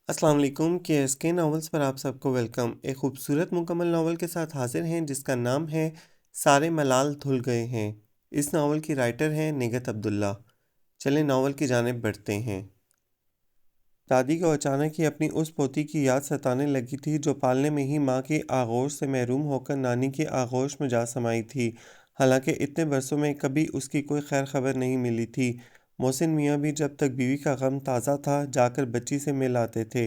अस्सलाम वालेकुम के नावल्स पर आप सबको वेलकम। एक खूबसूरत मुकम्मल नावल के साथ हाजिर हैं जिसका नाम है सारे मलाल धुल गए हैं। इस नावल की राइटर हैं निगत अब्दुल्ला। चलें नावल की जानिब बढ़ते हैं। दादी को अचानक ही अपनी उस पोती की याद सताने लगी थी जो पालने में ही माँ की आगोश से महरूम होकर नानी की आगोश में जा समाई थी। हालांकि इतने बरसों में कभी उसकी कोई खैर खबर नहीं मिली थी। मोहसिन मियाँ भी जब तक बीवी का गम ताज़ा था जाकर बच्ची से मिल आते थे।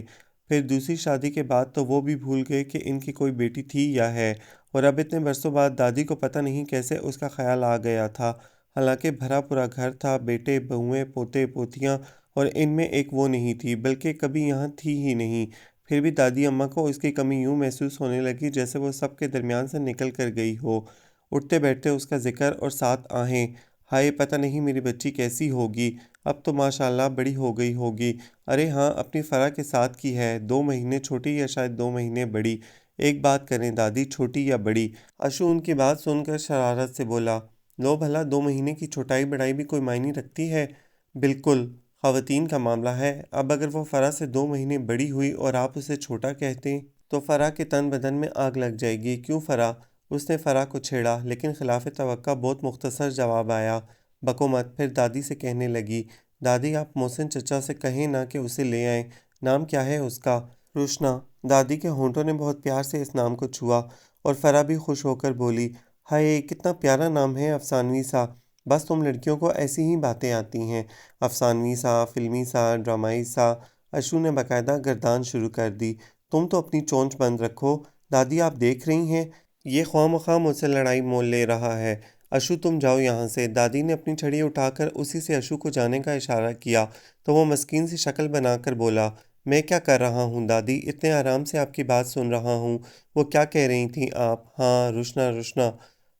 फिर दूसरी शादी के बाद तो वो भी भूल गए कि इनकी कोई बेटी थी या है। और अब इतने बरसों बाद दादी को पता नहीं कैसे उसका ख्याल आ गया था। हालांकि भरा पूरा घर था, बेटे बहुएं पोते पोतियाँ, और इनमें एक वो नहीं थी बल्कि कभी यहाँ थी ही नहीं। फिर भी दादी अम्मा को इसकी कमी यूं महसूस होने लगी जैसे वो सबके दरमियान से निकल कर गई हो। उठते बैठते उसका जिक्र और साथ आहें, हाय पता नहीं मेरी बच्ची कैसी होगी, अब तो माशाल्लाह बड़ी हो गई होगी। अरे हाँ, अपनी फरा के साथ की है, 2 महीने छोटी या शायद 2 महीने बड़ी। एक बात करें दादी, छोटी या बड़ी? अशु उनकी बात सुनकर शरारत से बोला, लो भला 2 महीने की छोटाई बड़ाई भी कोई मायने रखती है? बिल्कुल, ख़वातीन का मामला है। अब अगर वो फ़रा से 2 महीने बड़ी हुई और आप उसे छोटा कहते तो फ़रा के तन बदन में आग लग जाएगी। क्यों फ़रा? उसने फ़रा को छेड़ा, लेकिन खिलाफ तवक्का बहुत मुख्तसर जवाब आया, बको मत। फिर दादी से कहने लगी, दादी आप मोहसिन चचा से कहें ना कि उसे ले आएं। नाम क्या है उसका? रुशना। दादी के होंठों ने बहुत प्यार से इस नाम को छुआ और फ़रा भी खुश होकर बोली, हाय कितना प्यारा नाम है, अफसानवी सा। बस तुम लड़कियों को ऐसी ही बातें आती हैं, अफसानवी सा, फिल्मी सा, ड्रामाई सा। अशु ने बाकायदा गर्दान शुरू कर दी। तुम तो अपनी चोंच बंद रखो। दादी आप देख रही हैं, ये ख्वामख्वाह मुझसे लड़ाई मोल ले रहा है। अशु तुम जाओ यहाँ से। दादी ने अपनी छड़ी उठाकर उसी से अशु को जाने का इशारा किया तो वो मस्कीन सी शक्ल बनाकर बोला, मैं क्या कर रहा हूँ दादी, इतने आराम से आपकी बात सुन रहा हूँ। वो क्या कह रही थी आप? हाँ रुशना, रुशना।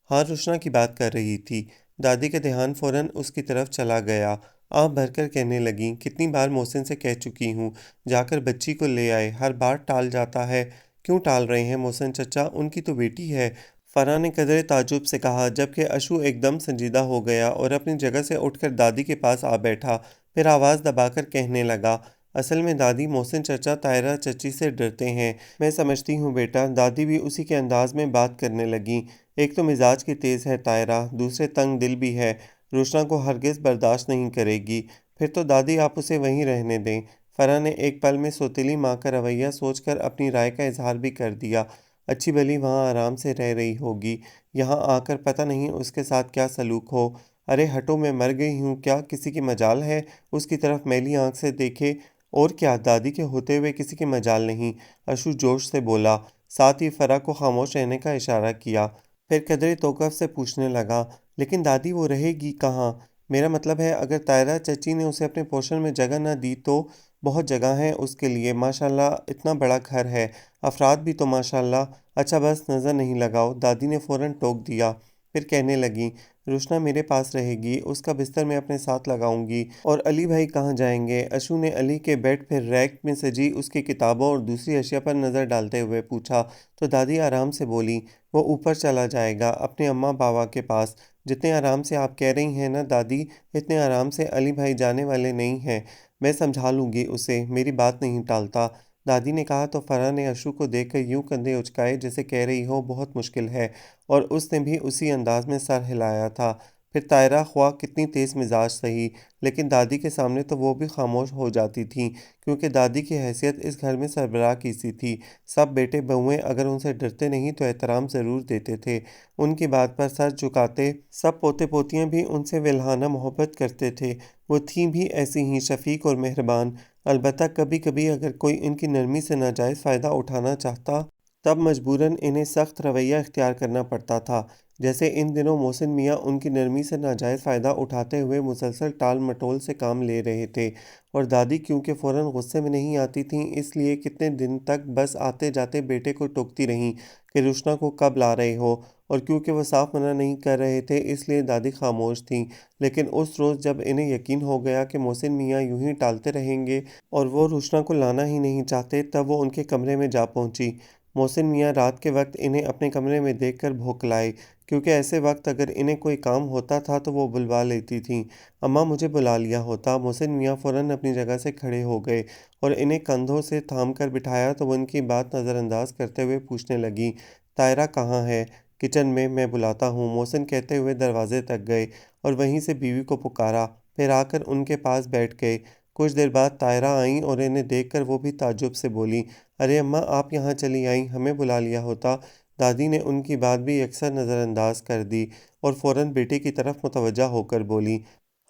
हाँ रुशना की बात कर रही थी। दादी का ध्यान फौरन उसकी तरफ चला गया। आप भरकर कहने लगीं, कितनी बार मोहसिन से कह चुकी हूँ, जाकर बच्ची को ले आए, हर बार टाल जाता है। क्यों टाल रहे हैं मोहसिन चचा, उनकी तो बेटी है। फरहा ने कदरे ताज्जुब से कहा, जबकि अशु एकदम संजीदा हो गया और अपनी जगह से उठकर दादी के पास आ बैठा। फिर आवाज़ दबाकर कहने लगा, असल में दादी मोहसिन चचा तायरा चची से डरते हैं। मैं समझती हूँ बेटा। दादी भी उसी के अंदाज में बात करने लगी। एक तो मिजाज की तेज़ है तायरा, दूसरे तंग दिल भी है, रोशना को हरगिज़ बर्दाश्त नहीं करेगी। फिर तो दादी आप उसे वहीं रहने दें। फरहा ने एक पल में सौतेली माँ का रवैया सोचकर अपनी राय का इजहार भी कर दिया। अच्छी भली वहाँ आराम से रह रही होगी, यहाँ आकर पता नहीं उसके साथ क्या सलूक हो। अरे हटो, मैं मर गई हूँ क्या, किसी की मजाल है उसकी तरफ मैली आंख से देखे? और क्या, दादी के होते हुए किसी की मजाल नहीं, अशु जोश से बोला, साथ ही फरा को खामोश रहने का इशारा किया। फिर कदरे तौक़ुफ़ से पूछने लगा, लेकिन दादी वो रहेगी कहाँ? मेरा मतलब है अगर तायरा चची ने उसे अपने पोर्शन में जगह न दी तो? बहुत जगह है उसके लिए, माशाल्लाह इतना बड़ा घर है, अफराद भी तो माशाल्लाह। अच्छा बस नज़र नहीं लगाओ, दादी ने फ़ौरन टोक दिया। फिर कहने लगी, रुशना मेरे पास रहेगी, उसका बिस्तर मैं अपने साथ लगाऊंगी। और अली भाई कहाँ जाएंगे? अशु ने अली के बेड पर रैक में सजी उसकी किताबों और दूसरी अशिया पर नज़र डालते हुए पूछा तो दादी आराम से बोली, वो ऊपर चला जाएगा अपने अम्मा बाबा के पास। जितने आराम से आप कह रही हैं ना दादी, इतने आराम से अली भाई जाने वाले नहीं हैं। मैं समझा लूँगी उसे, मेरी बात नहीं टालता, दादी ने कहा तो फरहा ने अशु को देखकर यूं कंधे उचकाए जैसे कह रही हो बहुत मुश्किल है, और उसने भी उसी अंदाज में सर हिलाया था। फिर तायरा ख्वाह कितनी तेज़ मिजाज सही, लेकिन दादी के सामने तो वो भी खामोश हो जाती थीं, क्योंकि दादी की हैसियत इस घर में सरबराह की सी थी। सब बेटे बहुएं अगर उनसे डरते नहीं तो एहतराम ज़रूर देते थे, उनकी बात पर सर झुकाते। सब पोते पोतियां भी उनसे विल्हाना मोहब्बत करते थे। वो थीं भी ऐसी ही शफीक और मेहरबान। अलबत्ता कभी कभी अगर कोई इनकी नरमी से नाजायज़ फ़ायदा उठाना चाहता तब मजबूरन इन्हें सख्त रवैया इख्तियार करना पड़ता था। जैसे इन दिनों मोहसिन मियाँ उनकी नरमी से नाजायज़ फ़ायदा उठाते हुए मुसलसल टाल मटोल से काम ले रहे थे, और दादी क्योंकि फ़ौरन गुस्से में नहीं आती थीं इसलिए कितने दिन तक बस आते जाते बेटे को टोकती रहीं कि रुशना को कब ला रहे हो, और क्योंकि वह साफ मना नहीं कर रहे थे इसलिए दादी खामोश थीं। लेकिन उस रोज़ जब इन्हें यकीन हो गया कि मोहसिन मियाँ यूं ही टालते रहेंगे और वो रुशना को लाना ही नहीं चाहते, तब वो उनके कमरे में जा पहुंची। मोहसिन मियाँ रात के वक्त इन्हें अपने कमरे में देखकर भौंकलाए, क्योंकि ऐसे वक्त अगर इन्हें कोई काम होता था तो वो बुलवा लेती थीं। अम्मा मुझे बुला लिया होता। मोहसिन मियाँ फ़ौरन अपनी जगह से खड़े हो गए और इन्हें कंधों से थाम कर बिठाया तो वो उनकी बात नज़रअंदाज करते हुए पूछने लगी, तायरा कहाँ है? किचन में, मैं बुलाता हूँ। मोहसिन कहते हुए दरवाजे तक गए और वहीं से बीवी को पुकारा, फिर आकर उनके पास बैठ गए। कुछ देर बाद तायरा आईं और इन्हें देखकर वो भी ताज्जुब से बोली, अरे अम्मा, आप यहाँ चली आईं, हमें बुला लिया होता। दादी ने उनकी बात भी अक्सर नज़रअंदाज कर दी और फ़ौरन बेटे की तरफ मुतवज्जा होकर बोली,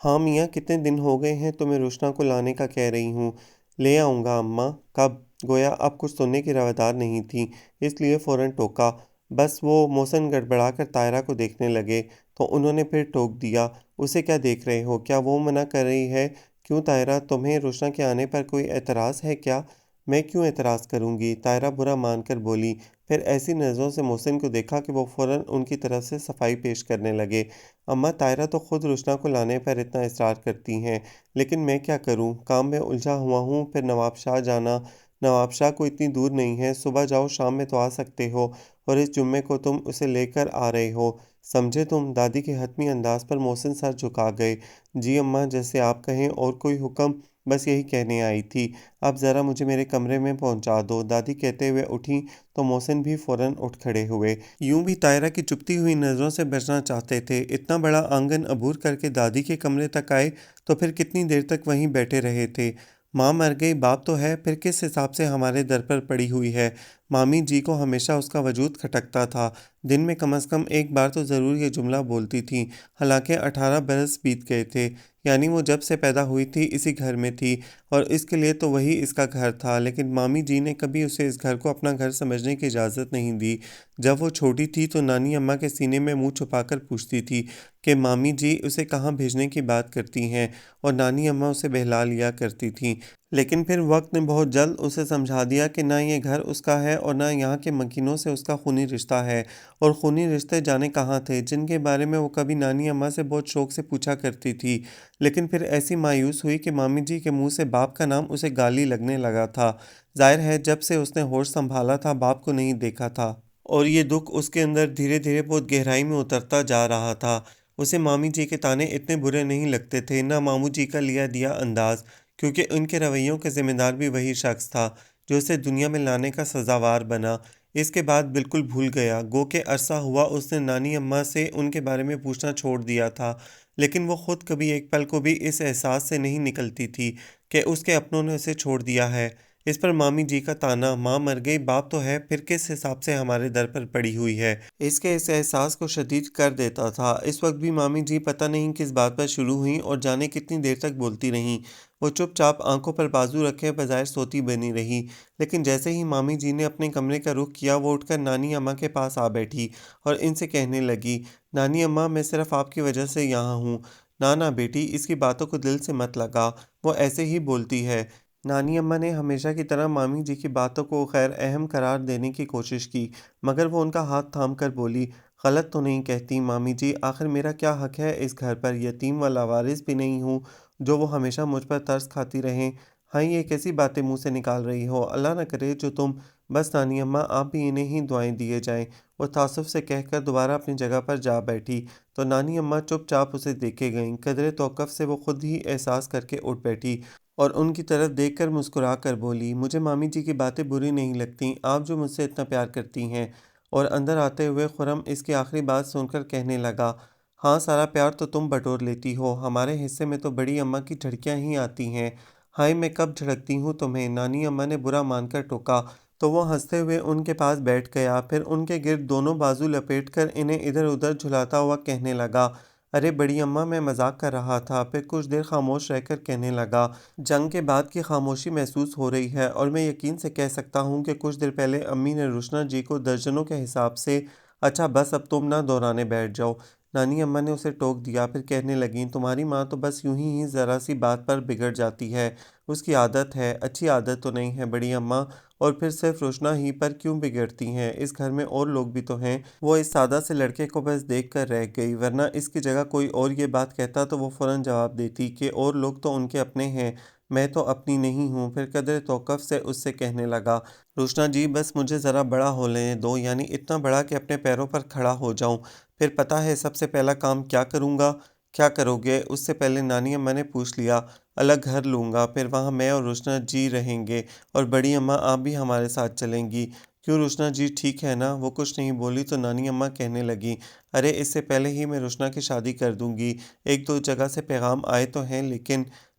हाँ मियाँ, कितने दिन हो गए हैं तुम्हें रुशना को लाने का कह रही हूँ। ले आऊँगा अम्मा। कब? गोया अब कुछ सुनने की रवादार नहीं थी, इसलिए फ़ौरन टोका। बस वो मोहसिन गड़बड़ाकर तायरा को देखने लगे तो उन्होंने फिर टोक दिया, उसे क्या देख रहे हो? क्या वो मना कर रही है? क्यों तायरा, तुम्हें रुशना के आने पर कोई एतराज़ है क्या? मैं क्यों एतराज़ करूँगी? तायरा बुरा मानकर बोली। फिर ऐसी नज़रों से मोहसिन को देखा कि वो फ़ौरन उनकी तरफ से सफाई पेश करने लगे। अम्मा, तायरा तो खुद रुशना को लाने पर इतना इसरार करती हैं, लेकिन मैं क्या करूँ? काम में उलझा हुआ हूँ। फिर नवाबशाह जाना, नवाबशाह को इतनी दूर नहीं है, सुबह जाओ शाम में तो आ सकते हो, और इस जुम्मे को तुम उसे लेकर आ रहे हो, समझे तुम? दादी के हतमी अंदाज पर मोहसिन सर झुका गए। जी अम्मा, जैसे आप कहें। और कोई हुक्म? बस यही कहने आई थी। अब ज़रा मुझे मेरे कमरे में पहुंचा दो। दादी कहते हुए उठी तो मोहसिन भी फ़ौरन उठ खड़े हुए। यूं भी तायरा की चुभती हुई नज़रों से बचना चाहते थे। इतना बड़ा आंगन अबूर करके दादी के कमरे तक आए तो फिर कितनी देर तक वहीं बैठे रहे थे। माँ मर गई, बाप तो है, फिर किस हिसाब से हमारे दर पर पड़ी हुई है? मामी जी को हमेशा उसका वजूद खटकता था। दिन में कम से कम एक बार तो ज़रूर ये जुमला बोलती थी। हालांकि 18 बरस बीत गए थे, यानी वो जब से पैदा हुई थी इसी घर में थी और इसके लिए तो वही इसका घर था। लेकिन मामी जी ने कभी उसे इस घर को अपना घर समझने की इजाज़त नहीं दी। जब वो छोटी थी तो नानी अम्मा के सीने में मुंह छुपाकर पूछती थी कि मामी जी उसे कहाँ भेजने की बात करती हैं, और नानी अम्मा उसे बहला लिया करती थीं। लेकिन फिर वक्त ने बहुत जल्द उसे समझा दिया कि ना ये घर उसका है और ना यहाँ के मकीनों से उसका खूनी रिश्ता है। और खूनी रिश्ते जाने कहाँ थे, जिनके बारे में वो कभी नानी अम्मा से बहुत शौक से पूछा करती थी। लेकिन फिर ऐसी मायूस हुई कि मामी जी के मुंह से बाप का नाम उसे गाली लगने लगा था। जाहिर है जब से उसने होश संभाला था बाप को नहीं देखा था, और ये दुख उसके अंदर धीरे धीरे बहुत गहराई में उतरता जा रहा था। उसे मामी जी के ताने इतने बुरे नहीं लगते थे, ना मामू जी का लिया दिया अंदाज, क्योंकि उनके रवैयों के जिम्मेदार भी वही शख्स था जो उसे दुनिया में लाने का सजावार बना। इसके बाद बिल्कुल भूल गया। गो के अरसा हुआ उसने नानी अम्मा से उनके बारे में पूछना छोड़ दिया था, लेकिन वो खुद कभी एक पल को भी इस एहसास से नहीं निकलती थी कि उसके अपनों ने उसे छोड़ दिया है। इस पर मामी जी का ताना, माँ मर गई, बाप तो है, फिर किस हिसाब से हमारे दर पर पड़ी हुई है, इसके इस एहसास को शदीद कर देता था। इस वक्त भी मामी जी पता नहीं किस बात पर शुरू हुई और जाने कितनी देर तक बोलती रहीं। वो चुपचाप आंखों पर बाजू रखे बजाय सोती बनी रही। लेकिन जैसे ही मामी जी ने अपने कमरे का रुख किया वो उठकर नानी अम्मा के पास आ बैठी और इनसे कहने लगी, नानी अम्मा, मैं सिर्फ आपकी वजह से यहाँ हूँ। ना ना बेटी, इसकी बातों को दिल से मत लगा, वो ऐसे ही बोलती है। नानी अम्मा ने हमेशा की तरह मामी जी की बातों को खैर अहम करार देने की कोशिश की, मगर वो उनका हाथ थाम कर बोली, गलत तो नहीं कहती मामी जी, आखिर मेरा क्या हक है इस घर पर? यतीम व लावारिस भी नहीं हूँ जो वो हमेशा मुझ पर तरस खाती रहें। हाँ, ये कैसी बातें मुंह से निकाल रही हो? अल्लाह न करे जो तुम। बस नानी अम्मा, आप भी इन्हें ही दुआएं दिए जाएं। वो तासुफ से कहकर दोबारा अपनी जगह पर जा बैठी तो नानी अम्मा चुपचाप उसे देखे गईं। कदरे तौक़ुफ़ से वो खुद ही एहसास करके उठ बैठी और उनकी तरफ देखकर मुस्कुरा कर बोली, मुझे मामी जी की बातें बुरी नहीं लगती, आप जो मुझसे इतना प्यार करती हैं। और अंदर आते हुए खुर्रम इसकी आखिरी बात सुनकर कहने लगा, हाँ, सारा प्यार तो तुम बटोर लेती हो, हमारे हिस्से में तो बड़ी अम्मा की झड़कियाँ ही आती हैं। हाय, मैं कब झड़कती हूँ तुम्हें? नानी अम्मा ने बुरा मानकर टोका तो वो हंसते हुए उनके पास बैठ गया। फिर उनके गिर्द दोनों बाजू लपेटकर इन्हें इधर उधर झुलाता हुआ कहने लगा, अरे बड़ी अम्मा, मैं मजाक कर रहा था। फिर कुछ देर खामोश रहकर कहने लगा, जंग के बाद की खामोशी महसूस हो रही है और मैं यकीन से कह सकता हूँ कि कुछ देर पहले अम्मी ने रुशना जी को दर्जनों के हिसाब से। अच्छा बस, अब तुम ना दोहराने बैठ जाओ। नानी अम्मा ने उसे टोक दिया। फिर कहने लगी, तुम्हारी माँ तो बस यूं ही ज़रा सी बात पर बिगड़ जाती है, उसकी आदत है, अच्छी आदत तो नहीं है बड़ी अम्मा। और फिर सिर्फ रोशना ही पर क्यों बिगड़ती हैं? इस घर में और लोग भी तो हैं। वो इस सादा से लड़के को बस देख कर रह गई, वरना इसकी जगह कोई और ये बात कहता तो वो फ़ौरन जवाब देती कि और लोग तो उनके अपने हैं, मैं तो अपनी नहीं हूँ। फिर कदर तौक़ुफ़ से उससे कहने लगा, रोशना जी बस मुझे ज़रा बड़ा हो लेने दो, यानी इतना बड़ा कि अपने पैरों पर खड़ा हो जाऊँ। फिर पता है सबसे पहला काम क्या करूँगा? क्या करोगे? उससे पहले नानी अम्मा ने पूछ लिया। अलग घर लूँगा, फिर वहाँ मैं और रोशना जी रहेंगे और बड़ी अम्मा आप भी हमारे साथ चलेंगी। क्यों रोशना जी ठीक है ना? वो कुछ नहीं बोली तो नानी अम्मा कहने लगी, अरे इससे पहले ही मैं रोशना की शादी कर दूँगी। 1-2 जगह से पैगाम आए तो हैं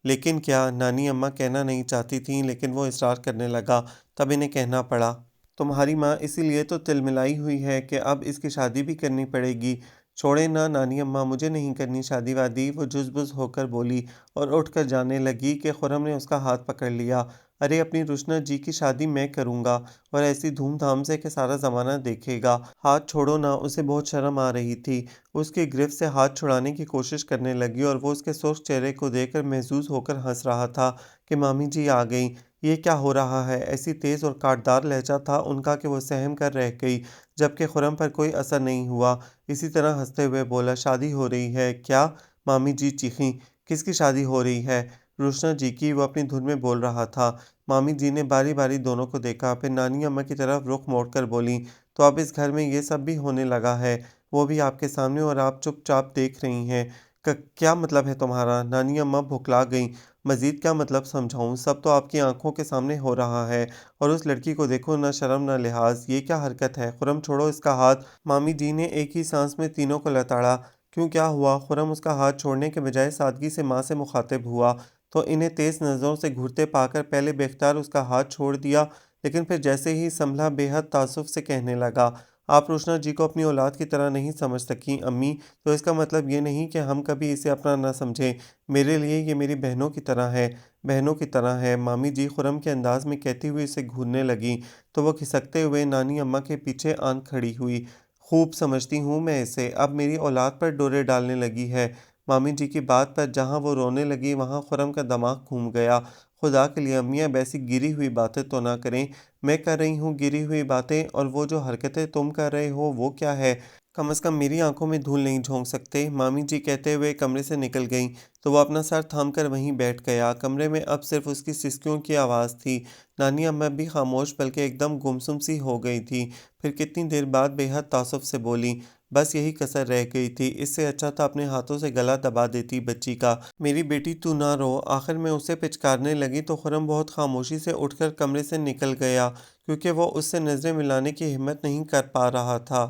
लेकिन क्या? नानी अम्मा कहना नहीं चाहती थीं लेकिन वो इसरार करने लगा, तब इन्हें कहना पड़ा। तुम्हारी माँ इसीलिए तो तिलमिलाई हुई है कि अब इसकी शादी भी करनी पड़ेगी। छोड़े ना नानी अम्मा, मुझे नहीं करनी शादी-वादी, वो जुज़-बुज़ होकर बोली और उठकर जाने लगी कि खुर्रम ने उसका हाथ पकड़ लिया। अरे अपनी रोशना जी की शादी मैं करूँगा और ऐसी धूम-धाम से कि सारा ज़माना देखेगा। हाथ छोड़ो ना, उसे बहुत शर्म आ रही थी। उसकी गिरफ्त से हाथ छुड़ाने की कोशिश करने लगी और वो उसके सुर्ख़ चेहरे को देखकर महज़ूज़ होकर हँस रहा था कि मामी जी आ गईं। ये क्या हो रहा है? ऐसी तेज़ और कांटदार लहज़ा था उनका कि वो सहम कर रह गई, जबकि खुर्रम पर कोई असर नहीं हुआ। इसी तरह हँसते हुए बोला, शादी हो रही है क्या? मामी जी चीखीं। किसकी शादी हो रही है? रोशना जी की, वो अपनी धुन में बोल रहा था। मामी जी ने बारी-बारी दोनों को देखा, फिर नानी अम्मा की तरफ रुख मोड़कर बोलीं, तो अब इस घर में ये सब भी होने लगा है, वो भी आपके सामने और आप चुपचाप देख रही हैं। क क्या मतलब है तुम्हारा? नानी अम्मा बौखला गईं। मज़ीद क्या मतलब समझाऊँ? सब तो आपकी आँखों के सामने हो रहा है और उस लड़की को देखो, ना शर्म ना लिहाज़, ये क्या हरकत है? खुर्रम छोड़ो इसका हाथ। मामी जी ने एक ही सांस में तीनों को लताड़ा। क्यों क्या हुआ? खुर्रम उसका हाथ छोड़ने के बजाय सादगी से माँ से मुखातिब हुआ, तो इन्हें तेज़ नज़रों से घूरते पाकर पहले बेख्तियार उसका हाथ छोड़ दिया, लेकिन फिर जैसे ही संभला बेहद तासुफ़ से कहने लगा, आप रोशना जी को अपनी औलाद की तरह नहीं समझ सकीं अम्मी, तो इसका मतलब ये नहीं कि हम कभी इसे अपना ना समझें। मेरे लिए ये मेरी बहनों की तरह है, बहनों की तरह है। मामी जी खुर्रम के अंदाज़ में कहती हुई उसे घूरने लगीं, तो वो खिसकते हुए नानी अम्मा के पीछे आन खड़ी हुई। खूब समझती हूँ मैं इसे, अब मेरी औलाद पर डोरे डालने लगी है। मामी जी की बात पर जहाँ वो रोने लगी वहाँ खुर्रम का दिमाग घूम गया। खुदा के लिए अम्मी अब ऐसी गिरी हुई बातें तो ना करें। मैं कर रही हूँ गिरी हुई बातें और वो जो हरकतें तुम कर रहे हो वो क्या है? कम से कम मेरी आँखों में धूल नहीं झोंक सकते। मामी जी कहते हुए कमरे से निकल गईं, तो वो अपना सर थाम कर वहीं बैठ गया। कमरे में अब सिर्फ़ उसकी सिसकियों की आवाज़ थी। नानी अम्मा भी खामोश बल्कि एकदम गुमसुम सी हो गई थी। फिर कितनी देर बाद बेहद तासुफ़ से बोलीं, बस यही कसर रह गई थी, इससे अच्छा था अपने हाथों से गला दबा देती बच्ची का। मेरी बेटी तू ना रो। आखिर में उसे पिचकारने लगी तो खुर्रम बहुत खामोशी से उठकर कमरे से निकल गया, क्योंकि वो उससे नज़रें मिलाने की हिम्मत नहीं कर पा रहा था।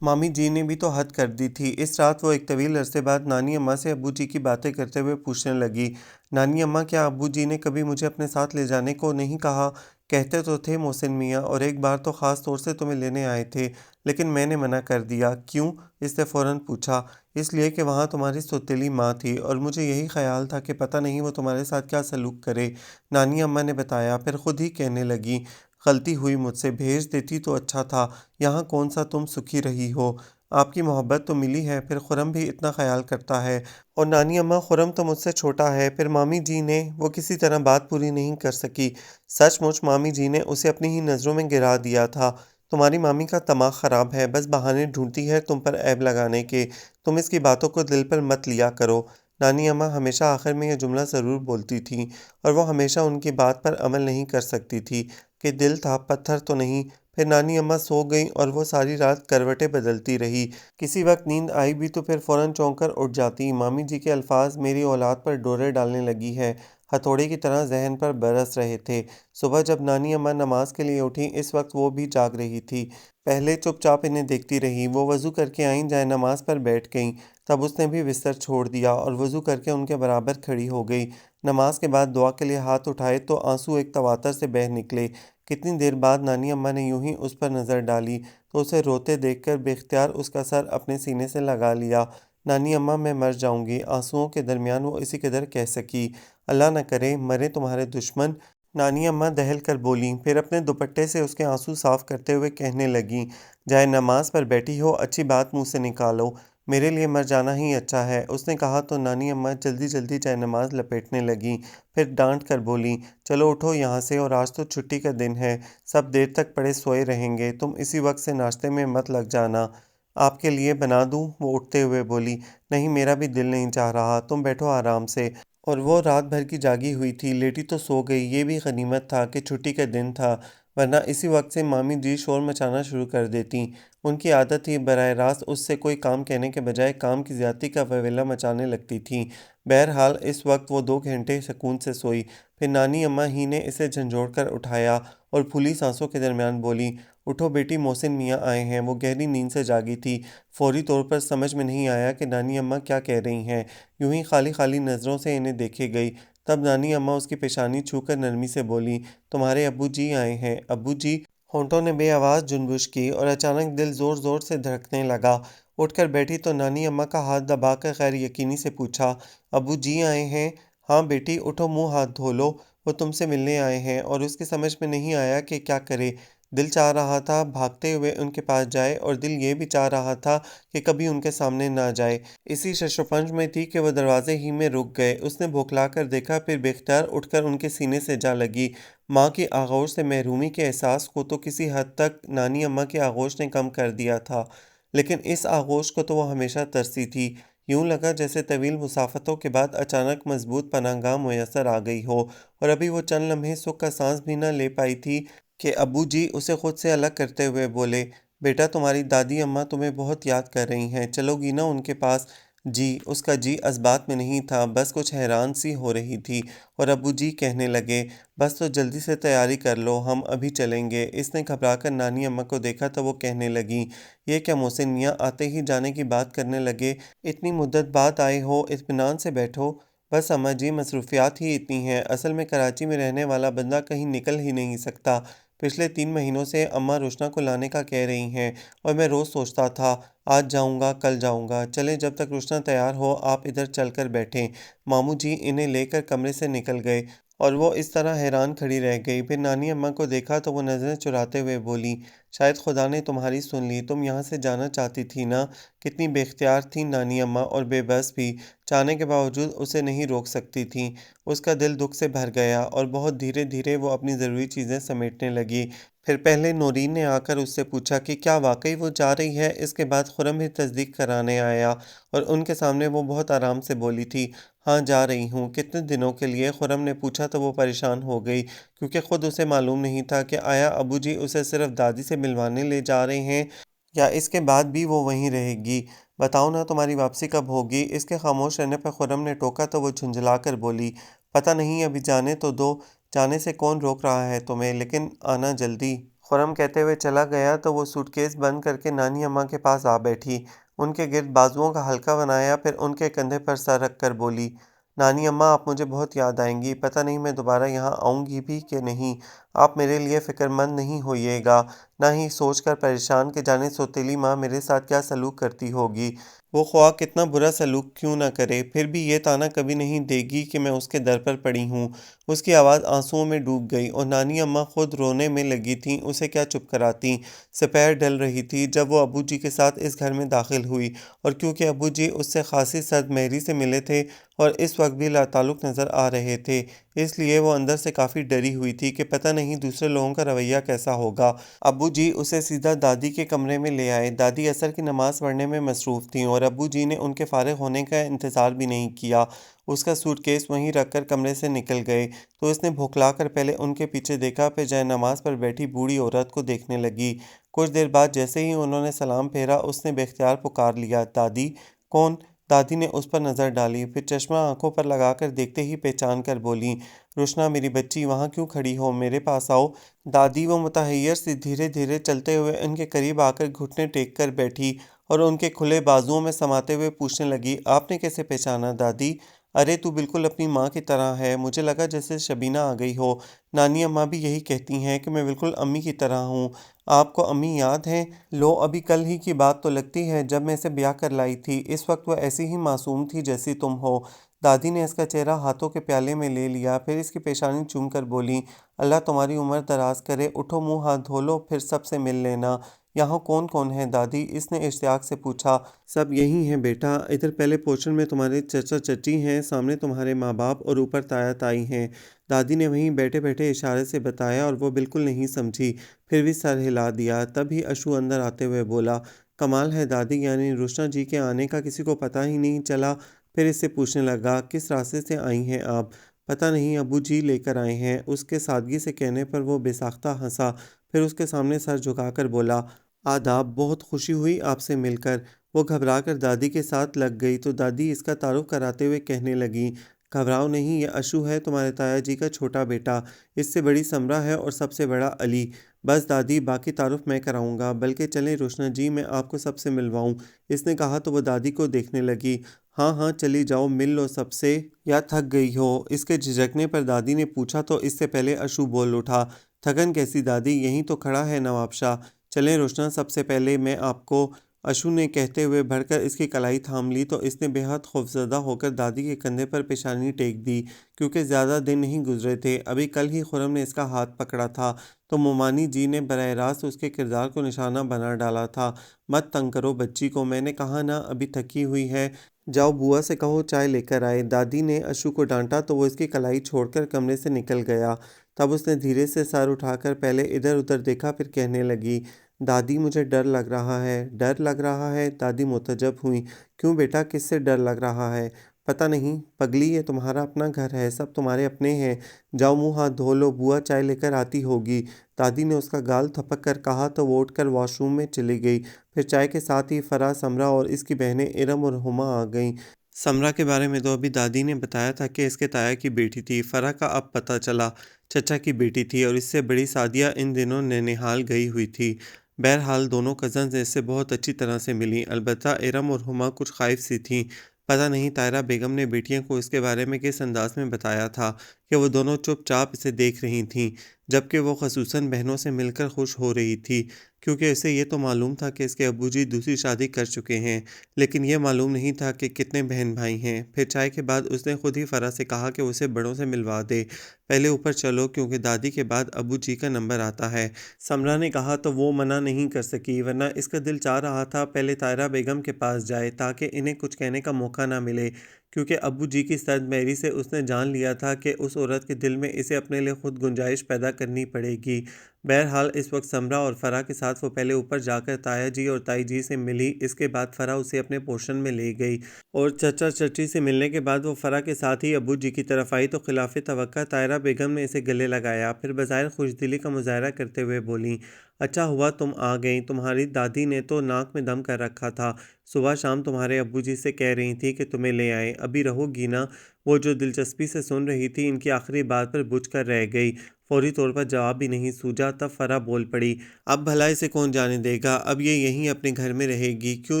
मामी जी ने भी तो हद कर दी थी। इस रात वो एक तवील अरसे बाद नानी अम्मा से अब्बू जी की बातें करते हुए पूछने लगी, नानी अम्मा क्या अब्बू जी ने कभी मुझे अपने साथ ले जाने को नहीं कहा? कहते तो थे मोहसिन मियाँ, और एक बार तो ख़ास तौर से तुम्हें लेने आए थे, लेकिन मैंने मना कर दिया। क्यों? इसने फ़ौरन पूछा। इसलिए कि वहाँ तुम्हारी सौतेली माँ थी और मुझे यही ख़याल था कि पता नहीं वो तुम्हारे साथ क्या सलूक करे। नानी अम्मा ने बताया, फिर खुद ही कहने लगी, गलती हुई मुझसे, भेज देती तो अच्छा था। यहाँ कौन-सा तुम सुखी रही हो? आपकी मोहब्बत तो मिली है, फिर खुर्रम भी इतना ख़याल करता है। और नानी अम्मा, खुर्रम तो मुझसे छोटा है। फिर मामी जी ने वो किसी तरह बात पूरी नहीं कर सकी। सचमुच मामी जी ने उसे अपनी ही नज़रों में गिरा दिया था। तुम्हारी मामी का दिमाग ख़राब है, बस बहाने ढूँढती है तुम पर ऐब लगाने के। तुम इसकी बातों को दिल पर मत लिया करो। नानी अम्मा हमेशा आखिर में ये जुमला ज़रूर बोलती थीं और वो हमेशा उनकी बात पर अमल नहीं कर सकती थी कि दिल था, पत्थर तो नहीं। फिर नानी अम्मा सो गईं और वो सारी रात करवटें बदलती रही। किसी वक्त नींद आई भी तो फिर फ़ौरन चौंक कर उठ जाती। मामी जी के अल्फाज मेरी औलाद पर डोरे डालने लगी है, हथौड़े की तरह ज़हन पर बरस रहे थे। सुबह जब नानी अम्मा नमाज के लिए उठीं, इस वक्त वो भी जाग रही थी। पहले चुपचाप इन्हें देखती रही। वो वज़ू करके आईं, जाए नमाज पर बैठ गईं। तब उसने भी बिस्तर छोड़ दिया और वज़ू करके उनके बराबर खड़ी हो गई। नमाज के बाद दुआ के लिए हाथ उठाए तो आंसू एक तवातर से बह निकले। कितनी देर बाद नानी अम्मा ने यूं ही उस पर नज़र डाली तो उसे रोते देखकर बेख्तियार उसका सर अपने सीने से लगा लिया। नानी अम्मा, मैं मर जाऊंगी। आंसुओं के दरमियान वो इसी कदर कह सकी। अल्लाह न करे मरे तुम्हारे दुश्मन। नानी अम्मा दहल कर बोलीं, फिर अपने दुपट्टे से उसके आंसू साफ करते हुए कहने लगीं, जाए नमाज पर बैठी हो, अच्छी बात मुंह से निकालो। मेरे लिए मर जाना ही अच्छा है। उसने कहा तो नानी अम्मा जल्दी जल्दी जाए नमाज लपेटने लगीं। फिर डांट कर बोलीं, चलो उठो यहाँ से, और आज तो छुट्टी का दिन है, सब देर तक पड़े सोए रहेंगे। तुम इसी वक्त से नाश्ते में मत लग जाना। आपके लिए बना दूं? वो उठते हुए बोली, नहीं मेरा भी दिल नहीं चाह रहा, तुम बैठो आराम से। और वो रात भर की जागी हुई थी, लेटी तो सो गई। ये भी गनीमत था कि छुट्टी का दिन था, वरना इसी वक्त से मामी जी शोर मचाना शुरू कर देती। उनकी आदत थी बराह रास्त उससे कोई काम कहने के बजाय काम की ज्यादती का ववेला मचाने लगती थी। बहरहाल इस वक्त वो 2 घंटे सुकून से सोई। फिर नानी अम्मा ही ने इसे झंझोड़ कर उठाया और फूली सांसों के दरमियान बोली, उठो बेटी, मोहसिन मियाँ आए हैं। वो गहरी नींद से जागी थी। फौरी तौर पर समझ में नहीं आया कि नानी अम्मा क्या कह रही हैं। यूं ही खाली खाली नज़रों से इन्हें देखे गई। तब नानी अम्मा उसकी पेशानी छूकर नरमी से बोली, तुम्हारे अब्बू जी आए हैं। अब्बू जी? होंठों ने बेआवाज़ जुनबुश की और अचानक दिल ज़ोर ज़ोर से धड़कने लगा। उठकर बैठी तो नानी अम्मा का हाथ दबाकर गैर यकीनी से पूछा, अब्बू जी आए हैं? हाँ बेटी, उठो, मुंह हाथ धो लो। वो तुमसे मिलने आए हैं। और उसकी समझ में नहीं आया कि क्या करे। दिल चाह रहा था भागते हुए उनके पास जाए, और दिल ये भी चाह रहा था कि कभी उनके सामने ना जाए। इसी शशोपंज में थी कि वह दरवाजे ही में रुक गए। उसने बौखला कर देखा, फिर बेख्तियार उठकर उनके सीने से जा लगी। माँ की आगोश से महरूमी के एहसास को तो किसी हद तक नानी अम्मा की आगोश ने कम कर दिया था, लेकिन इस आगोश को तो वह हमेशा तरसी थी। यूं लगा जैसे तवील मुसाफतों के बाद अचानक मजबूत पनाहगाह मुयसर आ गई हो, और अभी वो चंद लम्हे सुख का सांस भी न ले पाई थी कि अब्बू जी उसे खुद से अलग करते हुए बोले, बेटा, तुम्हारी दादी अम्मा तुम्हें बहुत याद कर रही हैं, चलोगी ना उनके पास? जी। उसका जी इस बात में नहीं था, बस कुछ हैरान सी हो रही थी। और अब्बू जी कहने लगे, बस तो जल्दी से तैयारी कर लो, हम अभी चलेंगे। इसने घबराकर नानी अम्मा को देखा तो वो कहने लगी, ये क्या मोहसिन मियाँ, आते ही जाने की बात करने लगे? इतनी मुद्दत बाद आए हो, इत्मीनान से बैठो। बस अम्मा जी, मसरूफियात ही इतनी हैं। असल में कराची में रहने वाला बंदा कहीं निकल ही नहीं सकता। पिछले 3 महीनों से अम्मा रोशना को लाने का कह रही हैं, और मैं रोज़ सोचता था, आज जाऊंगा कल जाऊंगा। चलें, जब तक रोशना तैयार हो आप इधर चलकर बैठें। मामू जी इन्हें लेकर कमरे से निकल गए, और वो इस तरह हैरान खड़ी रह गई। फिर नानी अम्मा को देखा तो वो नज़रें चुराते हुए बोली, शायद खुदा ने तुम्हारी सुन ली। तुम यहाँ से जाना चाहती थी ना? कितनी बेख्तियार थी नानी अम्मा, और बेबस भी। चाहने के बावजूद उसे नहीं रोक सकती थी। उसका दिल दुख से भर गया, और बहुत धीरे धीरे वो अपनी ज़रूरी चीज़ें समेटने लगी। फिर पहले नूरीन ने आकर उससे पूछा कि क्या वाकई वो जा रही है। इसके बाद खुरम भी तस्दीक कराने आया, और उनके सामने वो बहुत आराम से बोली थी, हाँ जा रही हूँ। कितने दिनों के लिए? खुरम ने पूछा तो वो परेशान हो गई, क्योंकि खुद उसे मालूम नहीं था कि आया अबू जी उसे सिर्फ दादी से मिलवाने ले जा रहे हैं, या इसके बाद भी वो वहीं रहेगी। बताओ ना, तुम्हारी वापसी कब होगी? इसके खामोश रहने पर खुरम ने टोका तो वो झुंझला कर बोली, पता नहीं, अभी जाने तो दो। जाने से कौन रोक रहा है तुम्हें, लेकिन आना जल्दी। खुरम कहते हुए चला गया तो वो सूटकेस बंद करके नानी अम्मा के पास आ बैठी। उनके गिर्द बाजुओं का हल्का बनाया, फिर उनके कंधे पर सर रख कर बोली, नानी अम्मा, आप मुझे बहुत याद आएंगी। पता नहीं मैं दोबारा यहाँ आऊँगी भी कि नहीं। आप मेरे लिए फ़िक्रमंद नहीं होइएगा, ना ही सोचकर परेशान कि जाने सौतेली माँ मेरे साथ क्या सलूक करती होगी। वो ख्वाह कितना बुरा सलूक क्यों ना करे, फिर भी ये ताना कभी नहीं देगी कि मैं उसके दर पर पड़ी हूँ। उसकी आवाज़ आंसुओं में डूब गई, और नानी अम्मा खुद रोने में लगी थीं। उसे क्या चुप कराती। दोपहर ढल रही थी जब वो अबू जी के साथ इस घर में दाखिल हुई, और क्योंकि अबू जी उससे खासी सदमेहरी से मिले थे और इस वक्त भी लाताल्लुक़ नज़र आ रहे थे, इसलिए वो अंदर से काफ़ी डरी हुई थी कि पता नहीं दूसरे लोगों का रवैया कैसा होगा। अबू जी उसे सीधा दादी के कमरे में ले आए। दादी असर की नमाज़ पढ़ने में मसरूफ़ थीं, और अबू जी ने उनके फ़ारिग होने का इंतज़ार भी नहीं किया। उसका सूटकेस वहीं रखकर कमरे से निकल गए, तो उसने भौंकलाकर पहले उनके पीछे देखा, फिर जाए नमाज़ पर बैठी बूढ़ी औरत को देखने लगी। कुछ देर बाद जैसे ही उन्होंने सलाम फेरा, उसने बेख्तियार पुकार लिया, दादी। कौन? दादी ने उस पर नज़र डाली, फिर चश्मा आंखों पर लगाकर देखते ही पहचान कर बोली, रोशना मेरी बच्ची, वहाँ क्यों खड़ी हो, मेरे पास आओ। दादी वो मुतहैयर सी धीरे धीरे चलते हुए उनके करीब आकर घुटने टेक कर बैठी, और उनके खुले बाजुओं में समाते हुए पूछने लगी, आपने कैसे पहचाना दादी? अरे तू बिल्कुल अपनी माँ की तरह है, मुझे लगा जैसे शबीना आ गई हो। नानी अम्मा भी यही कहती हैं कि मैं बिल्कुल अम्मी की तरह हूँ। आपको अम्मी याद हैं? लो, अभी कल ही की बात तो लगती है जब मैं इसे ब्याह कर लाई थी। इस वक्त वह ऐसी ही मासूम थी जैसी तुम हो। दादी ने इसका चेहरा हाथों के प्याले में ले लिया, फिर इसकी पेशानी चूम कर बोली, अल्लाह तुम्हारी उम्र दराज करे। उठो, मुंह हाथ धो लो, फिर सबसे मिल लेना। यहाँ कौन कौन है दादी? इसने इश्तियाक से पूछा। सब यही हैं बेटा। इधर पहले पोर्शन में तुम्हारे चचा चची हैं, सामने तुम्हारे माँ बाप, और ऊपर ताया ताई हैं। दादी ने वहीं बैठे बैठे इशारे से बताया, और वो बिल्कुल नहीं समझी, फिर भी सर हिला दिया। तभी अशु अंदर आते हुए बोला, कमाल है दादी, यानी रोशना जी के आने का किसी को पता ही नहीं चला। फिर इससे पूछने लगा, किस रास्ते से आई हैं आप? पता नहीं, अबू जी लेकर आए हैं। उसके सादगी से कहने पर वो बेसाख्ता हंसा, फिर उसके सामने सर झुकाकर बोला, आदाब, बहुत खुशी हुई आपसे मिलकर। वो घबराकर दादी के साथ लग गई तो दादी इसका तारुफ कराते हुए कहने लगी, घबराओ नहीं, ये अशु है, तुम्हारे ताया जी का छोटा बेटा। इससे बड़ी समरा है और सबसे बड़ा अली। बस दादी, बाकी तारुफ मैं कराऊंगा, बल्कि चलें रोशना जी, मैं आपको सबसे मिलवाऊं। इसने कहा तो वो दादी को देखने लगी। हाँ हाँ, चली जाओ, मिल लो सबसे, या थक गई हो? इसके झिझकने पर दादी ने पूछा तो इससे पहले अशु बोल उठा, थकन कैसी दादी, यहीं तो खड़ा है नवाबशाह। चलें रोशना, सबसे पहले मैं आपको। अशु ने कहते हुए भरकर इसकी कलाई थाम ली तो इसने बेहद खौफजदा होकर दादी के कंधे पर पेशानी टेक दी, क्योंकि ज़्यादा दिन नहीं गुजरे थे, अभी कल ही खुरम ने इसका हाथ पकड़ा था तो मोमानी जी ने बरह रास्त उसके किरदार को निशाना बना डाला था। मत तंग करो बच्ची को, मैंने कहा ना, अभी थकी हुई है। जाओ बुआ से कहो चाय लेकर आए। दादी ने अशु को डांटा तो वो इसकी कलाई छोड़कर कमरे से निकल गया। तब उसने धीरे से सर उठाकर पहले इधर उधर देखा, फिर कहने लगी, दादी मुझे डर लग रहा है। डर लग रहा है? दादी मुतजब हुई। क्यों बेटा, किससे डर लग रहा है? पता नहीं पगली, ये तुम्हारा अपना घर है, सब तुम्हारे अपने हैं। जाओ मुंह हाथ धो लो, बुआ चाय लेकर आती होगी। दादी ने उसका गाल थपक कर कहा तो वो उठकर वॉशरूम में चली गई। फिर चाय के साथ ही फराह, समरा और इसकी बहनें इरम और हुमा आ गईं। समरा के बारे में तो अभी दादी ने बताया था कि इसके ताया की बेटी थी। फराह का अब पता चला चचा की बेटी थी और इससे बड़ी सादिया इन दिनों नैनीहाल गई हुई थी। बहरहाल दोनों कज़न्स इससे बहुत अच्छी तरह से मिली, अलबत्ता इरम और हुमा कुछ खाइफ सी थीं। पता नहीं तायरा बेगम ने बेटियों को इसके बारे में किस अंदाज में बताया था कि वो दोनों चुपचाप इसे देख रही थीं, जबकि वो खसूसन बहनों से मिलकर खुश हो रही थी, क्योंकि इसे ये तो मालूम था कि इसके अबूजी दूसरी शादी कर चुके हैं, लेकिन यह मालूम नहीं था कि कितने बहन भाई हैं। फिर चाय के बाद उसने खुद ही फरा से कहा कि उसे बड़ों से मिलवा दे, पहले ऊपर चलो, क्योंकि दादी के बाद अबू जी का नंबर आता है। समरा ने कहा तो वो मना नहीं कर सकी, वरना इसका दिल चाह रहा था पहले तायरा बेगम के पास जाए ताकि इन्हें कुछ कहने का मौका ना मिले, क्योंकि अबू जी की सदमैरी से उसने जान लिया था कि उस औरत के दिल में इसे अपने लिए खुद गुंजाइश पैदा करनी पड़ेगी। बहरहाल इस वक्त समरा और फरा के साथ वो पहले ऊपर जाकर ताया जी और ताई जी से मिली। इसके बाद फरा उसे अपने पोर्शन में ले गई और चचा चची से मिलने के बाद वो फरा के साथ ही अबू जी की तरफ आई तो खिलाफ तवक्का तायरा बेगम ने इसे गले लगाया। फिर बज़ाहिर खुशदिली का मुजाहरा करते हुए बोली, अच्छा हुआ तुम आ गई, तुम्हारी दादी ने तो नाक में दम कर रखा था। सुबह शाम तुम्हारे अब्बू जी से कह रही थी कि तुम्हें ले आए, अभी रहोगी ना? वो जो दिलचस्पी से सुन रही थी, इनकी आखिरी बात पर बुझ कर रह गई। फौरी तौर पर जवाब भी नहीं सूझा। तब फरा बोल पड़ी, अब भला इसे कौन जाने देगा, अब ये यहीं अपने घर में रहेगी। क्यों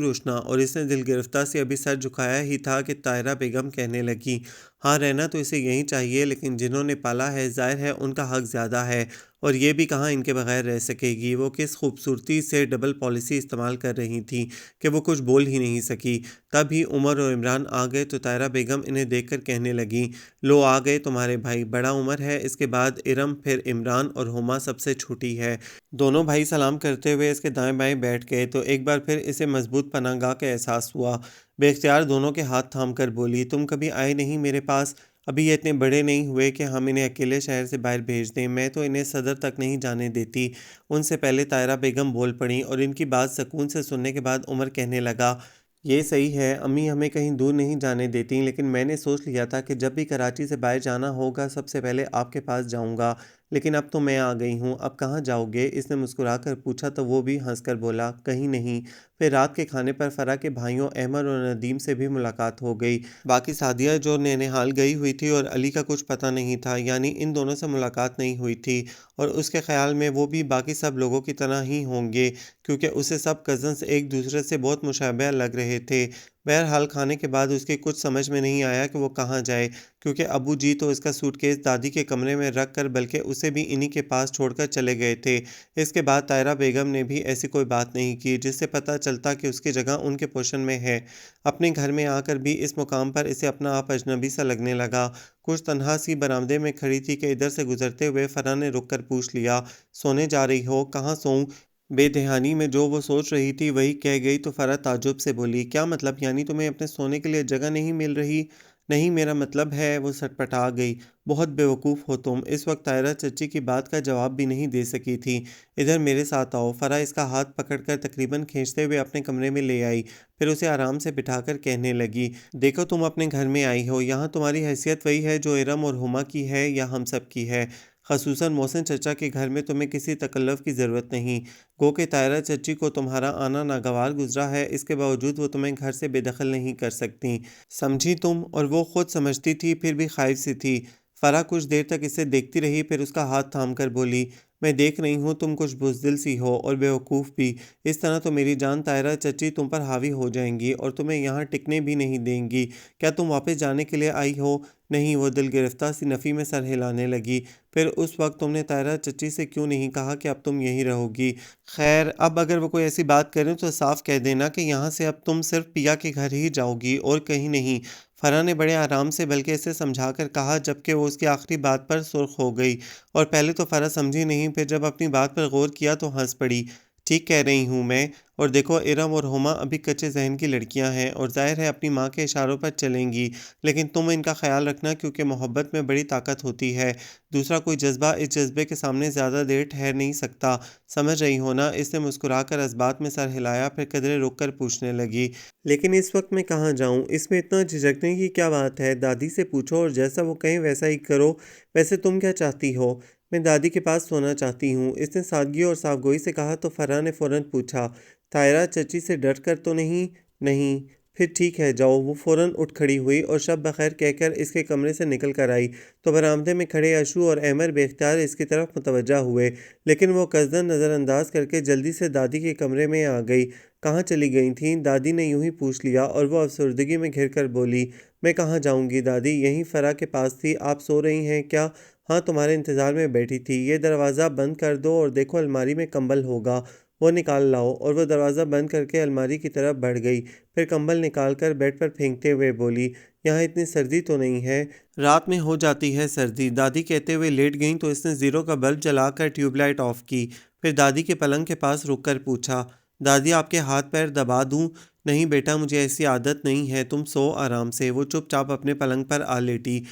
रोशना? और इसने दिल गिरफ्तार से अभी सर झुकाया ही था कि तायरा बेगम कहने लगी, हाँ रहना तो इसे यहीं चाहिए, लेकिन जिन्होंने पाला है जाहिर है उनका हक ज़्यादा है, और ये भी कहाँ इनके बगैर रह सकेगी। वो किस खूबसूरती से डबल पॉलिसी इस्तेमाल कर रही थी कि वो कुछ बोल ही नहीं सकी। तब ही उमर और इमरान आ गए तो तायरा बेगम इन्हें देखकर कहने लगी, लो आ गए तुम्हारे भाई, बड़ा उमर है, इसके बाद इरम, फिर इमरान और हुमा सबसे छोटी है। दोनों भाई सलाम करते हुए इसके दाएं बाएं बैठ गए तो एक बार फिर इसे मजबूत पनाहगाह का एहसास हुआ। बेख्तियार दोनों के हाथ थाम कर बोली, तुम कभी आए नहीं मेरे पास, अभी ये इतने बड़े नहीं हुए कि हम इन्हें अकेले शहर से बाहर भेज दें, मैं तो इन्हें सदर तक नहीं जाने देती। उनसे पहले तायरा बेगम बोल पड़ी और इनकी बात सुकून से सुनने के बाद उमर कहने लगा, ये सही है, अम्मी हमें कहीं दूर नहीं जाने देती, लेकिन मैंने सोच लिया था कि जब भी कराची से बाहर जाना होगा सबसे पहले आपके पास जाऊंगा, लेकिन अब तो मैं आ गई हूँ, अब कहाँ जाओगे? इसने मुस्कुराकर पूछा तो वो भी हंसकर बोला, कहीं नहीं। फिर रात के खाने पर फरा के भाइयों अहमद और नदीम से भी मुलाकात हो गई। बाकी सादिया जो नैनीहाल गई हुई थी और अली का कुछ पता नहीं था, यानी इन दोनों से मुलाकात नहीं हुई थी, और उसके ख्याल में वो भी बाकी सब लोगों की तरह ही होंगे, क्योंकि उसे सब कज़न्स एक दूसरे से बहुत मुशाबह लग रहे थे। बहरहाल खाने के बाद उसके कुछ समझ में नहीं आया कि वो कहाँ जाए, क्योंकि अबू जी तो इसका सूटकेस दादी के कमरे में रख कर बल्कि उसे भी इन्हीं के पास छोड़कर चले गए थे। इसके बाद तायरा बेगम ने भी ऐसी कोई बात नहीं की जिससे पता चलता कि उसकी जगह उनके पोषण में है। अपने घर में आकर भी इस मुकाम पर इसे अपना आप अजनबी सा लगने लगा। कुछ तनहा सी बरामदे में खड़ी थी कि इधर से गुजरते हुए फरा ने रुक कर पूछ लिया, सोने जा रही हो? कहाँ सोऊं? बेध्यानी में जो वो सोच रही थी वही कह गई तो फरा ताज्जुब से बोली, क्या मतलब, यानी तुम्हें अपने सोने के लिए जगह नहीं मिल रही? नहीं, मेरा मतलब है, वो सटपटा गई। बहुत बेवकूफ़ हो तुम। इस वक्त तायरा चच्ची की बात का जवाब भी नहीं दे सकी थी। इधर मेरे साथ आओ। फरा इसका हाथ पकड़कर तकरीबन खींचते हुए अपने कमरे में ले आई। फिर उसे आराम से बिठाकर कहने लगी, देखो तुम अपने घर में आई हो, यहाँ तुम्हारी हैसियत वही है जो इरम और हुमा की है या हम सब की है। खसूसन मोहसिन चचा के घर में तुम्हें किसी तकल्लुफ़ की ज़रूरत नहीं। गो के तायरा चच्ची को तुम्हारा आना नागवार गुजरा है, इसके बावजूद वो तुम्हें घर से बेदखल नहीं कर सकती। समझी तुम? और वो खुद समझती थी, फिर भी खाइफ सी थी। फराह कुछ देर तक इसे देखती रही, फिर उसका हाथ थामकर बोली, मैं देख रही हूँ तुम कुछ बुज़दिल सी हो और बेवकूफ़ भी। इस तरह तो मेरी जान तायरा चच्ची तुम पर हावी हो जाएंगी और तुम्हें यहाँ टिकने भी नहीं देंगी। क्या तुम वापस जाने के लिए आई हो? नहीं, वो दिल गिरफ्तार सी नफ़ी में सर हिलाने लगी। फिर उस वक्त तुमने तायरा चच्ची से क्यों नहीं कहा कि अब तुम यहीं रहोगी? खैर, अब अगर वो कोई ऐसी बात करें तो साफ कह देना कि यहाँ से अब तुम सिर्फ पिया के घर ही जाओगी और कहीं नहीं। फरा ने बड़े आराम से बल्कि इसे समझाकर कहा, जबकि वो उसकी आखिरी बात पर सुर्ख हो गई। और पहले तो फरा समझी नहीं, फिर जब अपनी बात पर गौर किया तो हंस पड़ी। ठीक कह रही हूँ मैं। और देखो, इरम और हुमा अभी कच्चे जहन की लड़कियां हैं और जाहिर है अपनी माँ के इशारों पर चलेंगी। लेकिन तुम इनका ख्याल रखना, क्योंकि मोहब्बत में बड़ी ताकत होती है। दूसरा कोई जज्बा इस जज्बे के सामने ज़्यादा देर ठहर नहीं सकता। समझ रही हो ना? इसने मुस्कुराकर इस्बात में सर हिलाया, फिर कदरे रुक कर पूछने लगी, लेकिन इस वक्त मैं कहाँ जाऊँ? इसमें इतना झिझकने की क्या बात है? दादी से पूछो और जैसा वो कहें वैसा ही करो। वैसे तुम क्या चाहती हो? मैं दादी के पास सोना चाहती हूँ, इसने सादगी और साफगोई से कहा। तो फरहा ने फ़ौरन पूछा, तायरा चची से डर कर तो नहीं? नहीं। फिर ठीक है, जाओ। वो फ़ौरन उठ खड़ी हुई और शब बखैर कहकर इसके कमरे से निकल कर आई। तो बरामदे में खड़े अशू और अहमर बेख्तियार इसकी तरफ मुतवज्जा हुए, लेकिन वो कसदन नज़रअंदाज करके जल्दी से दादी के कमरे में आ गई। कहाँ चली गई थीं? दादी ने यूं ही पूछ लिया और वो अफसरदगी में घिर कर बोली, मैं कहाँ जाऊंगी दादी, यहीं फरा के पास थी। आप सो रही हैं क्या? हाँ, तुम्हारे इंतज़ार में बैठी थी। ये दरवाज़ा बंद कर दो और देखो अलमारी में कंबल होगा, वो निकाल लाओ। और वो दरवाज़ा बंद करके अलमारी की तरफ बढ़ गई। फिर कंबल निकाल कर बेड पर फेंकते हुए बोली, यहाँ इतनी सर्दी तो नहीं है? रात में हो जाती है सर्दी, दादी कहते हुए लेट गईं तो इसने ज़ीरो का बल्ब जलाकर ट्यूबलाइट ऑफ की। फिर दादी के पलंग के पास रुक कर पूछा, दादी आपके हाथ पैर दबा दूं? नहीं बेटा, मुझे ऐसी आदत नहीं है, तुम सो आराम से। वो चुपचाप अपने पलंग पर आ लेटी।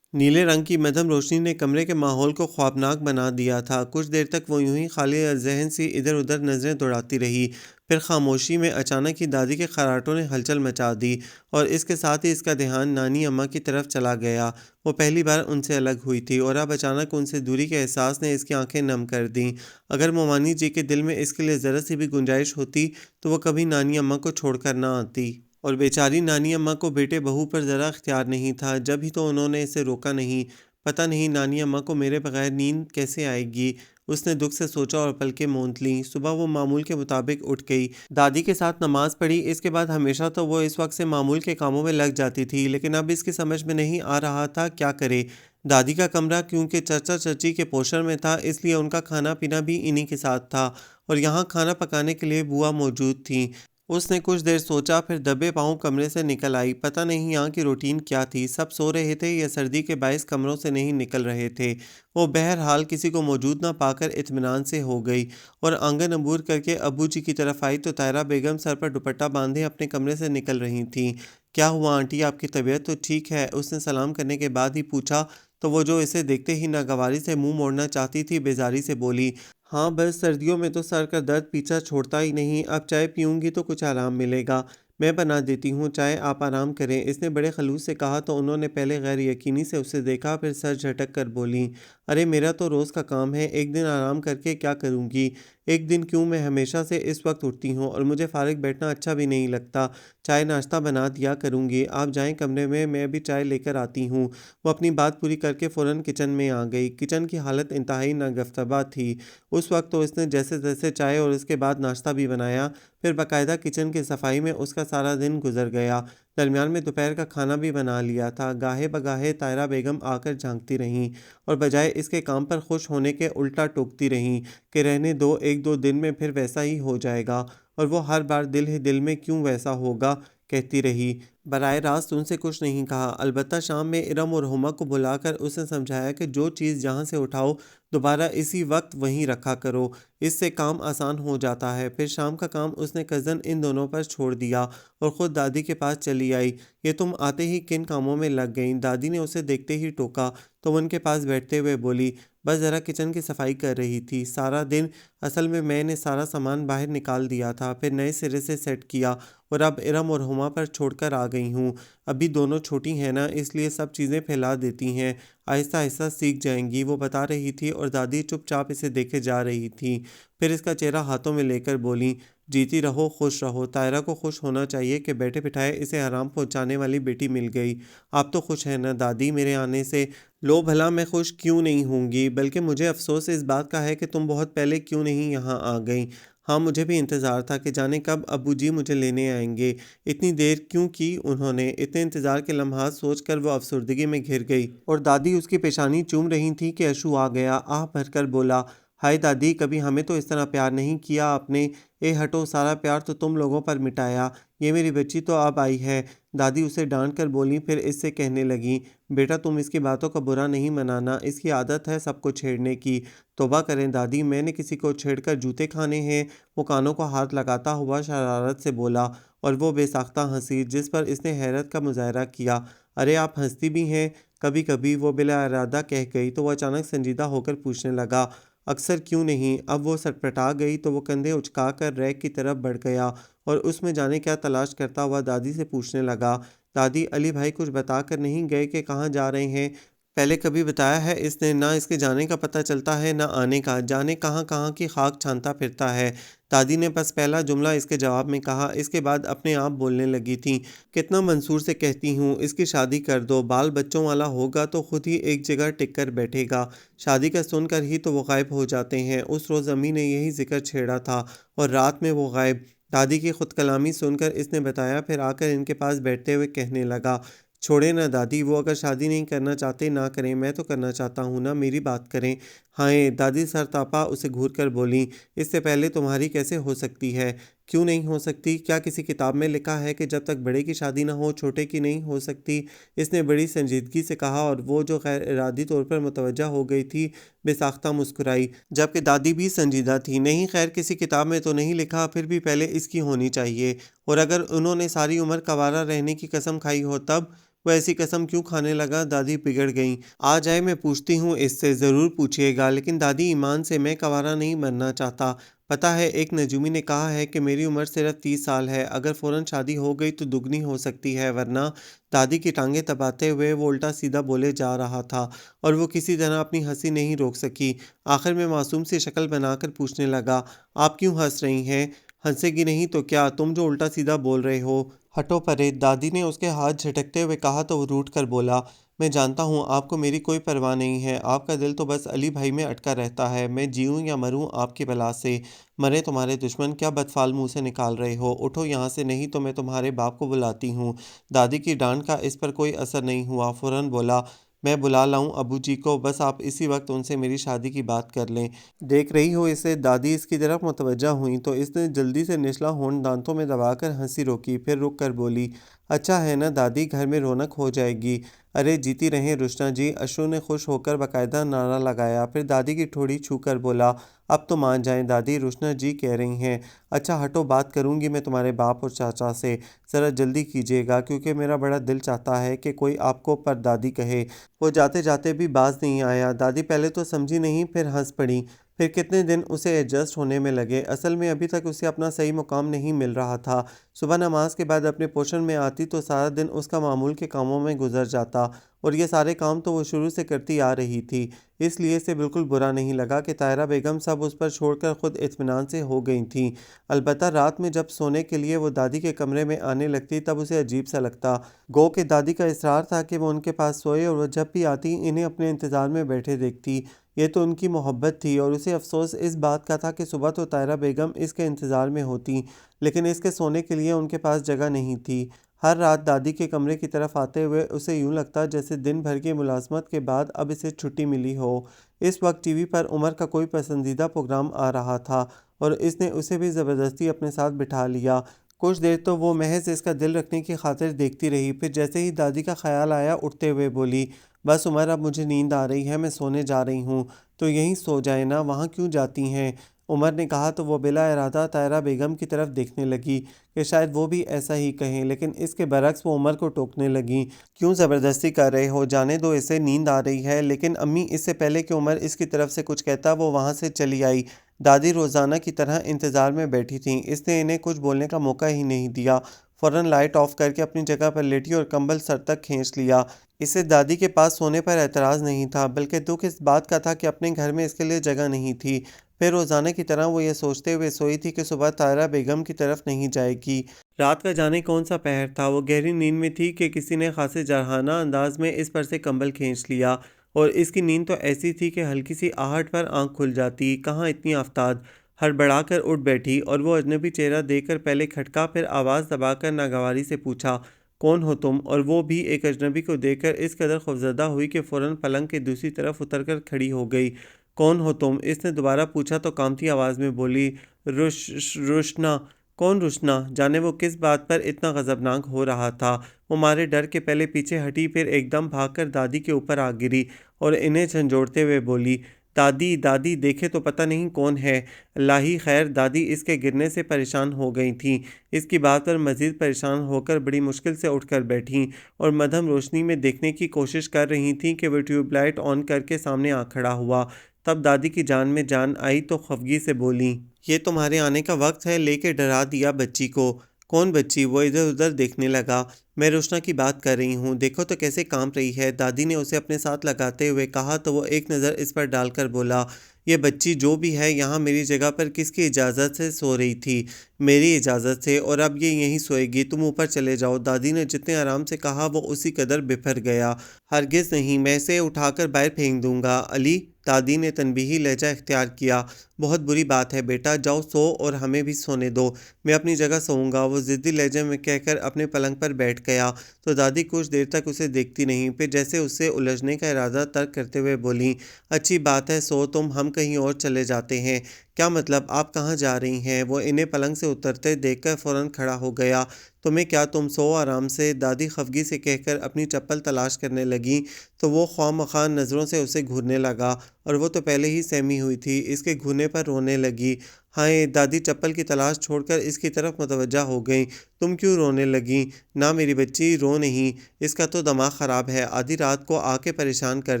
नीले रंग की मध्यम रोशनी ने कमरे के माहौल को ख्वाबनाक बना दिया था। कुछ देर तक वो यूं ही खाली ज़हन सी इधर उधर नज़रें दौड़ाती रही। फिर खामोशी में अचानक ही दादी के खर्राटों ने हलचल मचा दी और इसके साथ ही इसका ध्यान नानी अम्मा की तरफ चला गया। वो पहली बार उनसे अलग हुई थी और अब अचानक उनसे दूरी के एहसास ने इसकी आंखें नम कर दीं। अगर मोमानी जी के दिल में इसके लिए ज़रा सी भी गुंजाइश होती तो वो कभी नानी अम्मा को छोड़कर ना आती। और बेचारी नानी अम्मा को बेटे बहू पर ज़रा इख्तियार नहीं था, जब ही तो उन्होंने इसे रोका नहीं। पता नहीं नानी अम्मा को मेरे बगैर नींद कैसे आएगी? उसने दुख से सोचा और पलकें मूंद लीं। सुबह वो मामूल के मुताबिक उठ गई, दादी के साथ नमाज पढ़ी। इसके बाद हमेशा तो वो इस वक्त से मामूल के कामों में लग जाती थी, लेकिन अब इसकी समझ में नहीं आ रहा था क्या करे। दादी का कमरा क्योंकि चचा चची के पोषण में था, इसलिए उनका खाना पीना भी इन्हीं के साथ था और यहाँ खाना पकाने के लिए बुआ मौजूद थी। उसने कुछ देर सोचा, फिर दबे पांव कमरे से निकल आई। पता नहीं यहाँ की रूटीन क्या थी, सब सो रहे थे या सर्दी के बायस कमरों से नहीं निकल रहे थे। वो बहरहाल किसी को मौजूद ना पाकर इत्मीनान से हो गई और आंगन अबूर करके अब्बू जी की तरफ आई तो तायरा बेगम सर पर दुपट्टा बांधे अपने कमरे से निकल रही थीं। क्या हुआ आंटी, आपकी तबीयत तो ठीक है? उसने सलाम करने के बाद ही पूछा तो वो जो इसे देखते ही नागवारी से मुंह मोड़ना चाहती थी, बेजारी से बोली, हाँ बस सर्दियों में तो सर का दर्द पीछा छोड़ता ही नहीं। अब चाय पीऊँगी तो कुछ आराम मिलेगा। मैं बना देती हूँ चाय, आप आराम करें। इसने बड़े खलूस से कहा तो उन्होंने पहले गैर यकीनी से उसे देखा, फिर सर झटक कर बोली, अरे मेरा तो रोज़ का काम है, एक दिन आराम करके क्या करूँगी? एक दिन क्यों, मैं हमेशा से इस वक्त उठती हूँ और मुझे फारिग बैठना अच्छा भी नहीं लगता। चाय नाश्ता बना दिया करूँगी, आप जाएं कमरे में, मैं अभी चाय लेकर आती हूँ। वो अपनी बात पूरी करके फ़ौरन किचन में आ गई। किचन की हालत इंतहाई नागफ्तबा थी। उस वक्त तो इसने जैसे तैसे चाय और उसके बाद नाश्ता भी बनाया, फिर बाकायदा किचन की सफाई में उसका सारा दिन गुजर गया। दरमियान में दोपहर का खाना भी बना लिया था। गाहे बगाहे तायरा बेगम आकर झांकती रहीं और बजाय इसके काम पर खुश होने के उल्टा टोकती रहीं कि रहने दो, एक दो दिन में फिर वैसा ही हो जाएगा। और वो हर बार दिल ही दिल में क्यों वैसा होगा कहती रही। बराह रास्त उनसे कुछ नहीं कहा। अलबत्ता शाम में इरम और हुमा को बुलाकर उसने समझाया कि जो चीज़ जहाँ से उठाओ दोबारा इसी वक्त वहीं रखा करो, इससे काम आसान हो जाता है। फिर शाम का काम उसने कज़न इन दोनों पर छोड़ दिया और ख़ुद दादी के पास चली आई। ये तुम आते ही किन कामों में लग गईं? दादी ने उसे देखते ही टोका तो उनके पास बैठते हुए बोली, बस ज़रा किचन की सफाई कर रही थी। सारा दिन असल में मैंने सारा सामान बाहर निकाल दिया था, फिर नए सिरे से सेट किया और अब इरम और हुमा पर छोड़कर आ गई हूँ। अभी दोनों छोटी हैं ना, इसलिए सब चीज़ें फैला देती हैं, आहिस्ता आहिस्ता सीख जाएंगी, वो बता रही थी और दादी चुपचाप इसे देखे जा रही थी। फिर इसका चेहरा हाथों में लेकर बोली, जीती रहो खुश रहो। तायरा को खुश होना चाहिए कि बैठे बिठाए इसे आराम पहुंचाने वाली बेटी मिल गई। आप तो खुश हैं ना दादी मेरे आने से? लो भला मैं खुश क्यों नहीं होंगी, बल्कि मुझे अफसोस इस बात का है कि तुम बहुत पहले क्यों नहीं यहाँ आ गई। हाँ, मुझे भी इंतज़ार था कि जाने कब अब्बू जी मुझे लेने आएंगे। इतनी देर क्यों की उन्होंने? इतने इंतज़ार के लम्हात सोचकर वो अफसुर्दगी में घिर गई और दादी उसकी पेशानी चूम रही थी कि अशू आ गया। आह भरकर बोला, हाय दादी, कभी हमें तो इस तरह प्यार नहीं किया आपने। ए हटो, सारा प्यार तो तुम लोगों पर मिटाया। ये मेरी बच्ची तो अब आई है। दादी उसे डांट कर बोली, फिर इससे कहने लगी, बेटा तुम इसकी बातों का बुरा नहीं मनाना, इसकी आदत है सबको छेड़ने की। तौबा करें दादी, मैंने किसी को छेड़कर जूते खाने हैं? वो कानों को हाथ लगाता हुआ शरारत से बोला और वो बेसाख्ता हंसी जिस पर इसने हैरत का मुजाहरा किया। अरे आप हंसती भी हैं? कभी कभी, वो बिला इरादा कह गई तो वह अचानक संजीदा होकर पूछने लगा, अक्सर क्यों नहीं? अब वो सटपटा गई तो वो कंधे उचकाकर रैक की तरफ बढ़ गया और उसमें जाने क्या तलाश करता हुआ दादी से पूछने लगा, दादी अली भाई कुछ बता कर नहीं गए कि कहाँ जा रहे हैं? पहले कभी बताया है इसने? ना इसके जाने का पता चलता है ना आने का, जाने कहाँ कहाँ की खाक छानता फिरता है। दादी ने बस पहला जुमला इसके जवाब में कहा, इसके बाद अपने आप बोलने लगी थी, कितना मंसूर से कहती हूँ इसकी शादी कर दो, बाल बच्चों वाला होगा तो खुद ही एक जगह टिक कर बैठेगा। शादी का सुनकर ही तो वो गायब हो जाते हैं। उस रोज़ अम्मी ने यही जिक्र छेड़ा था और रात में वो गायब। दादी की खुद कलामी सुनकर इसने बताया, फिर आकर इनके पास बैठते हुए कहने लगा, छोड़े ना दादी, वो अगर शादी नहीं करना चाहते ना करें, मैं तो करना चाहता हूँ ना, मेरी बात करें। हाँ, दादी सरतापा उसे घूर कर बोली, इससे पहले तुम्हारी कैसे हो सकती है? क्यों नहीं हो सकती? क्या किसी किताब में लिखा है कि जब तक बड़े की शादी ना हो छोटे की नहीं हो सकती? इसने बड़ी संजीदगी से कहा और वो जो गैर इरादी तौर पर मुतवज्जा हो गई थी बेसाख्ता मुस्कुराई, जबकि दादी भी संजीदा थी। नहीं खैर, किसी किताब में तो नहीं लिखा, फिर भी पहले इसकी होनी चाहिए। और अगर उन्होंने सारी उम्र कवारा रहने की कसम खाई हो तब? वो ऐसी कसम क्यों खाने लगा? दादी बिगड़ गई। आ जाए, मैं पूछती हूँ इससे। ज़रूर पूछिएगा, लेकिन दादी ईमान से मैं कवारा नहीं बनना चाहता। पता है, एक नजूमी ने कहा है कि मेरी उम्र सिर्फ 30 साल है, अगर फ़ौरन शादी हो गई तो दुगनी हो सकती है, वरना। दादी की टांगें दबाते हुए वो उल्टा सीधा बोले जा रहा था और वो किसी तरह अपनी हंसी नहीं रोक सकी। आखिर में मासूम सी शक्ल बनाकर पूछने लगा, आप क्यों हंस रही हैं? हंसेगी नहीं तो क्या, तुम जो उल्टा सीधा बोल रहे हो। हटो परे, दादी ने उसके हाथ झटकते हुए कहा तो वो रूठ कर बोला, मैं जानता हूँ आपको मेरी कोई परवाह नहीं है, आपका दिल तो बस अली भाई में अटका रहता है। मैं जीऊँ या मरूँ आपकी बला से। मरे तुम्हारे दुश्मन, क्या बदफाल मुंह से निकाल रहे हो? उठो यहाँ से, नहीं तो मैं तुम्हारे बाप को बुलाती हूँ। दादी की डांट का इस पर कोई असर नहीं हुआ, फौरन बोला, मैं बुला लाऊं अबू जी को, बस आप इसी वक्त उनसे मेरी शादी की बात कर लें। देख रही हो इसे? दादी इसकी तरफ मुतवज्जा हुई तो इसने जल्दी से निचला होंठ दांतों में दबाकर हंसी रोकी, फिर रुक कर बोली, अच्छा है ना दादी, घर में रौनक हो जाएगी। अरे जीती रहें रुशना जी, अशु ने खुश होकर बाकायदा नारा लगाया, फिर दादी की ठोड़ी छूकर बोला, अब तो मान जाएं दादी, रुशना जी कह रही हैं। अच्छा हटो, बात करूंगी मैं तुम्हारे बाप और चाचा से, ज़रा जल्दी कीजिएगा क्योंकि मेरा बड़ा दिल चाहता है कि कोई आपको पर दादी कहे। वो जाते जाते भी बाज नहीं आया। दादी पहले तो समझी नहीं, फिर हंस पड़ी। फिर कितने दिन उसे एडजस्ट होने में लगे। असल में अभी तक उसे अपना सही मुकाम नहीं मिल रहा था। सुबह नमाज के बाद अपने पोर्शन में आती तो सारा दिन उसका मामूल के कामों में गुजर जाता और ये सारे काम तो वो शुरू से करती आ रही थी। इसलिए इसे बिल्कुल बुरा नहीं लगा कि तायरा बेगम सब उस पर छोड़कर खुद इत्मीनान से हो गई थी। अलबत्ता रात में जब सोने के लिए वो दादी के कमरे में आने लगती तब उसे अजीब सा लगता। गो के दादी का इसरार था कि वो उनके पास सोए और वह जब भी आती इन्हें अपने इंतज़ार में बैठे देखती। ये तो उनकी मोहब्बत थी और उसे अफसोस इस बात का था कि सुबह तो तायरा बेगम इसके इंतज़ार में होती, लेकिन इसके सोने के लिए उनके पास जगह नहीं थी। हर रात दादी के कमरे की तरफ आते हुए उसे यूं लगता जैसे दिन भर की मुलाजमत के बाद अब इसे छुट्टी मिली हो। इस वक्त टीवी पर उमर का कोई पसंदीदा प्रोग्राम आ रहा था और इसने उसे भी ज़बरदस्ती अपने साथ बिठा लिया। कुछ देर तो वो महज इसका दिल रखने की खातिर देखती रही। फिर जैसे ही दादी का ख्याल आया उठते हुए बोली, बस उमर, अब मुझे नींद आ रही है, मैं सोने जा रही हूँ। तो यहीं सो जाए ना, वहाँ क्यों जाती हैं? उमर ने कहा तो वो बिला इरादा तायरा बेगम की तरफ देखने लगी कि शायद वो भी ऐसा ही कहें, लेकिन इसके बरक्स वो उमर को टोकने लगी, क्यों ज़बरदस्ती कर रहे हो, जाने दो इसे, नींद आ रही है। लेकिन अम्मी, इससे पहले कि उमर इसकी तरफ से कुछ कहता वो वहाँ से चली आई। दादी रोज़ाना की तरह इंतज़ार में बैठी थीं, इसने इन्हें कुछ बोलने का मौका ही नहीं दिया। फ़ौरन लाइट ऑफ करके अपनी जगह पर लेटी और कंबल सर तक खींच लिया। इसे दादी के पास सोने पर एतराज़ नहीं था, बल्कि दुख इस बात का था कि अपने घर में इसके लिए जगह नहीं थी। फिर रोज़ाना की तरह वो ये सोचते हुए सोई थी कि सुबह तायरा बेगम की तरफ नहीं जाएगी। रात का जाने कौन सा पहर था, वो गहरी नींद में थी कि किसी ने खासे जरहाना अंदाज में इस पर से कंबल खींच लिया। और इसकी नींद तो ऐसी थी कि हल्की सी आहट पर आंख खुल जाती। कहाँ इतनी आफताब। हड़बड़ाकर उठ बैठी और वो अजनबी चेहरा देखकर पहले खटका, फिर आवाज़ दबाकर नागवारी से पूछा, कौन हो तुम? और वो भी एक अजनबी को देखकर इस कदर खौफजदा हुई कि फ़ौरन पलंग के दूसरी तरफ उतरकर खड़ी हो गई। कौन हो तुम? इसने दोबारा पूछा तो कांपती आवाज़ में बोली, रुशना। कौन रुशना? जाने वो किस बात पर इतना गज़बनाक हो रहा था। वो मारे डर के पहले पीछे हटी, फिर एकदम भागकर दादी के ऊपर आ गिरी और इन्हें झंझोड़ते हुए बोली, दादी दादी, देखे तो पता नहीं कौन है। अल्लाही खैर। दादी इसके गिरने से परेशान हो गई थीं। इसकी बात पर मज़ीद परेशान होकर बड़ी मुश्किल से उठकर बैठीं और मध्यम रोशनी में देखने की कोशिश कर रही थीं कि वह ट्यूबलाइट ऑन करके सामने आ खड़ा हुआ। तब दादी की जान में जान आई तो खफगी से बोली, ये तुम्हारे आने का वक्त है, लेके डरा दिया बच्ची को। कौन बच्ची? वो इधर उधर देखने लगा। मैं रोशना की बात कर रही हूँ, देखो तो कैसे कांप रही है। दादी ने उसे अपने साथ लगाते हुए कहा तो वो एक नज़र इस पर डालकर बोला, ये बच्ची जो भी है यहाँ मेरी जगह पर किसकी इजाज़त से सो रही थी? मेरी इजाज़त से, और अब ये यहीं सोएगी। तुम ऊपर चले जाओ। दादी ने जितने आराम से कहा वो उसी कदर बिफर गया। हरगिज़ नहीं, मैं इसे उठाकर बाहर फेंक दूंगा। अली, दादी ने तनबीही लहजा इख्तियार किया, बहुत बुरी बात है बेटा, जाओ सो और हमें भी सोने दो। मैं अपनी जगह सोऊंगा। वो ज़िद्दी लहजे में कहकर अपने पलंग पर बैठ गया तो दादी कुछ देर तक उसे देखती नहीं, फिर जैसे उससे उलझने का इरादा तर्क करते हुए बोली, अच्छी बात है, सो तुम, हम कहीं और चले जाते हैं। क्या मतलब, आप कहाँ जा रही हैं? वो इन्हें पलंग से उतरते देखकर फ़ौरन खड़ा हो गया। तुम्हें क्या, तुम सो आराम से। दादी खफगी से कहकर अपनी चप्पल तलाश करने लगी तो वो ख्वामख़ा नज़रों से उसे घूरने लगा और वो तो पहले ही सहमी हुई थी, इसके घूरने पर रोने लगी। हाय। दादी चप्पल की तलाश छोड़कर इसकी तरफ मुतवज्जा हो गई। तुम क्यों रोने लगी? ना मेरी बच्ची, रो नहीं, इसका तो दिमाग ख़राब है, आधी रात को आके परेशान कर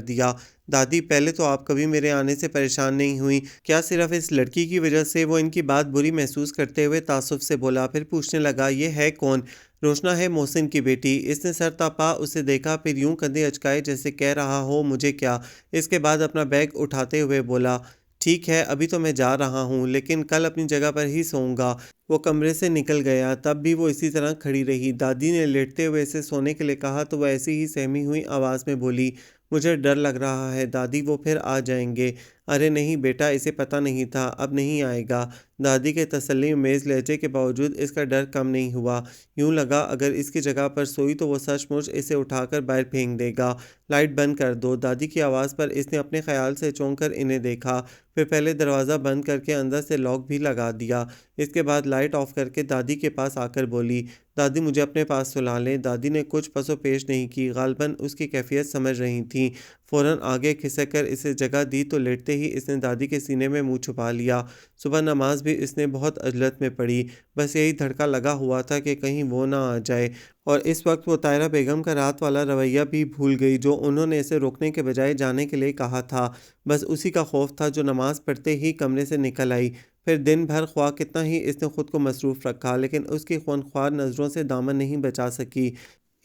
दिया। दादी, पहले तो आप कभी मेरे आने से परेशान नहीं हुई, क्या सिर्फ इस लड़की की वजह से? वो इनकी बात बुरी महसूस करते हुए तासुफ से बोला, फिर पूछने लगा, ये है कौन? रोशना है, मोहसिन की बेटी। इसने सर तपा उसे देखा, फिर यूं कंधे अचकाए जैसे कह रहा हो मुझे क्या। इसके बाद अपना बैग उठाते हुए बोला, ठीक है, अभी तो मैं जा रहा हूँ, लेकिन कल अपनी जगह पर ही सोऊंगा। वो कमरे से निकल गया, तब भी वो इसी तरह खड़ी रही। दादी ने लेटते हुए इसे सोने के लिए कहा तो वह ऐसी ही सहमी हुई आवाज़ में बोली, मुझे डर लग रहा है दादी, वो फिर आ जाएंगे। अरे नहीं बेटा, इसे पता नहीं था, अब नहीं आएगा। दादी के तसल्ली मेज़ लहजे के बावजूद इसका डर कम नहीं हुआ। यूं लगा अगर इसकी जगह पर सोई तो वो सचमुच इसे उठाकर बाहर फेंक देगा। लाइट बंद कर दो। दादी की आवाज़ पर इसने अपने ख्याल से चौंक कर इन्हें देखा, फिर पहले दरवाज़ा बंद करके अंदर से लॉक भी लगा दिया। इसके बाद लाइट ऑफ करके दादी के पास आकर बोली, दादी मुझे अपने पास सुला लें। दादी ने कुछ पसो पेश नहीं की, गालबन उसकी कैफियत समझ रही थी। फ़ौरन आगे खिसक कर इसे जगह दी तो लेटते ही इसने दादी के सीने में मुंह छुपा लिया। सुबह नमाज भी इसने बहुत अजलत में पढ़ी, बस यही धड़का लगा हुआ था कि कहीं वो ना आ जाए। और इस वक्त वो तायरा बेगम का रात वाला रवैया भी भूल गई जो उन्होंने इसे रोकने के बजाय जाने के लिए कहा था। बस उसी का खौफ था जो नमाज पढ़ते ही कमरे से निकल आई। फिर दिन भर ख्वाह कितना ही इसने खुद को मसरूफ़ रखा, लेकिन उसकी खूनख्वार नज़रों से दामन नहीं बचा सकी।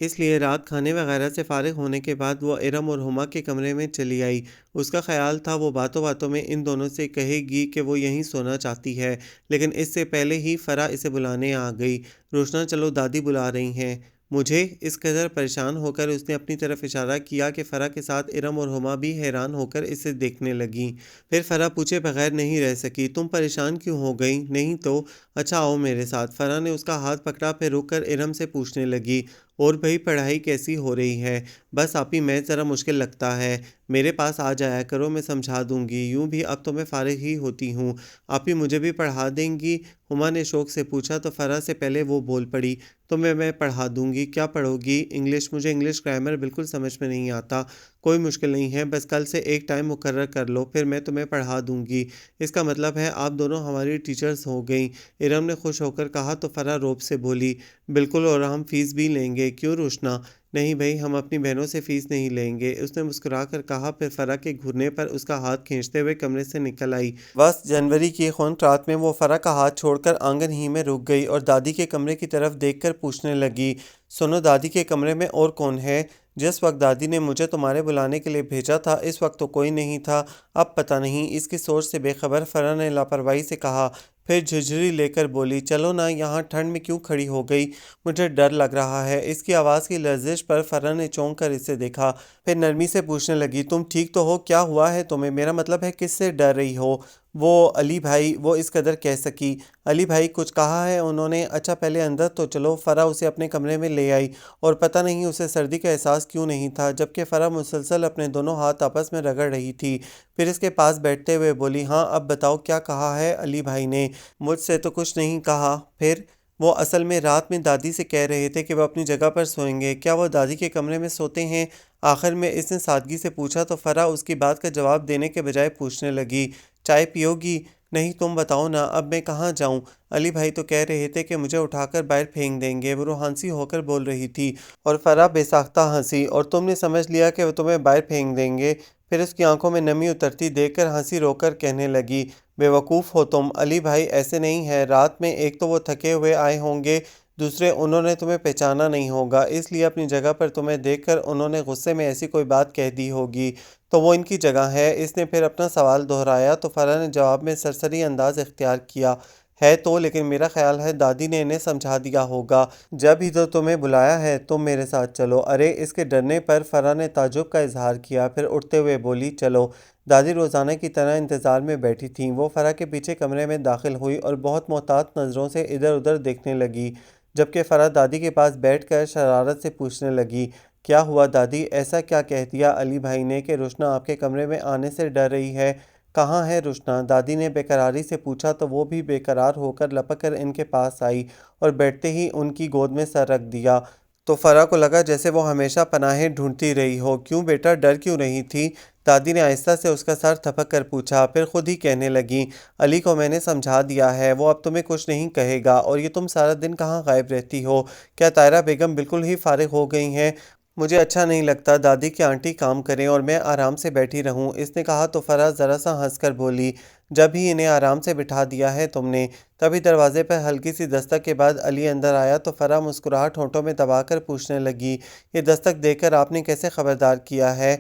इसलिए रात खाने वगैरह से फ़ारिग होने के बाद वो इरम और हुमा के कमरे में चली आई। उसका ख़्याल था वो बातों बातों में इन दोनों से कहेगी कि वो यहीं सोना चाहती है, लेकिन इससे पहले ही फ़रा इसे बुलाने आ गई। रोशना, चलो, दादी बुला रही हैं मुझे। इस कदर परेशान होकर उसने अपनी तरफ इशारा किया कि फ़रा के साथ इरम और हुमा भी हैरान होकर इसे देखने लगीं। फिर फ़रा पूछे बगैर नहीं रह सकी, तुम परेशान क्यों हो गई? नहीं तो। अच्छा, आओ मेरे साथ। फ़रा ने उसका हाथ पकड़ा, फिर रुक कर इरम से पूछने लगी, और भाई पढ़ाई कैसी हो रही है? बस आप ही मैथ ज़रा मुश्किल लगता है। मेरे पास आ जाया करो, मैं समझा दूँगी। यूँ भी अब तो मैं फ़ारिग ही होती हूँ। आप ही मुझे भी पढ़ा देंगी? हुमा ने शौक़ से पूछा तो फ़रह से पहले वो बोल पड़ी। तुम्हें मैं पढ़ा दूँगी। क्या पढ़ोगी? इंग्लिश। मुझे इंग्लिश ग्रामर बिल्कुल समझ में नहीं आता। कोई मुश्किल नहीं है, बस कल से एक टाइम मुकर्रर कर लो, फिर मैं तुम्हें पढ़ा दूँगी। इसका मतलब है आप दोनों हमारी टीचर्स हो गईं। इरम ने खुश होकर कहा तो फ़रह रौब से बोली, बिल्कुल, और हम फ़ीस भी लेंगे। क्यों रुशना? नहीं भई, हम अपनी बहनों से फ़ीस नहीं लेंगे, उसने मुस्कुराकर कहा, फिर फ़रह के घुरने पर उसका हाथ खींचते हुए कमरे से निकल आई। बस जनवरी की खुनक रात में वो फ़रह का हाथ छोड़कर आंगन ही में रुक गई और दादी के कमरे की तरफ देखकर पूछने लगी, सुनो दादी, के कमरे में और कौन है? जिस वक्त दादी ने मुझे तुम्हारे बुलाने के लिए भेजा था, इस वक्त तो कोई नहीं था। अब पता नहीं। इसकी सोच से बेखबर फ़रह ने लापरवाही से कहा। फिर झुरझुरी लेकर बोली, चलो ना, यहाँ ठंड में क्यों खड़ी हो गई? मुझे डर लग रहा है। इसकी आवाज़ की लर्जिश पर फ़रह ने चौंक कर इसे देखा। फिर नरमी से पूछने लगी, तुम ठीक तो हो? क्या हुआ है तुम्हें? मेरा मतलब है, किससे डर रही हो? वो अली भाई, वो इस कदर कह सकी। अली भाई, कुछ कहा है उन्होंने? अच्छा पहले अंदर तो चलो। फ़रह उसे अपने कमरे में ले आई और पता नहीं उसे सर्दी का एहसास क्यों नहीं था, जबकि फ़रह मुसलसल अपने दोनों हाथ आपस में रगड़ रही थी। फिर इसके पास बैठते हुए बोली, हाँ अब बताओ, क्या कहा है अली भाई ने? मुझसे तो कुछ नहीं कहा। फिर? वो असल में रात में दादी से कह रहे थे कि वो अपनी जगह पर सोएंगे। क्या वो दादी के कमरे में सोते हैं? आखिर में इसने सादगी से पूछा तो फ़रह उसकी बात का जवाब देने के बजाय पूछने लगी, चाय पियोगी? नहीं, तुम बताओ ना, अब मैं कहाँ जाऊँ? अली भाई तो कह रहे थे कि मुझे उठाकर बाहर फेंक देंगे। वो रूहानसी होकर बोल रही थी और फ़रह बेसाख्ता हंसी। और तुमने समझ लिया कि वो तुम्हें बाहर फेंक देंगे? फिर उसकी आंखों में नमी उतरती देखकर हंसी रोककर कहने लगी, बेवकूफ़ हो तुम। अली भाई ऐसे नहीं है। रात में एक तो वो थके हुए आए होंगे, दूसरे उन्होंने तुम्हें पहचाना नहीं होगा, इसलिए अपनी जगह पर तुम्हें देखकर उन्होंने गुस्से में ऐसी कोई बात कह दी होगी। तो वो इनकी जगह है। इसने फिर अपना सवाल दोहराया तो फ़रह ने जवाब में सरसरी अंदाज इख्तियार किया, है तो, लेकिन मेरा ख्याल है दादी ने इन्हें समझा दिया होगा। जब ही तो तुम्हें बुलाया है, तुम मेरे साथ चलो। अरे, इसके डरने पर फ़रह ने ताज्जुब का इजहार किया, फिर उठते हुए बोली, चलो। दादी रोज़ाना की तरह इंतज़ार में बैठी थीं। वो फ़रह के पीछे कमरे में दाखिल हुई और बहुत मोहतात नज़रों से इधर उधर देखने लगी, जबकि फ़रह दादी के पास बैठकर शरारत से पूछने लगी, क्या हुआ दादी? ऐसा क्या कह दिया अली भाई ने कि रुशना आपके कमरे में आने से डर रही है? कहाँ है रुशना? दादी ने बेकरारी से पूछा तो वो भी बेकरार होकर लपक कर इनके पास आई और बैठते ही उनकी गोद में सर रख दिया। तो फ़रह को लगा जैसे वो हमेशा पनाहें ढूंढती रही हो। क्यों बेटा, डर क्यों रही थी? दादी ने आहिस्ता से उसका सर थपक कर पूछा, फिर खुद ही कहने लगी, अली को मैंने समझा दिया है, वो अब तुम्हें कुछ नहीं कहेगा। और ये तुम सारा दिन कहाँ गायब रहती हो? क्या तायरा बेगम बिल्कुल ही फारिग हो गई हैं? मुझे अच्छा नहीं लगता दादी की आंटी काम करें और मैं आराम से बैठी रहूं, इसने कहा तो फ़रह ज़रा सा हंसकर बोली, जब ही इन्हें आराम से बिठा दिया है तुमने। तभी दरवाजे पर हल्की सी दस्तक के बाद अली अंदर आया तो फ़रह मुस्कुराहट होंठों में दबाकर पूछने लगी, ये दस्तक देकर आपने कैसे खबरदार किया है?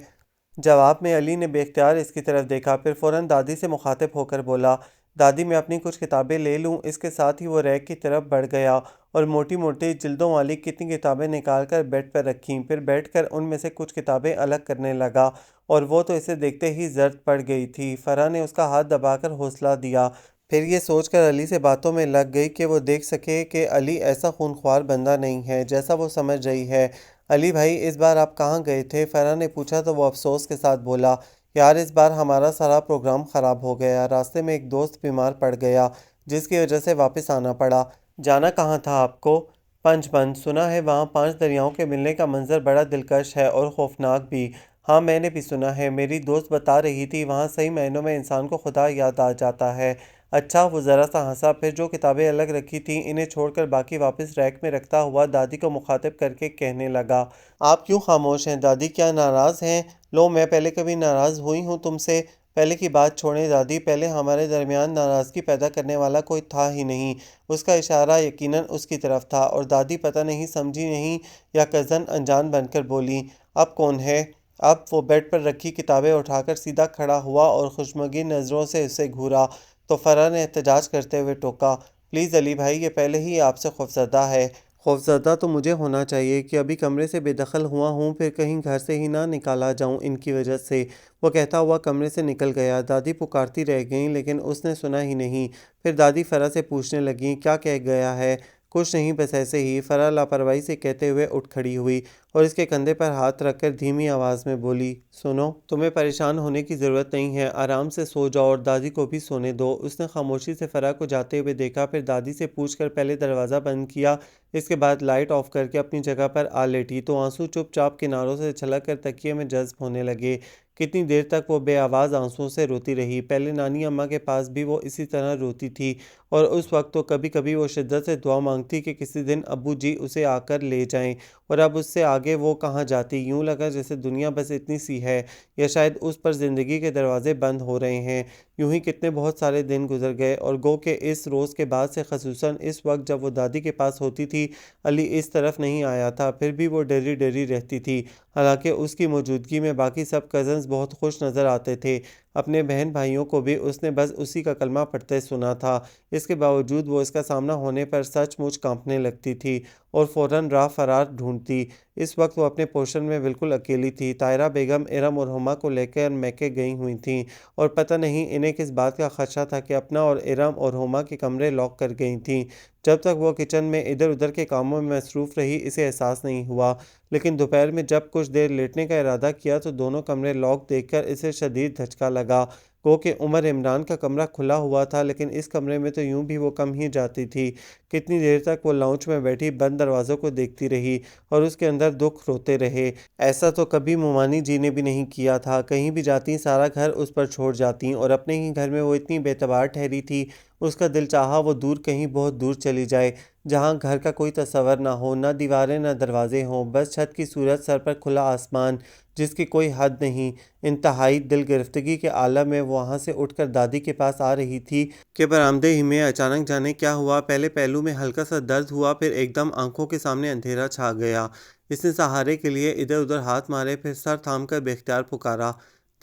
जवाब में अली ने बेख्तियार इसकी तरफ देखा, फिर फ़ौरन दादी से मुखातिब होकर बोला, दादी मैं अपनी कुछ किताबें ले लूँ? इसके साथ ही वो रैक की तरफ बढ़ गया और मोटी मोटी जिल्दों वाली कितनी किताबें निकाल कर बेड पर रखीं, फिर बैठकर उनमें से कुछ किताबें अलग करने लगा और वो तो इसे देखते ही जर्द पड़ गई थी। फ़रह ने उसका हाथ दबाकर हौसला दिया, फिर ये सोचकर अली से बातों में लग गई कि वो देख सके कि अली ऐसा खूनख्वार बंदा नहीं है जैसा वो समझ रही है। अली भाई, इस बार आप कहाँ गए थे? फ़रह ने पूछा तो वो अफसोस के साथ बोला, यार इस बार हमारा सारा प्रोग्राम ख़राब हो गया। रास्ते में एक दोस्त बीमार पड़ गया, जिसकी वजह से वापस आना पड़ा। जाना कहाँ था आपको? पंचबंद। सुना है वहाँ 5 दरियाओं के मिलने का मंजर बड़ा दिलकश है और खौफनाक भी। हाँ, मैंने भी सुना है। मेरी दोस्त बता रही थी वहाँ सही मायनों में इंसान को खुदा याद आ जाता है। अच्छा, वो ज़रा सा हंसा, फिर जो किताबें अलग रखी थीं इन्हें छोड़कर बाकी वापस रैक में रखता हुआ दादी को मुखातिब करके कहने लगा, आप क्यों खामोश हैं दादी? क्या नाराज़ हैं? लो, मैं पहले कभी नाराज़ हुई हूँ तुमसे? पहले की बात छोड़ें दादी, पहले हमारे दरमियान नाराज़गी पैदा करने वाला कोई था ही नहीं। उसका इशारा यकीनन उसकी तरफ था और दादी पता नहीं समझी नहीं या कज़न अनजान बनकर बोली, अब कौन है? अब वो बेड पर रखी किताबें उठाकर सीधा खड़ा हुआ और खुशमगीन नज़रों से उसे घूरा तो फ़रह ने एहतजाज करते हुए टोका, प्लीज़ अली भाई, ये पहले ही आपसे खौफज़दा है। खौफज़दा तो मुझे होना चाहिए कि अभी कमरे से बेदखल हुआ हूँ, फिर कहीं घर से ही ना निकाला जाऊँ इनकी वजह से। वो कहता हुआ कमरे से निकल गया। दादी पुकारती रह गईं लेकिन उसने सुना ही नहीं। फिर दादी फ़रह से पूछने लगीं, क्या कह गया है? कुछ नहीं, बस ऐसे ही, फराह लापरवाही से कहते हुए उठ खड़ी हुई और इसके कंधे पर हाथ रखकर धीमी आवाज़ में बोली, सुनो, तुम्हें परेशान होने की ज़रूरत नहीं है, आराम से सो जाओ और दादी को भी सोने दो। उसने खामोशी से फराह को जाते हुए देखा, फिर दादी से पूछकर पहले दरवाज़ा बंद किया, इसके बाद लाइट ऑफ करके अपनी जगह पर आ लेटी तो आंसू चुपचाप किनारों से छलक कर तकिए में जज्ब होने लगे। कितनी देर तक वो बेआवाज़ आंसुओं से रोती रही। पहले नानी अम्मा के पास भी वो इसी तरह रोती थी और उस वक्त तो कभी कभी वो शिद्दत से दुआ मांगती कि किसी दिन अब्बू जी उसे आकर ले जाएं, और अब उससे आगे वो कहाँ जाती। यूं लगा जैसे दुनिया बस इतनी सी है, या शायद उस पर ज़िंदगी के दरवाजे बंद हो रहे हैं। यूं ही कितने बहुत सारे दिन गुजर गए और गो के इस रोज़ के बाद से, खसूसन इस वक्त जब वो दादी के पास होती थी, अली इस तरफ नहीं आया था। फिर भी वो डरी डरी रहती थी। हालांकि उसकी मौजूदगी में बाकी सब कज़न्स बहुत खुश नज़र आते थे। अपने बहन भाइयों को भी उसने बस उसी का कलमा पढ़ते सुना था। इसके बावजूद वो इसका सामना होने पर सचमुच कांपने लगती थी और फ़ौरन राह फरार ढूंढती। इस वक्त वो अपने पोर्शन में बिल्कुल अकेली थी। तायरा बेगम इरम और हुमा को लेकर मैके गई हुई थीं और पता नहीं इन्हें किस बात का खदशा था कि अपना और इरम और हुमा के कमरे लॉक कर गई थीं। जब तक वो किचन में इधर उधर के कामों में मसरूफ़ रही, इसे एहसास नहीं हुआ, लेकिन दोपहर में जब कुछ देर लेटने का इरादा किया तो दोनों कमरे लॉक देखकर इसे शदीद धचका लगा। गो कि उमर इमरान का कमरा खुला हुआ था, लेकिन इस कमरे में तो यूं भी वो कम ही जाती थी। कितनी देर तक वो लाउंज में बैठी बंद दरवाज़ों को देखती रही और उसके अंदर दुख रोते रहे। ऐसा तो कभी मुमानी जी ने भी नहीं किया था। कहीं भी जाती सारा घर उस पर छोड़ जाती और अपने ही घर में वो इतनी बेतबार ठहरी थी। उसका दिल चाहा वो दूर, कहीं बहुत दूर चली जाए, जहाँ घर का कोई तस्वर ना हो, ना दीवारें ना दरवाजे हों, बस छत की सूरत, सर पर खुला आसमान जिसकी कोई हद नहीं। इंतहाई दिल गिरफ्तगी के आलम में वो वहाँ से उठकर दादी के पास आ रही थी कि बरामदे ही में अचानक जाने क्या हुआ, पहले पहलू में हल्का सा दर्द हुआ, फिर एकदम आंखों के सामने अंधेरा छा गया। इसने सहारे के लिए इधर उधर हाथ मारे, फिर सर थाम कर बेख्तियार पुकारा,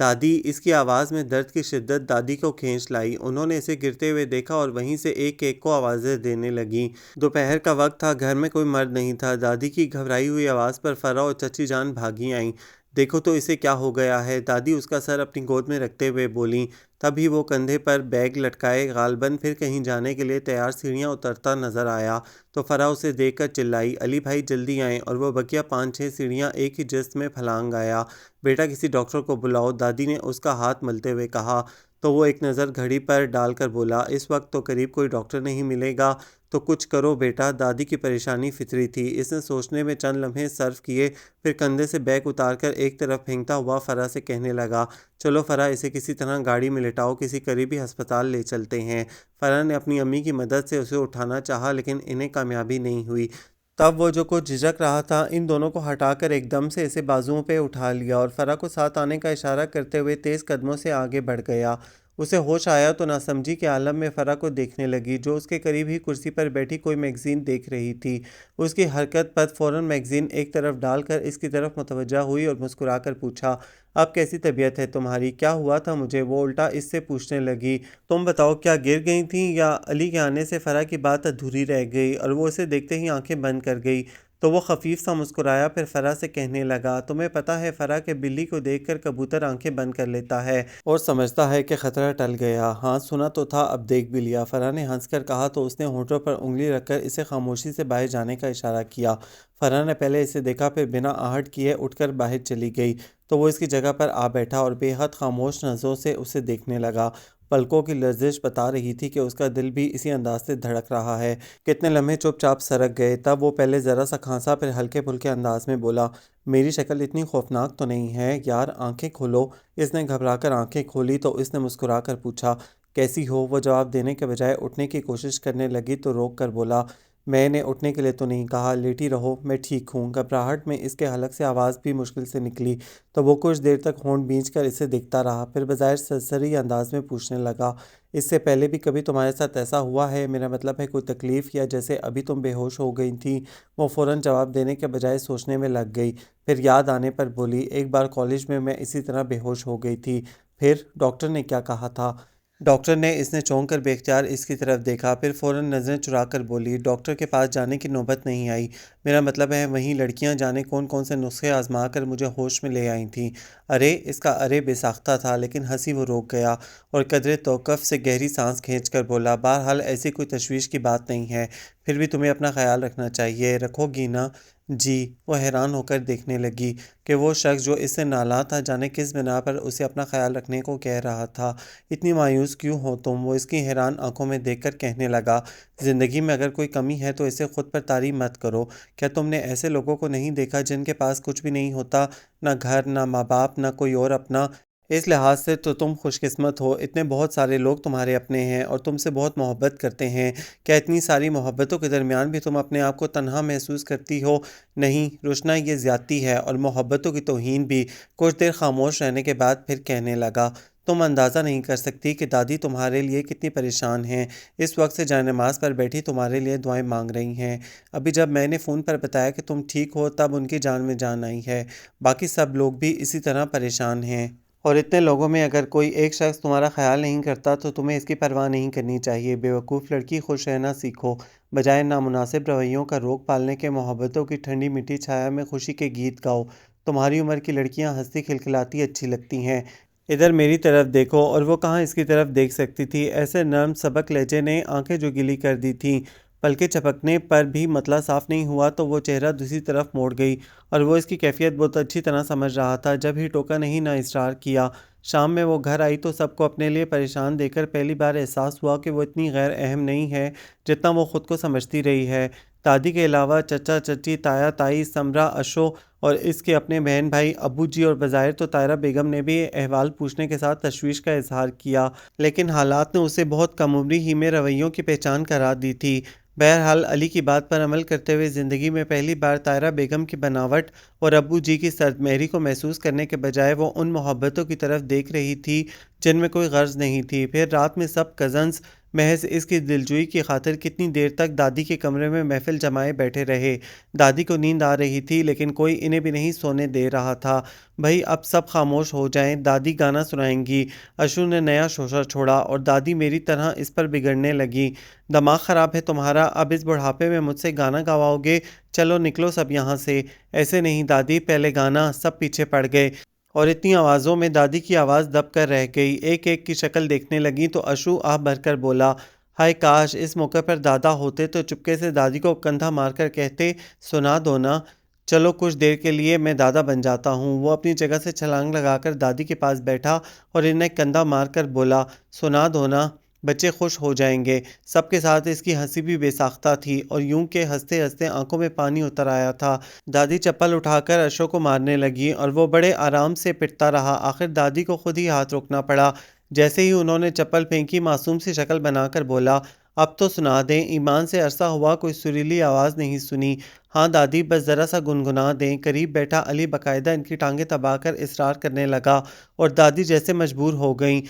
दादी। इसकी आवाज़ में दर्द की शिद्दत दादी को खींच लाई। उन्होंने इसे गिरते हुए देखा और वहीं से एक एक को आवाज़ें देने लगी। दोपहर का वक्त था, घर में कोई मर्द नहीं था। दादी की घबराई हुई आवाज़ पर फरा और चची जान भागी आईं। देखो तो इसे क्या हो गया है, दादी उसका सर अपनी गोद में रखते हुए बोली। तभी वो कंधे पर बैग लटकाए गालबन फिर कहीं जाने के लिए तैयार सीढ़ियाँ उतरता नजर आया तो फरा उसे देखकर चिल्लाई, अली भाई जल्दी आएं। और वो बकिया 5-6 सीढ़ियाँ एक ही जिस्त में फलांग आया। बेटा किसी डॉक्टर को बुलाओ, दादी ने उसका हाथ मलते हुए कहा। तो वो एक नज़र घड़ी पर डालकर बोला, इस वक्त तो करीब कोई डॉक्टर नहीं मिलेगा, तो कुछ करो बेटा। दादी की परेशानी फितरी थी। इसने सोचने में चंद लम्हे सर्फ किए, फिर कंधे से बैग उतारकर एक तरफ फेंकता हुआ फरा से कहने लगा, चलो फरा, इसे किसी तरह गाड़ी में लिटाओ, किसी करीबी अस्पताल ले चलते हैं। फरा ने अपनी अम्मी की मदद से उसे उठाना चाहा, लेकिन इन्हें कामयाबी नहीं हुई। तब वो जो कुछ झिझक रहा था, इन दोनों को हटाकर एकदम से इसे बाजुओं पे उठा लिया और फरा को साथ आने का इशारा करते हुए तेज़ कदमों से आगे बढ़ गया। उसे होश आया तो नासमझी के आलम में फरा को देखने लगी, जो उसके करीब ही कुर्सी पर बैठी कोई मैगज़ीन देख रही थी। उसकी हरकत पर फ़ौरन मैगज़ीन एक तरफ डालकर इसकी तरफ मुतवज्जा हुई और मुस्कुराकर पूछा, अब कैसी तबीयत है तुम्हारी, क्या हुआ था मुझे? वो उल्टा इससे पूछने लगी, तुम बताओ, क्या गिर गई थी? या अली के आने से फरा की बात अधूरी रह गई और वो उसे देखते ही आंखें बंद कर गई। तो वो खफीफ सा मुस्कुराया, फिर फरा से कहने लगा, तुम्हें पता है फरा के बिल्ली को देखकर कबूतर आंखें बंद कर लेता है और समझता है कि खतरा टल गया। हाँ सुना तो था, अब देख भी लिया, फरा ने हंसकर कहा तो उसने होठों पर उंगली रखकर इसे खामोशी से बाहर जाने का इशारा किया। फरा ने पहले इसे देखा, फिर बिना आहट किए उठकर बाहर चली गई। तो वो इसकी जगह पर आ बैठा और बेहद खामोश नज़रों से उसे देखने लगा। पलकों की लर्जिश बता रही थी कि उसका दिल भी इसी अंदाज से धड़क रहा है। कितने लम्हे चुपचाप सरक गए। तब वो पहले ज़रा सा खांसा, फिर हल्के फुल्के अंदाज में बोला, मेरी शक्ल इतनी खौफनाक तो नहीं है यार, आंखें खोलो। इसने घबराकर आंखें खोली तो इसने मुस्कुराकर पूछा, कैसी हो? वो जवाब देने के बजाय उठने की कोशिश करने लगी तो रोक कर बोला, मैंने उठने के लिए तो नहीं कहा, लेटी रहो, मैं ठीक हूँ। घबराहट में इसके हलक से आवाज़ भी मुश्किल से निकली। तो वो कुछ देर तक होंठ भींचकर इसे देखता रहा, फिर बज़ाहिर सरसरी अंदाज में पूछने लगा, इससे पहले भी कभी तुम्हारे साथ ऐसा हुआ है? मेरा मतलब है कोई तकलीफ़, या जैसे अभी तुम बेहोश हो गई थी? वो फ़ौरन जवाब देने के बजाय सोचने में लग गई, फिर याद आने पर बोली, एक बार कॉलेज में मैं इसी तरह बेहोश हो गई थी। फिर डॉक्टर ने क्या कहा था? डॉक्टर ने, इसने चौंक कर बेख्तियार इसकी तरफ देखा, फिर फ़ौरन नज़रें चुरा कर बोली, डॉक्टर के पास जाने की नौबत नहीं आई। मेरा मतलब है वहीं लड़कियां जाने कौन कौन से नुस्खे आजमा कर मुझे होश में ले आई थीं। अरे इसका अरे बेसाख्ता था, लेकिन हंसी वो रोक गया और कदरे तौक़ुफ़ से गहरी सांस खींचकर बोला, बहरहाल ऐसी कोई तशवीश की बात नहीं है, फिर भी तुम्हें अपना ख्याल रखना चाहिए, रखोगी ना? जी। वो हैरान होकर देखने लगी कि वो शख्स जो इससे नाला था, जाने किस बिना पर उसे अपना ख्याल रखने को कह रहा था। इतनी मायूस क्यों हो तुम? वो इसकी हैरान आंखों में देखकर कहने लगा, ज़िंदगी में अगर कोई कमी है तो इसे खुद पर तारी मत करो। क्या तुमने ऐसे लोगों को नहीं देखा जिनके पास कुछ भी नहीं होता, ना घर, ना माँ बाप, ना कोई और अपना? इस लिहाज से तो तुम खुशकिस्मत हो, इतने बहुत सारे लोग तुम्हारे अपने हैं और तुमसे बहुत मोहब्बत करते हैं। क्या इतनी सारी मोहब्बतों के दरमियान भी तुम अपने आप को तन्हा महसूस करती हो? नहीं रोशना, ये ज़्यादती है और मोहब्बतों की तौहीन भी। कुछ देर खामोश रहने के बाद फिर कहने लगा, तुम अंदाज़ा नहीं कर सकती कि दादी तुम्हारे लिए कितनी परेशान हैं। इस वक्त से जाए-नमाज़ पर बैठी तुम्हारे लिए दुआएं मांग रही हैं। अभी जब मैंने फ़ोन पर बताया कि तुम ठीक हो, तब उनकी जान में जान आई है। बाकी सब लोग भी इसी तरह परेशान हैं। और इतने लोगों में अगर कोई एक शख्स तुम्हारा ख्याल नहीं करता तो तुम्हें इसकी परवाह नहीं करनी चाहिए। बेवकूफ़ लड़की, खुश रहना सीखो, बजाय नामुनासिब रवैयों का रोक पालने के मोहब्बतों की ठंडी मीठी छाया में खुशी के गीत गाओ। तुम्हारी उम्र की लड़कियां हंसती खिलखिलाती अच्छी लगती हैं। इधर मेरी तरफ देखो। और वो कहाँ इसकी तरफ देख सकती थी। ऐसे नर्म सबक लहजे ने आंखें जो गिली कर दी थीं। पलके झपकने पर भी मतला साफ नहीं हुआ तो वो चेहरा दूसरी तरफ मोड़ गई और वो इसकी कैफियत बहुत अच्छी तरह समझ रहा था। जब ही टोका नहीं ना इसरार किया। शाम में वो घर आई तो सबको अपने लिए परेशान देखकर पहली बार एहसास हुआ कि वो इतनी गैर अहम नहीं है जितना वो खुद को समझती रही है। दादी के अलावा चचा चची, ताया ताई, समरा, अशो और इसके अपने बहन भाई, अब्बू जी और बज़ाहिर तो तायरा बेगम ने भी अहवाल पूछने के साथ तशवीश का इजहार किया, लेकिन हालात ने उसे बहुत कम उम्री ही में रवैयों की पहचान करा दी थी। बहरहाल अली की बात पर अमल करते हुए ज़िंदगी में पहली बार तायरा बेगम की बनावट और अब्बू जी की सर्दमेहरी को महसूस करने के बजाय वो उन मोहब्बतों की तरफ देख रही थी जिनमें कोई गर्ज नहीं थी। फिर रात में सब कज़न्स महज इसकी दिलजोई की खातिर कितनी देर तक दादी के कमरे में महफिल जमाए बैठे रहे। दादी को नींद आ रही थी लेकिन कोई इन्हें भी नहीं सोने दे रहा था। भाई अब सब खामोश हो जाएं, दादी गाना सुनाएंगी। अशु ने नया शोशा छोड़ा और दादी मेरी तरह इस पर बिगड़ने लगी। दिमाग ख़राब है तुम्हारा? अब इस बुढ़ापे में मुझसे गाना गवाओगे? चलो निकलो सब यहाँ से। ऐसे नहीं दादी, पहले गाना। सब पीछे पड़ गए और इतनी आवाज़ों में दादी की आवाज़ दब कर रह गई। एक एक की शक्ल देखने लगी तो अशु आह भरकर बोला, हाय काश इस मौके पर दादा होते तो चुपके से दादी को कंधा मारकर कहते, सुना दो ना। चलो कुछ देर के लिए मैं दादा बन जाता हूँ। वो अपनी जगह से छलांग लगाकर दादी के पास बैठा और इन्हें कंधा मारकर बोला, सुना दो ना, बच्चे खुश हो जाएंगे। सबके साथ इसकी हंसी भी बेसाख्ता थी और यूं के हंसते हंसते आंखों में पानी उतर आया था। दादी चप्पल उठाकर अशोक को मारने लगी और वो बड़े आराम से पिटता रहा। आखिर दादी को खुद ही हाथ रोकना पड़ा। जैसे ही उन्होंने चप्पल फेंकी, मासूम सी शक्ल बनाकर बोला, अब तो सुना दें। ईमान से अरसा हुआ कोई सुरीली आवाज़ नहीं सुनी। हाँ दादी, बस ज़रा सा गुनगुना दें। करीब बैठा अली बाकायदा इनकी टांगें दबाकर इसरार करने लगा और दादी जैसे मजबूर हो गईं।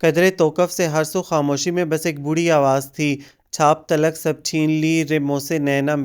कदरे तौक़ुफ़ से हर सू खामोशी में बस एक बूढ़ी आवाज़ थी, छाप तलक सब छीन ली रे मुँह से नैना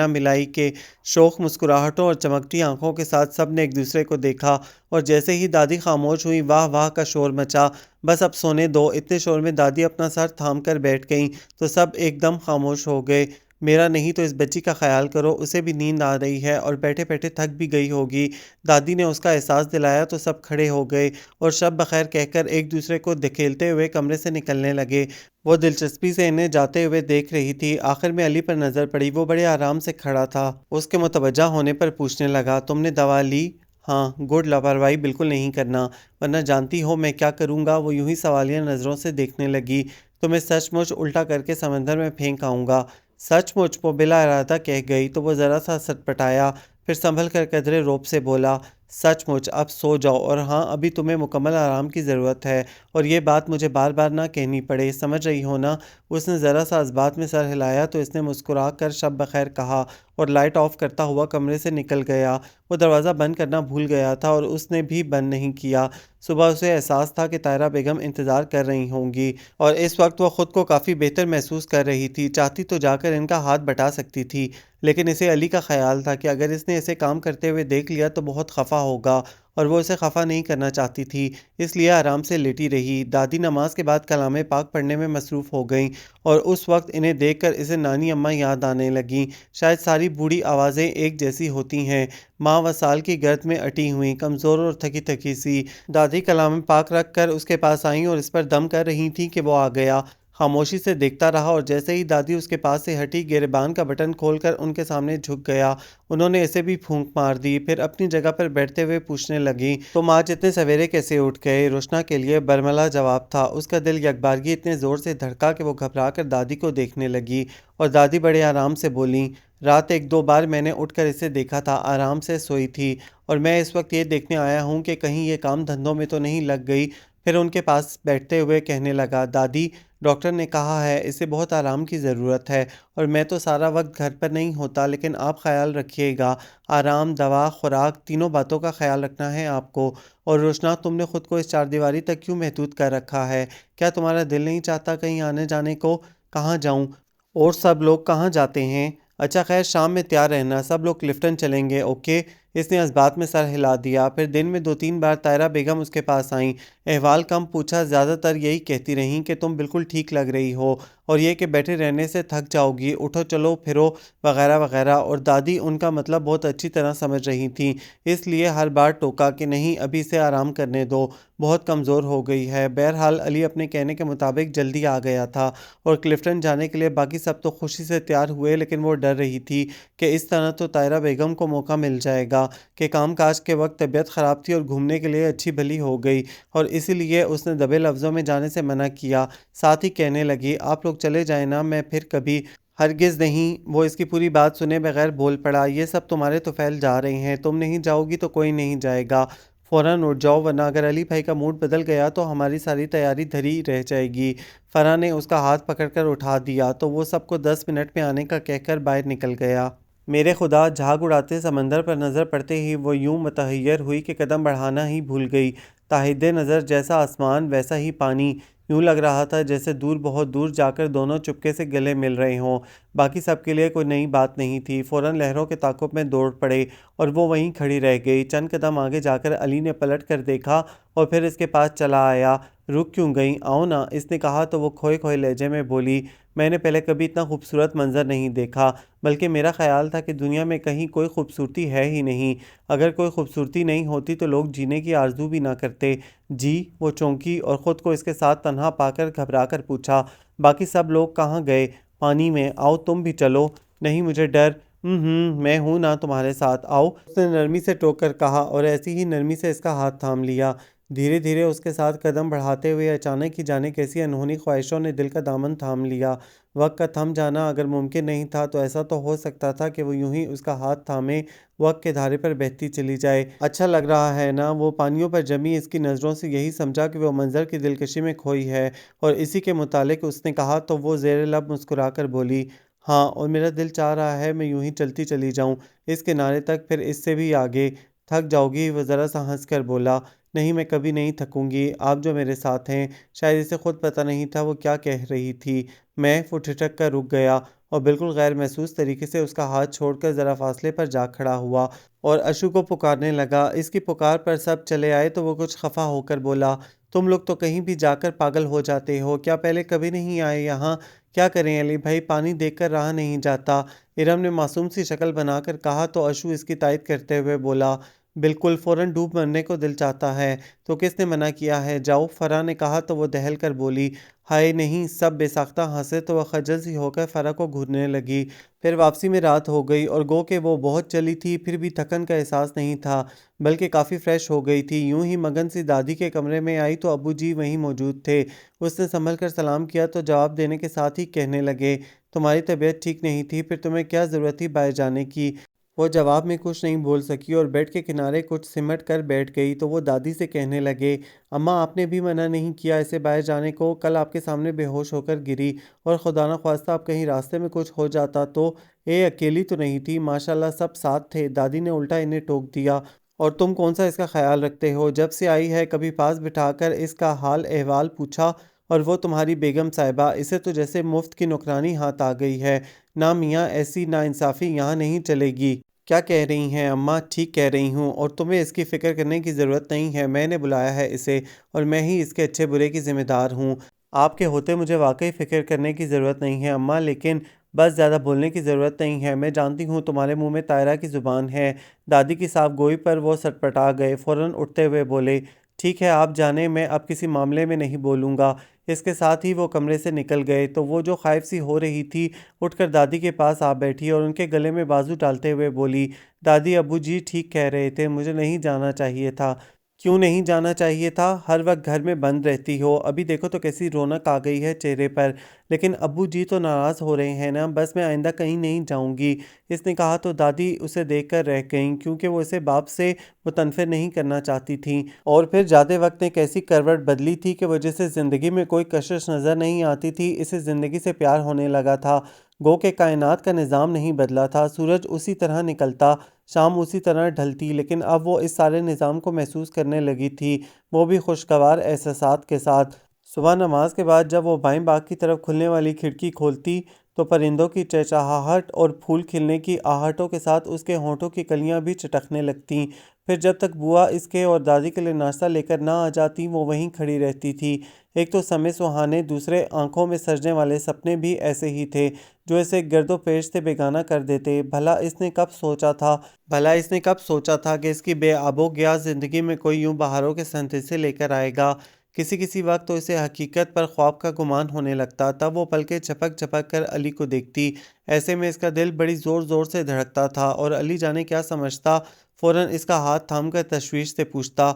मिलाई के। शोख मुस्कुराहटों और चमकती आंखों के साथ सब ने एक दूसरे को देखा और जैसे ही दादी खामोश हुई, वाह वाह का शोर मचा। बस अब सोने दो। इतने शोर में दादी अपना सर थाम कर बैठ गईं तो सब एकदम खामोश हो गए। मेरा नहीं तो इस बच्ची का ख्याल करो, उसे भी नींद आ रही है और बैठे बैठे थक भी गई होगी। दादी ने उसका एहसास दिलाया तो सब खड़े हो गए और शब बखैर कहकर एक दूसरे को धकेलते हुए कमरे से निकलने लगे। वो दिलचस्पी से इन्हें जाते हुए देख रही थी। आखिर में अली पर नज़र पड़ी। वो बड़े आराम से खड़ा था। उसके मुतवज्जा होने पर पूछने लगा, तुमने दवा ली? हाँ गुड। लापरवाही बिल्कुल नहीं करना, वरना जानती हो मैं क्या करूँगा। वो यूं ही सवालिया नज़रों से देखने लगी। तुम्हें सचमुच उल्टा करके समंदर में फेंक आऊँगा। सचमुच? वो बिला इरादा कह गई तो वो ज़रा सा सटपटाया, फिर संभल कर कदरे रौब से बोला, सचमुच। अब सो जाओ और हाँ, अभी तुम्हें मुकम्मल आराम की ज़रूरत है और ये बात मुझे बार बार ना कहनी पड़े, समझ रही हो ना? उसने ज़रा सा इस बात में सर हिलाया तो इसने मुस्कुरा कर शब बखैर कहा और लाइट ऑफ करता हुआ कमरे से निकल गया। वो दरवाज़ा बंद करना भूल गया था और उसने भी बंद नहीं किया। सुबह उसे एहसास था कि तायरा बेगम इंतज़ार कर रही होंगी और इस वक्त वह ख़ुद को काफ़ी बेहतर महसूस कर रही थी। चाहती तो जाकर इनका हाथ बटा सकती थी, लेकिन इसे अली का ख्याल था कि अगर इसने इसे काम करते हुए देख लिया तो बहुत खफा खफा होगा और वो उसे खफा नहीं करना चाहती थी, इसलिए आराम से लेटी रही। दादी नमाज के बाद कलाम पाक पढ़ने में मसरूफ़ हो गईं और उस वक्त इन्हें देखकर इसे नानी अम्मा याद आने लगीं। शायद सारी बूढ़ी आवाज़ें एक जैसी होती हैं। माँ व साल की गर्द में अटी हुई, कमज़ोर और थकी थकी सी। दादी कलाम पाक रख कर उसके पास आईं और इस पर दम कर रही थीं कि वो आ गया। खामोशी से देखता रहा और जैसे ही दादी उसके पास से हटी, गिरबान का बटन खोलकर उनके सामने झुक गया। उन्होंने ऐसे भी फूंक मार दी, फिर अपनी जगह पर बैठते हुए पूछने लगी, तुम आज इतने सवेरे कैसे उठ गए? रोशना के लिए बरमला जवाब था। उसका दिल यकबारगी इतने ज़ोर से धड़का कि वो घबरा कर दादी को देखने लगी और दादी बड़े आराम से बोली, रात एक दो बार मैंने उठकर इसे देखा था, आराम से सोई थी और मैं इस वक्त ये देखने आया हूँ कि कहीं ये काम धंधों में तो नहीं लग गई। फिर उनके पास बैठते हुए कहने लगा, दादी डॉक्टर ने कहा है इसे बहुत आराम की ज़रूरत है और मैं तो सारा वक्त घर पर नहीं होता, लेकिन आप ख्याल रखिएगा। आराम, दवा, खुराक तीनों बातों का ख्याल रखना है आपको। और रोशना, तुमने खुद को इस चारदीवारी तक क्यों महदूद कर रखा है? क्या तुम्हारा दिल नहीं चाहता कहीं आने जाने को? कहाँ जाऊँ? और सब लोग कहाँ जाते हैं? अच्छा खैर, शाम में तैयार रहना, सब लोग क्लिफ्टन चलेंगे, ओके? इसने इस्बात में सर हिला दिया। फिर दिन में 2-3 बार तायरा बेगम उसके पास आईं। अहवाल कम पूछा, ज़्यादातर यही कहती रहीं कि तुम बिल्कुल ठीक लग रही हो और ये कि बैठे रहने से थक जाओगी, उठो चलो फिरो वगैरह वगैरह। और दादी उनका मतलब बहुत अच्छी तरह समझ रही थीं, इसलिए हर बार टोका कि नहीं, अभी इसे आराम करने दो, बहुत कमज़ोर हो गई है। बहरहाल अली अपने कहने के मुताबिक जल्दी आ गया था और क्लिफ्टन जाने के लिए बाकी सब तो खुशी से तैयार हुए, लेकिन वो डर रही थी कि इस तरह तो तायरा बेगम को मौका मिल जाएगा कि कामकाज के वक्त तबीयत ख़राब थी और घूमने के लिए अच्छी भली हो गई और इसीलिए उसने दबे लफ्ज़ों में जाने से मना किया। साथ ही कहने लगी, आप लोग चले जाए ना, मैं फिर कभी। हरगिज़ नहीं। वो इसकी पूरी बात सुने बगैर बोल पड़ा, ये सब तुम्हारे तो फैल जा रहे हैं, तुम नहीं जाओगी तो कोई नहीं जाएगा। फ़ौरन उठ जाओ, वरना अगर अली भाई का मूड बदल गया तो हमारी सारी तैयारी धरी रह जाएगी। फ़राह ने उसका हाथ पकड़कर उठा दिया तो वो सबको 10 मिनट में आने का कहकर बाहर निकल गया। मेरे खुदा, झाग उड़ाते समंदर पर नज़र पड़ते ही वो यूं मुतहय्यर हुई कि कदम बढ़ाना ही भूल गई। ताहिद नज़र जैसा आसमान वैसा ही पानी, यूं लग रहा था जैसे दूर, बहुत दूर जाकर दोनों चुपके से गले मिल रहे हों। बाकी सबके लिए कोई नई बात नहीं थी। फ़ौरन लहरों के ताक़ुब में दौड़ पड़े और वो वहीं खड़ी रह गई। चंद कदम आगे जाकर अली ने पलट कर देखा और फिर इसके पास चला आया। रुक क्यों गई, आओ ना, इसने कहा तो वो खोए खोए लहजे में बोली, मैंने पहले कभी इतना खूबसूरत मंजर नहीं देखा, बल्कि मेरा ख्याल था कि दुनिया में कहीं कोई खूबसूरती है ही नहीं। अगर कोई खूबसूरती नहीं होती तो लोग जीने की आरजू भी ना करते। जी? वो चौंकी और ख़ुद को इसके साथ तन्हा पाकर घबरा कर पूछा, बाकी सब लोग कहाँ गए? पानी में। आओ तुम भी चलो। नहीं, मुझे डर। मैं हूँ ना तुम्हारे साथ, आओ, उसने नरमी से टोक कर कहा और ऐसी ही नरमी से इसका हाथ थाम लिया। धीरे धीरे उसके साथ कदम बढ़ाते हुए अचानक ही जाने कैसी अनहोनी ख्वाहिशों ने दिल का दामन थाम लिया। वक्त का थम जाना अगर मुमकिन नहीं था तो ऐसा तो हो सकता था कि वो यूं ही उसका हाथ थामे वक्त के धारे पर बहती चली जाए। अच्छा लग रहा है ना? वो पानियों पर जमी इसकी नज़रों से यही समझा कि वो मंजर की दिलकशी में खोई है और इसी के मुतालिक उसने कहा तो वो ज़ेर लब मुस्कुरा कर बोली, हाँ, और मेरा दिल चाह रहा है मैं यूं ही चलती चली जाऊं इस किनारे तक, फिर इससे भी आगे। थक जाओगी? वो ज़रा सा हंस कर बोला, नहीं, मैं कभी नहीं थकूंगी, आप जो मेरे साथ हैं। शायद इसे खुद पता नहीं था वो क्या कह रही थी। मैं वो ठिठक कर रुक गया और बिल्कुल गैर महसूस तरीके से उसका हाथ छोड़कर ज़रा फासले पर जा खड़ा हुआ और अशु को पुकारने लगा। इसकी पुकार पर सब चले आए तो वो कुछ खफा होकर बोला, तुम लोग तो कहीं भी जाकर पागल हो जाते हो, क्या पहले कभी नहीं आए यहाँ? क्या करें अली भाई, पानी देखकर रहा नहीं जाता। इरम ने मासूम सी शक्ल बनाकर कहा तो अशु इसकी तायद करते हुए बोला, बिल्कुल, फ़ौरन डूब मरने को दिल चाहता है तो किसने मना किया है, जाओ। फ़राह ने कहा तो वो दहल कर बोली, हाय नहीं। सब बेसाख्ता हंसे तो वह खजल सी होकर फ़राह को घूरने लगी। फिर वापसी में रात हो गई और गो के वो बहुत चली थी, फिर भी थकन का एहसास नहीं था, बल्कि काफ़ी फ्रेश हो गई थी। यूं ही मगन सी दादी के कमरे में आई तो अबू जी वहीं मौजूद थे। उसने संभल कर सलाम किया तो जवाब देने के साथ ही कहने लगे, तुम्हारी तबीयत ठीक नहीं थी, फिर तुम्हें क्या ज़रूरत थी बाहर जाने की? वो जवाब में कुछ नहीं बोल सकी और बेड के किनारे कुछ सिमट कर बैठ गई तो वो दादी से कहने लगे, अम्मा, आपने भी मना नहीं किया इसे बाहर जाने को, कल आपके सामने बेहोश होकर गिरी और खुदा न ख्वास्ता आप कहीं रास्ते में कुछ हो जाता तो। अकेली तो नहीं थी, माशाल्लाह सब साथ थे। दादी ने उल्टा इन्हें टोक दिया, और तुम कौन सा इसका ख्याल रखते हो? जब से आई है कभी पास बिठाकर इसका हाल अहवाल पूछा? और वो तुम्हारी बेगम साहिबा, इसे तो जैसे मुफ्त की नौकरानी हाथ आ गई है। ना मियाँ, ऐसी नाइंसाफ़ी यहाँ नहीं चलेगी। क्या कह रही हैं अम्मा? ठीक कह रही हूँ और तुम्हें इसकी फ़िक्र करने की ज़रूरत नहीं है। मैंने बुलाया है इसे और मैं ही इसके अच्छे बुरे की ज़िम्मेदार हूँ। आपके होते मुझे वाक़ई फ़िक्र करने की ज़रूरत नहीं है अम्मा, लेकिन बस ज़्यादा बोलने की ज़रूरत नहीं है। मैं जानती हूँ तुम्हारे मुँह में तायरा की ज़ुबान है। दादी की साफ़ गोई पर वो सटपटा गए, फ़ौरन उठते हुए बोले, ठीक है आप जानें, मैं अब किसी मामले में नहीं बोलूँगा। इसके साथ ही वो कमरे से निकल गए तो वो जो ख़ाइफ़ सी हो रही थी, उठकर दादी के पास आ बैठी और उनके गले में बाजू डालते हुए बोली, दादी अब्बू जी ठीक कह रहे थे, मुझे नहीं जाना चाहिए था। क्यों नहीं जाना चाहिए था? हर वक्त घर में बंद रहती हो, अभी देखो तो कैसी रौनक आ गई है चेहरे पर। लेकिन अब्बू जी तो नाराज़ हो रहे हैं ना, बस मैं आइंदा कहीं नहीं जाऊंगी। इसने कहा तो दादी उसे देखकर रह गईं, क्योंकि वो इसे बाप से मुतनफ़िर नहीं करना चाहती थीं। और फिर जाते वक्त ने कैसी करवट बदली थी कि वजह से ज़िंदगी में कोई कशिश नज़र नहीं आती थी, इसे ज़िंदगी से प्यार होने लगा था। गो के कायनात का निज़ाम नहीं बदला था, सूरज उसी तरह निकलता, शाम उसी तरह ढलती, लेकिन अब वो इस सारे निज़ाम को महसूस करने लगी थी, वो भी खुशगवार एहसासात के साथ। सुबह नमाज के बाद जब वो बाएं बाग की तरफ खुलने वाली खिड़की खोलती तो परिंदों की चहचहाहट और फूल खिलने की आहटों के साथ उसके होंठों की कलियां भी चटकने लगतीं। फिर जब तक बुआ इसके और दादी के लिए नाश्ता लेकर ना आ जाती वो वहीं खड़ी रहती थी। एक तो समय सुहाने, दूसरे आंखों में सजने वाले सपने भी ऐसे ही थे जो इसे गर्दोपेश से बेगाना कर देते। भला इसने कब सोचा था कि इसकी बेआबोगया ज़िंदगी में कोई यूं बहारों के संदेशे लेकर आएगा। किसी किसी वक्त तो इसे हकीकत पर ख्वाब का गुमान होने लगता, तब वो पलकें झपक झपक कर अली को देखती। ऐसे में इसका दिल बड़ी ज़ोर ज़ोर से धड़कता था और अली जाने क्या समझता, फ़ौरन इसका हाथ थामकर तशवीश से पूछता,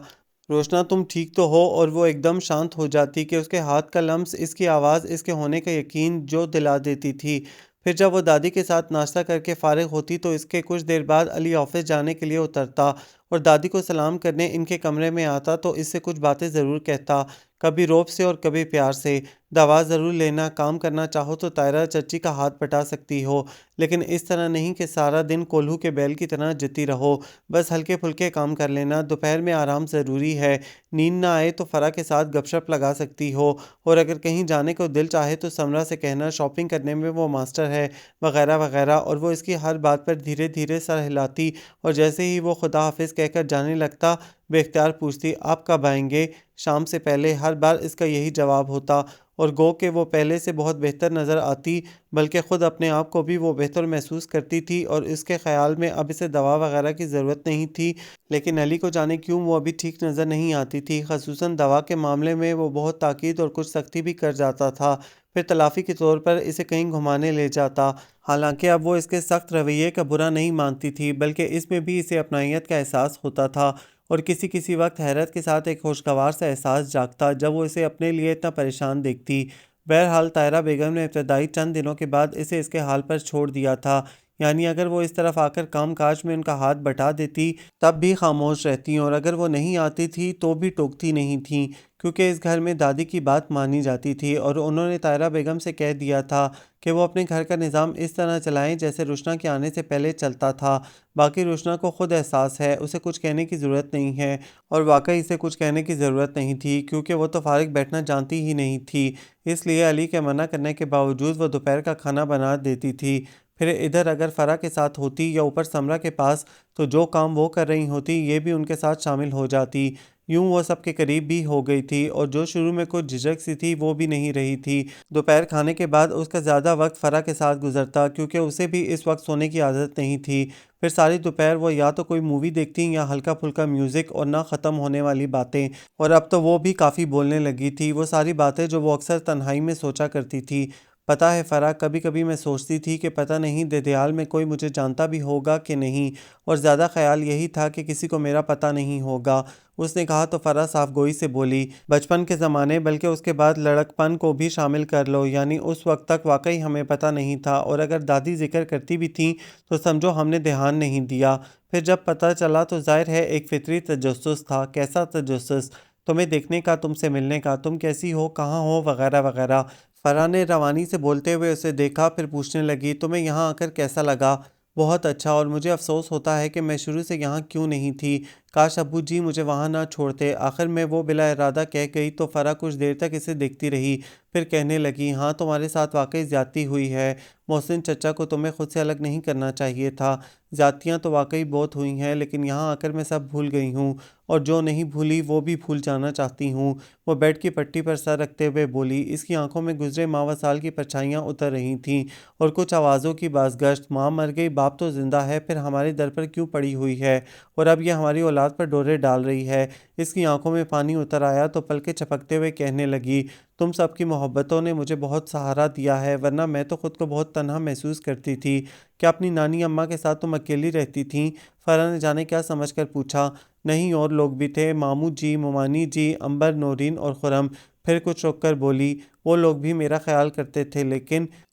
रोशना तुम ठीक तो हो? और वो एकदम शांत हो जाती कि उसके हाथ का लम्स, इसकी आवाज़ इसके होने का यकीन जो दिला देती थी। फिर जब वो दादी के साथ नाश्ता करके फ़ारिग होती तो इसके कुछ देर बाद अली ऑफिस जाने के लिए उतरता और दादी को सलाम करने इनके कमरे में आता तो इससे कुछ बातें ज़रूर कहता, कभी रौब से और कभी प्यार से। दवा ज़रूर लेना, काम करना चाहो तो तायरा चच्ची का हाथ बटा सकती हो, लेकिन इस तरह नहीं कि सारा दिन कोल्हू के बैल की तरह जती रहो। बस हल्के फुल्के काम कर लेना, दोपहर में आराम ज़रूरी है। नींद ना आए तो फ़रा के साथ गपशप लगा सकती हो, और अगर कहीं जाने को दिल चाहे तो समरा से कहना, शॉपिंग करने में वो मास्टर है, वगैरह वगैरह। और वो इसकी हर बात पर धीरे धीरे सर हिलाती और जैसे ही वो खुदा हाफिज़ कहकर जाने लगता बेख्तियार पूछती, आप कब आएंगे? शाम से पहले। हर बार इसका यही जवाब होता और गो के वो पहले से बहुत बेहतर नज़र आती, बल्कि ख़ुद अपने आप को भी वो बेहतर महसूस करती थी और इसके ख़्याल में अब इसे दवा वगैरह की ज़रूरत नहीं थी। लेकिन अली को जाने क्यों वो अभी ठीक नज़र नहीं आती थी, ख़ुसूसन दवा के मामले में वो बहुत ताकीद और कुछ सख्ती भी कर जाता था। फिर तलाफ़ी के तौर पर इसे कहीं घुमाने ले जाता। हालांकि अब वो इसके सख्त रवैये का बुरा नहीं मानती थी, बल्कि इसमें भी इसे अपनाइयत का एहसास होता था और किसी किसी वक्त हैरत के साथ एक खुशगवार सा एहसास जागता जब वो इसे अपने लिए इतना परेशान देखती। बहरहाल तायरा बेगम ने इब्तदाई चंद दिनों के बाद इसे इसके हाल पर छोड़ दिया था, यानी अगर वो इस तरफ आकर काम काज में उनका हाथ बटा देती तब भी खामोश रहती, और अगर वो नहीं आती थी तो भी टोकती नहीं थी, क्योंकि इस घर में दादी की बात मानी जाती थी और उन्होंने तायरा बेगम से कह दिया था कि वो अपने घर का निज़ाम इस तरह चलाएं जैसे रुशना के आने से पहले चलता था। बाकी रुशना को खुद एहसास है, उसे कुछ कहने की ज़रूरत नहीं है। और वाकई इसे कुछ कहने की ज़रूरत नहीं थी, क्योंकि वो तो फारिग बैठना जानती ही नहीं थी। इसलिए अली के मना करने के बावजूद वो दोपहर का खाना बना देती थी। फिर इधर अगर फ़रा के साथ होती या ऊपर समरा के पास तो जो काम वो कर रही होती ये भी उनके साथ शामिल हो जाती। यूं वो सबके करीब भी हो गई थी और जो शुरू में कुछ झिझक सी थी वो भी नहीं रही थी। दोपहर खाने के बाद उसका ज़्यादा वक्त फ़रा के साथ गुजरता, क्योंकि उसे भी इस वक्त सोने की आदत नहीं थी। फिर सारी दोपहर वो या तो कोई मूवी देखती या हल्का फुल्का म्यूज़िक और ना ख़त्म होने वाली बातें। और अब तो वो भी काफ़ी बोलने लगी थी, वो सारी बातें जो वो अक्सर तन्हाई में सोचा करती थी। पता है फ़रा, कभी कभी मैं सोचती थी कि पता नहीं ददियाल में कोई मुझे जानता भी होगा कि नहीं, और ज़्यादा ख्याल यही था कि किसी को मेरा पता नहीं होगा। उसने कहा तो फ़रा साफगोई से बोली, बचपन के ज़माने बल्कि उसके बाद लड़कपन को भी शामिल कर लो, यानी उस वक्त तक वाकई हमें पता नहीं था, और अगर दादी जिक्र करती भी थी तो समझो हमने ध्यान नहीं दिया। फिर जब पता चला तो जाहिर है एक फितरी तजस्सुस था। कैसा तजस्सुस? तुम्हें देखने का, तुमसे मिलने का, तुम कैसी हो, कहाँ हो, वगैरह वगैरह। फरहान ने रवानी से बोलते हुए उसे देखा, फिर पूछने लगी, तुम्हें यहाँ आकर कैसा लगा? बहुत अच्छा, और मुझे अफसोस होता है कि मैं शुरू से यहाँ क्यों नहीं थी। काश अब्बू जी मुझे वहाँ ना छोड़ते। आखिर में वो बिला इरादा कह गई तो फ़रा कुछ देर तक इसे देखती रही। फिर कहने लगी, हाँ तुम्हारे साथ वाकई ज़्यादती हुई है। मोहसिन चचा को तुम्हें खुद से अलग नहीं करना चाहिए था। ज़्यादतियाँ तो वाकई बहुत हुई हैं, लेकिन यहाँ आकर मैं सब भूल गई हूँ, और जो नहीं भूली वो भी भूल जाना चाहती हूँ। वो बेड की पट्टी पर सर रखते हुए बोली। इसकी आंखों में गुजरे माह साल की परछाइयाँ उतर रही थीं और कुछ आवाज़ों की बाज़गश्त। माँ मर गई, बाप तो जिंदा है, फिर हमारे दर पर क्यों पड़ी हुई है, और अब ये हमारी औलाद पर डोरे डाल रही है। इसकी आंखों में पानी उतर आया तो पलके झपकते हुए कहने लगी, तुम सबकी मोहब्बतों ने मुझे बहुत सहारा दिया है, वरना मैं तो खुद को बहुत तन्हा महसूस करती थी। क्या अपनी नानी अम्मा के साथ तुम अकेली रहती थीं? फरहा ने जाने क्या समझकर पूछा। नहीं, और लोग भी थे, मामू जी, मोमानी जी, अंबर, नौरीन और खुरम। फिर कुछ रुक कर बोली, वो लोग भी मेरा ख्याल करते थे,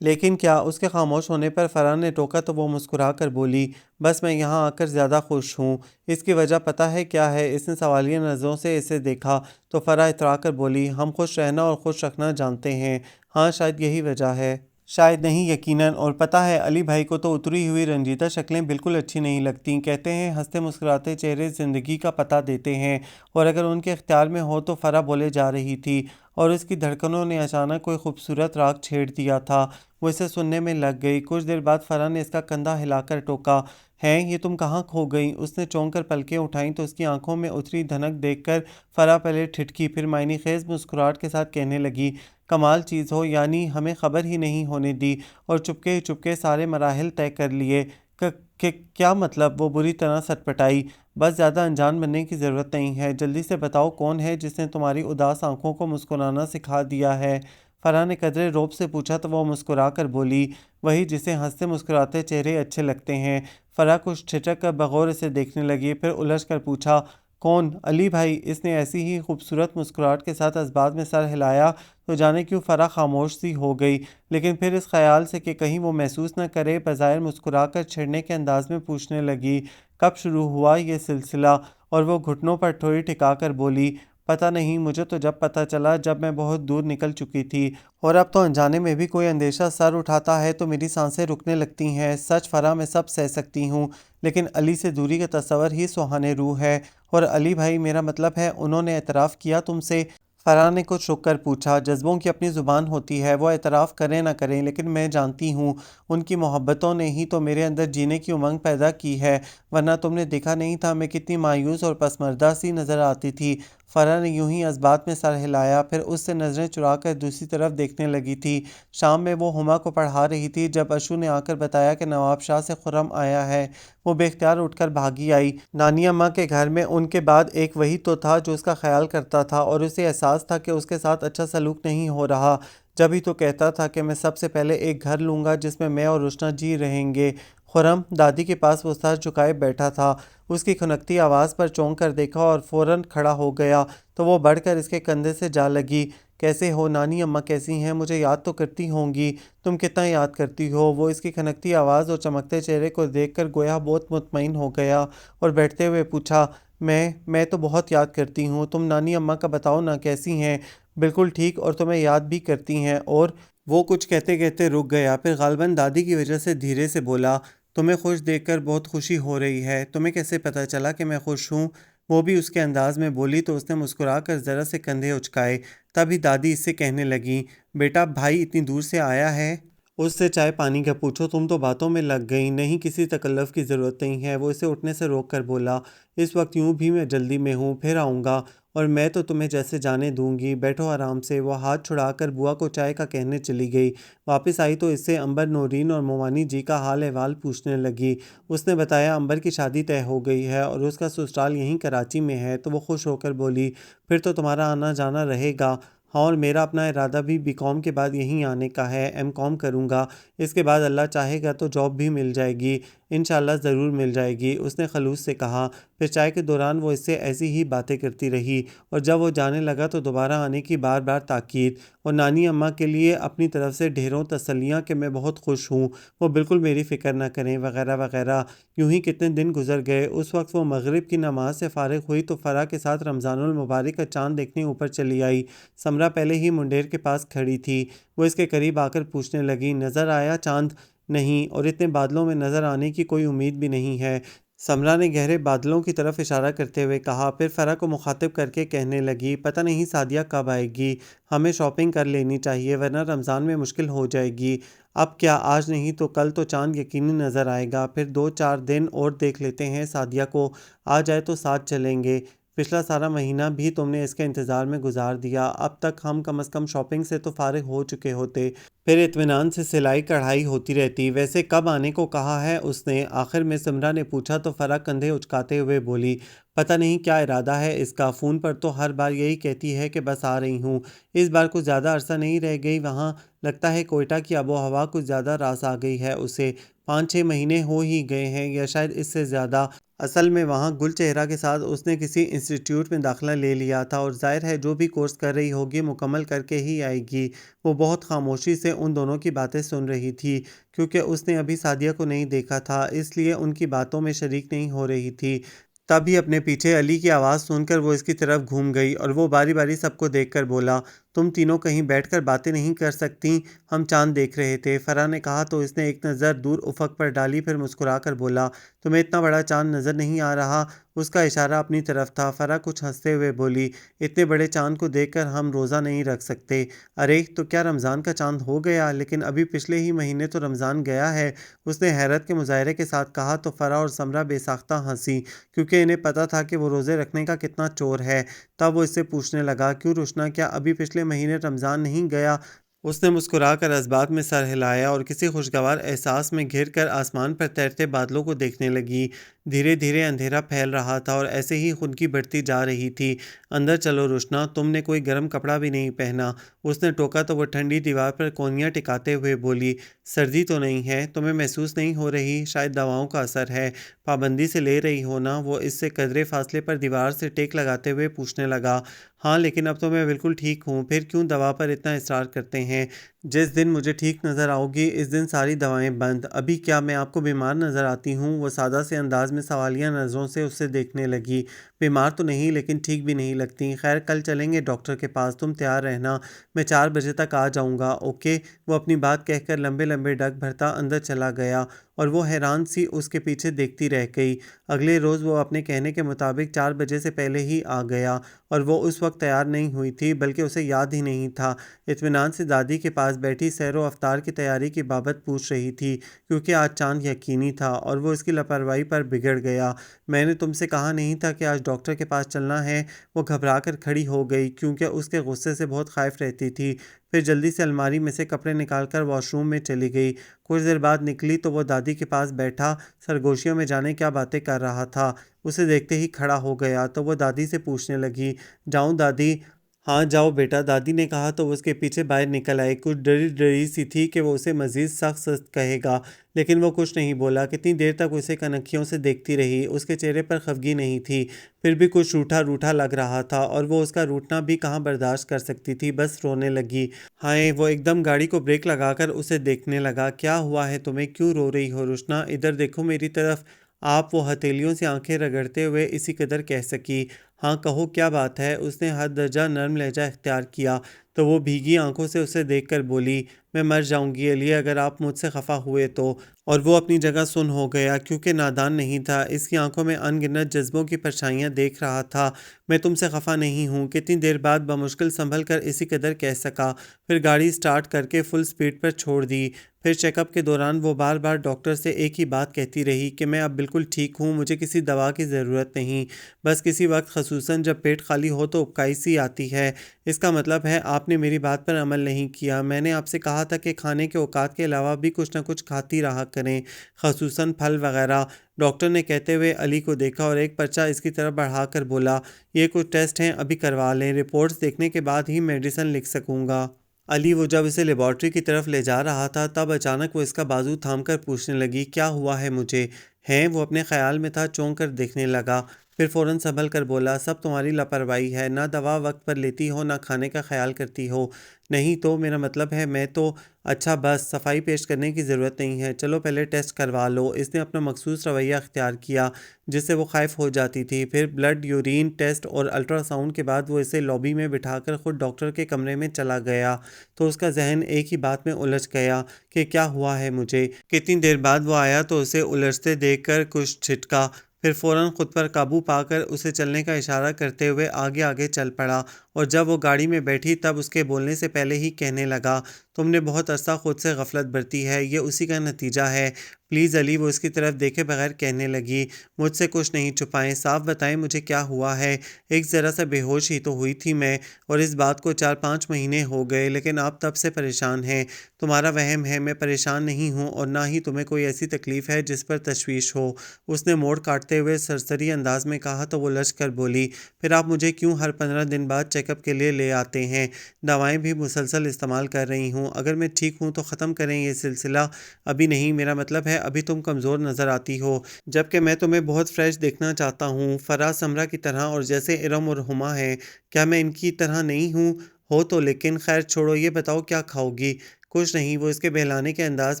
लेकिन क्या? उसके खामोश होने पर फरहान ने टोका तो वो मुस्कुरा कर बोली, बस मैं यहाँ आकर ज़्यादा खुश हूँ। इसकी वजह पता है क्या है? इसने सवालिया नज़रों से इसे देखा तो फरहा इतरा कर बोली, हम खुश रहना और खुश रखना जानते हैं। हाँ, शायद यही वजह है। शायद नहीं, यकीनन। और पता है, अली भाई को तो उतरी हुई रंजीदा शक्लें बिल्कुल अच्छी नहीं लगती। कहते हैं हंसते मुस्कुराते चेहरे ज़िंदगी का पता देते हैं, और अगर उनके इख्तियार में हो तो फरहा बोले जा रही थी, और उसकी धड़कनों ने अचानक कोई खूबसूरत राग छेड़ दिया था। वो इसे सुनने में लग गई। कुछ देर बाद फरहा ने इसका कंधा हिलाकर टोका, हैं ये तुम कहाँ खो गई? उसने चौंक कर पलकें उठाईं तो उसकी आंखों में उतरी धनक देखकर फरहा पहले ठिठकी, फिर मायने खेज मुस्कुराहट के साथ कहने लगी, कमाल चीज़ हो, यानी हमें खबर ही नहीं होने दी और चुपके ही चुपके सारे मराहिल तय कर लिए। क्या मतलब? वो बुरी तरह सटपटाई। बस ज़्यादा अनजान बनने की ज़रूरत नहीं है, जल्दी से बताओ कौन है जिसने तुम्हारी उदास आंखों को मुस्कुराना सिखा दिया है? फरहा ने कदरे रौब से पूछा तो वो मुस्कुरा कर बोली, वही जिसे हंसते मुस्कुराते चेहरे अच्छे लगते हैं। फरहा कुछ ठिठक कर बगौर इसे देखने लगी, फिर उलझ कर पूछा, कौन? अली भाई। इसने ऐसी ही खूबसूरत मुस्कुराहट के साथ इस्बात में सर हिलाया तो जाने क्यों फरहा खामोश सी हो गई, लेकिन फिर इस ख्याल से कि कहीं वो महसूस न करे, बज़ाहिर मुस्कुराकर छेड़ने के अंदाज में पूछने लगी, कब शुरू हुआ ये सिलसिला? और वो घुटनों पर ठोड़ी ठिकाकर बोली, पता नहीं, मुझे तो जब पता चला जब मैं बहुत दूर निकल चुकी थी, और अब तो अनजाने में भी कोई अंदेशा सर उठाता है तो मेरी सांसें रुकने लगती हैं। सच फरहा, मैं सब सह सकती हूँ, लेकिन अली से दूरी का तस्वर ही सुहाने रूह है। और अली भाई, मेरा मतलब है, उन्होंने एतराफ़ किया तुमसे? फरहा ने कुछ रुक कर पूछा। जज्बों की अपनी ज़ुबान होती है, वो एतराफ़ करें ना करें, लेकिन मैं जानती हूँ उनकी मोहब्बतों ने ही तो मेरे अंदर जीने की उमंग पैदा की है, वरना तुमने देखा नहीं था मैं कितनी मायूस और पसमर्दा सी नज़र आती थी। फरहा ने यूं ही इस्बात में सर हिलाया, फिर उससे नज़रें चुरा कर दूसरी तरफ देखने लगी थी। शाम में वो हुमा को पढ़ा रही थी जब अशु ने आकर बताया कि नवाब शाह से खुर्रम आया है। वो बेख्तियार उठकर भागी आई। नानी अम्मा के घर में उनके बाद एक वही तो था जो उसका ख्याल करता था, और उसे एहसास था कि उसके साथ अच्छा सलूक नहीं हो रहा। जब ही तो कहता था कि मैं सबसे पहले एक घर लूँगा जिसमें मैं और रुशना जी रहेंगे। खुर्रम दादी के पास वो सर झुकाए बैठा था। उसकी खुनकती आवाज़ पर चौंक कर देखा और फ़ौरन खड़ा हो गया तो वो बढ़कर इसके कंधे से जा लगी। कैसे हो नानी अम्मा, कैसी हैं? मुझे याद तो करती होंगी। तुम कितना याद करती हो? वो इसकी खनकती आवाज़ और चमकते चेहरे को देखकर गोया बहुत मुतमईन हो गया और बैठते हुए पूछा, मैं तो बहुत याद करती हूँ। तुम नानी अम्मा का बताओ ना, कैसी हैं? बिल्कुल ठीक, और तुम्हें याद भी करती हैं। और वो कुछ कहते कहते रुक गया, फिर गालबन दादी की वजह से धीरे से बोला, तुम्हें खुश देखकर बहुत खुशी हो रही है। तुम्हें कैसे पता चला कि मैं खुश हूँ? वो भी उसके अंदाज में बोली तो उसने मुस्कुराकर ज़रा से कंधे उचकाए। तभी दादी इससे कहने लगी, बेटा भाई इतनी दूर से आया है, उससे चाय पानी का पूछो, तुम तो बातों में लग गई। नहीं, किसी तकल्लुफ़ की ज़रूरत नहीं है। वो इसे उठने से रोक कर बोला, इस वक्त यूं भी मैं जल्दी में हूँ, फिर आऊँगा, और मैं तो तुम्हें जैसे जाने दूंगी, बैठो आराम से। वो हाथ छुड़ाकर बुआ को चाय का कहने चली गई। वापस आई तो इससे अंबर, नौरीन और मोमानी जी का हाल अहवाल पूछने लगी। उसने बताया अंबर की शादी तय हो गई है और उसका ससुराल यहीं कराची में है, तो वो खुश होकर बोली, फिर तो तुम्हारा आना जाना रहेगा। हाँ, और मेरा अपना इरादा भी बीकॉम के बाद यहीं आने का है। एमकॉम करूँगा, इसके बाद अल्लाह चाहेगा तो जॉब भी मिल जाएगी, इंशाल्लाह ज़रूर मिल जाएगी, उसने खलूस से कहा। फिर चाय के दौरान वो इससे ऐसी ही बातें करती रही, और जब वो जाने लगा तो दोबारा आने की बार बार ताकीद, और नानी अम्मा के लिए अपनी तरफ से ढेरों तसल्लियाँ कि मैं बहुत खुश हूँ, वो बिल्कुल मेरी फ़िक्र ना करें, वगैरह वगैरह। यूं ही कितने दिन गुजर गए। उस वक्त वो मगरिब की नमाज से फ़ारिग हुई तो फ़रा के साथ रमज़ानुल मुबारक का चाँद देखने ऊपर चली आई। समरा पहले ही मुंडेर के पास खड़ी थी। वो इसके करीब आकर पूछने लगी, नज़र आया चाँद? नहीं, और इतने बादलों में नज़र आने की कोई उम्मीद भी नहीं है। समरा ने गहरे बादलों की तरफ इशारा करते हुए कहा। फिर फरा को मुखातिब करके कहने लगी, पता नहीं सादिया कब आएगी। हमें शॉपिंग कर लेनी चाहिए वरना रमज़ान में मुश्किल हो जाएगी। अब क्या, आज नहीं तो कल तो चांद यकीनी नज़र आएगा। फिर 2-4 दिन और देख लेते हैं, सादिया को आ जाए तो साथ चलेंगे। पिछला सारा महीना भी तुमने इसके इंतज़ार में गुजार दिया। अब तक हम कम से कम शॉपिंग से तो फारिग हो चुके होते, फिर इत्मीनान से सिलाई कढ़ाई होती रहती। वैसे कब आने को कहा है उसने, आखिर में सिमरा ने पूछा तो फरा कंधे उचकाते हुए बोली, पता नहीं क्या इरादा है इसका। फ़ोन पर तो हर बार यही कहती है कि बस आ रही हूँ। इस बार कुछ ज़्यादा अरसा नहीं रह गई वहाँ। लगता है कोयटा की आबो हवा कुछ ज़्यादा रास आ गई है उसे। 5-6 महीने हो ही गए हैं या शायद इससे ज़्यादा। असल में वहाँ गुल चेहरा के साथ उसने किसी इंस्टीट्यूट में दाखिला ले लिया था और जाहिर है जो भी कोर्स कर रही होगी मुकम्मल करके ही आएगी। वो बहुत खामोशी से उन दोनों की बातें सुन रही थी, क्योंकि उसने अभी सादिया को नहीं देखा था, इसलिए उनकी बातों में शरीक नहीं हो रही थी। तभी अपने पीछे अली की आवाज़ सुनकर वो इसकी तरफ घूम गई और वो बारी बारी सबको देखकर बोला, तुम तीनों कहीं बैठकर बातें नहीं कर सकती? हम चांद देख रहे थे, फरा ने कहा तो इसने एक नज़र दूर उफक पर डाली, फिर मुस्कुराकर बोला, तुम्हें इतना बड़ा चांद नज़र नहीं आ रहा? उसका इशारा अपनी तरफ था। फरा कुछ हंसते हुए बोली, इतने बड़े चांद को देखकर हम रोज़ा नहीं रख सकते। अरे तो क्या रमज़ान का चांद हो गया? लेकिन अभी पिछले ही महीने तो रमज़ान गया है, उसने हैरत के मुजाहरे के साथ कहा। तो फरा और समरा बेसाख्ता हंसी, क्योंकि इन्हें पता था कि वो रोज़े रखने का कितना चोर है। तब वो इससे पूछने लगा, क्यों रुशना, क्या अभी पिछले महीने रमज़ान नहीं गया? उसने मुस्कुराकर इस्बात में सर हिलाया और किसी खुशगवार एहसास में घिर कर आसमान पर तैरते बादलों को देखने लगी। धीरे धीरे अंधेरा फैल रहा था और ऐसे ही खुनकी बढ़ती जा रही थी। अंदर चलो रुशना, तुमने कोई गर्म कपड़ा भी नहीं पहना। उसने टोका तो वो ठंडी दीवार पर कोनियाँ टिकाते हुए बोली, सर्दी तो नहीं है? तुम्हें महसूस नहीं हो रही? शायद दवाओं का असर है, पाबंदी से ले रही हो ना? वो इससे कदरे फासले पर दीवार से टेक लगाते हुए पूछने लगा। हाँ लेकिन अब तो मैं बिल्कुल ठीक हूँ। फिर क्यों दवा पर इतना इसरार करते हैं? जिस दिन मुझे ठीक नज़र आओगी इस दिन सारी दवाएं बंद। अभी क्या मैं आपको बीमार नज़र आती हूँ? वो सादा से अंदाज में सवालिया नज़रों से उससे देखने लगी। बीमार तो नहीं लेकिन ठीक भी नहीं लगती। खैर कल चलेंगे डॉक्टर के पास, तुम तैयार रहना, मैं 4 बजे तक आ जाऊँगा, ओके? वो अपनी बात कहकर लंबे लंबे डग भरता अंदर चला गया और वो हैरान सी उसके पीछे देखती रह गई। अगले रोज़ वो अपने कहने के मुताबिक 4 बजे से पहले ही आ गया और वो उस वक्त तैयार नहीं हुई थी, बल्कि उसे याद ही नहीं था। इत्मीनान से दादी के पास बैठी सैरो अफ्तार की तैयारी की बाबत पूछ रही थी, क्योंकि आज चांद यकीनी था और वो इसकी लापरवाही पर बिगड़ गया। मैंने तुमसे कहा नहीं था कि आज डॉक्टर के पास चलना है? वो घबरा कर खड़ी हो गई, क्योंकि उसके गुस्से से बहुत खौफ रहती थी। फिर जल्दी से अलमारी में से कपड़े निकालकर वॉशरूम में चली गई। कुछ देर बाद निकली तो वो दादी के पास बैठा सरगोशियों में जाने क्या बातें कर रहा था। उसे देखते ही खड़ा हो गया तो वो दादी से पूछने लगी, जाऊं दादी? हाँ जाओ बेटा, दादी ने कहा तो वो उसके पीछे बाहर निकल आई। कुछ डरी डरी सी थी कि वो उसे मज़ीद सख्त सख्त कहेगा, लेकिन वो कुछ नहीं बोला। कितनी देर तक उसे कनखियों से देखती रही। उसके चेहरे पर खफगी नहीं थी, फिर भी कुछ रूठा रूठा लग रहा था और वो उसका रूठना भी कहाँ बर्दाश्त कर सकती थी। बस रोने लगी। हाय, वो एकदम गाड़ी को ब्रेक लगाकर उसे देखने लगा। क्या हुआ है तुम्हें? क्यों रो रही हो रुशना? इधर देखो मेरी तरफ। आप, वो हथेलियों से आंखें रगड़ते हुए इसी कदर कह सकी। हाँ कहो क्या बात है? उसने हद दर्जा नर्म लहजा इख्तियार किया तो वो भीगी आंखों से उसे देखकर बोली, मैं मर जाऊंगी अली अगर आप मुझसे खफा हुए तो। और वो अपनी जगह सुन हो गया, क्योंकि नादान नहीं था। इसकी आंखों में अनगिनत जज्बों की परछाइयां देख रहा था। मैं तुमसे खफा नहीं हूँ। कितनी देर बाद बमुश्किल संभल कर इसी कदर कह सका। फिर गाड़ी स्टार्ट करके फुल स्पीड पर छोड़ दी। फिर चेकअप के दौरान वो बार बार डॉक्टर से एक ही बात कहती रही कि मैं अब बिल्कुल ठीक हूँ, मुझे किसी दवा की ज़रूरत नहीं। बस किसी वक्त खसूसन जब पेट खाली हो तो उबकाई सी आती है। इसका मतलब है आपने मेरी बात पर अमल नहीं किया। मैंने आपसे कहा था कि खाने के औकात के अलावा भी कुछ ना कुछ खाती रहा करें, खसूसन फल वगैरह। डॉक्टर ने कहते हुए अली को देखा और एक पर्चा इसकी तरफ बढ़ाकर बोला, ये कुछ टेस्ट हैं, अभी करवा लें, रिपोर्ट्स देखने के बाद ही मेडिसिन लिख सकूँगा। अली वो जब इसे लेबॉर्ट्री की तरफ ले जा रहा था तब अचानक वो इसका बाजू थामकर पूछने लगी, क्या हुआ है मुझे? हैं? वो अपने ख्याल में था, चौंक कर देखने लगा। फिर फ़ौरन संभल कर बोला, सब तुम्हारी लापरवाही है, ना दवा वक्त पर लेती हो ना खाने का ख्याल करती हो। नहीं तो मेरा मतलब है मैं तो। अच्छा बस सफाई पेश करने की ज़रूरत नहीं है, चलो पहले टेस्ट करवा लो। इसने अपना मखसूस रवैया अख्तियार किया जिससे वो खौफ हो जाती थी। फिर ब्लड, यूरिन टेस्ट और अल्ट्रासाउंड के बाद वो इसे लॉबी में बिठाकर खुद डॉक्टर के कमरे में चला गया तो उसका जहन एक ही बात में उलझ गया कि क्या हुआ है मुझे। कितनी देर बाद वो आया तो उसे उलझते देखकर कुछ छिटका फिर फौरन खुद पर काबू पाकर उसे चलने का इशारा करते हुए आगे आगे चल पड़ा और जब वो गाड़ी में बैठी तब उसके बोलने से पहले ही कहने लगा, तुमने बहुत अरसा खुद से गफलत बरती है, ये उसी का नतीजा है। प्लीज़ अली, वो इसकी तरफ देखे बगैर कहने लगी, मुझसे कुछ नहीं छुपाएं, साफ बताएं मुझे क्या हुआ है। एक ज़रा सा बेहोश ही तो हुई थी मैं, और इस बात को 4-5 महीने हो गए, लेकिन आप तब से परेशान हैं। तुम्हारा वहम है, मैं परेशान नहीं हूँ और ना ही तुम्हें कोई ऐसी तकलीफ़ है जिस पर तशवीश हो। उसने मोड़ काटते हुए सरसरी अंदाज में कहा तो वो लच कर बोली, फिर आप मुझे क्यों हर 15 दिन बाद चेकअप के लिए ले आते हैं? दवाएं भी मुसलसल इस्तेमाल कर रही हूँ, अगर मैं ठीक हूँ तो ख़त्म करें ये सिलसिला। अभी नहीं, मेरा मतलब है अभी तुम कमज़ोर नज़र आती हो, जबकि मैं तुम्हें बहुत फ्रेश देखना चाहता हूँ, फराज समरा की तरह, और जैसे इरम और हुमा है। क्या मैं इनकी तरह नहीं हूँ? हो तो, लेकिन खैर छोड़ो, ये बताओ क्या खाओगी? कुछ नहीं, वो इसके बहलाने के अंदाज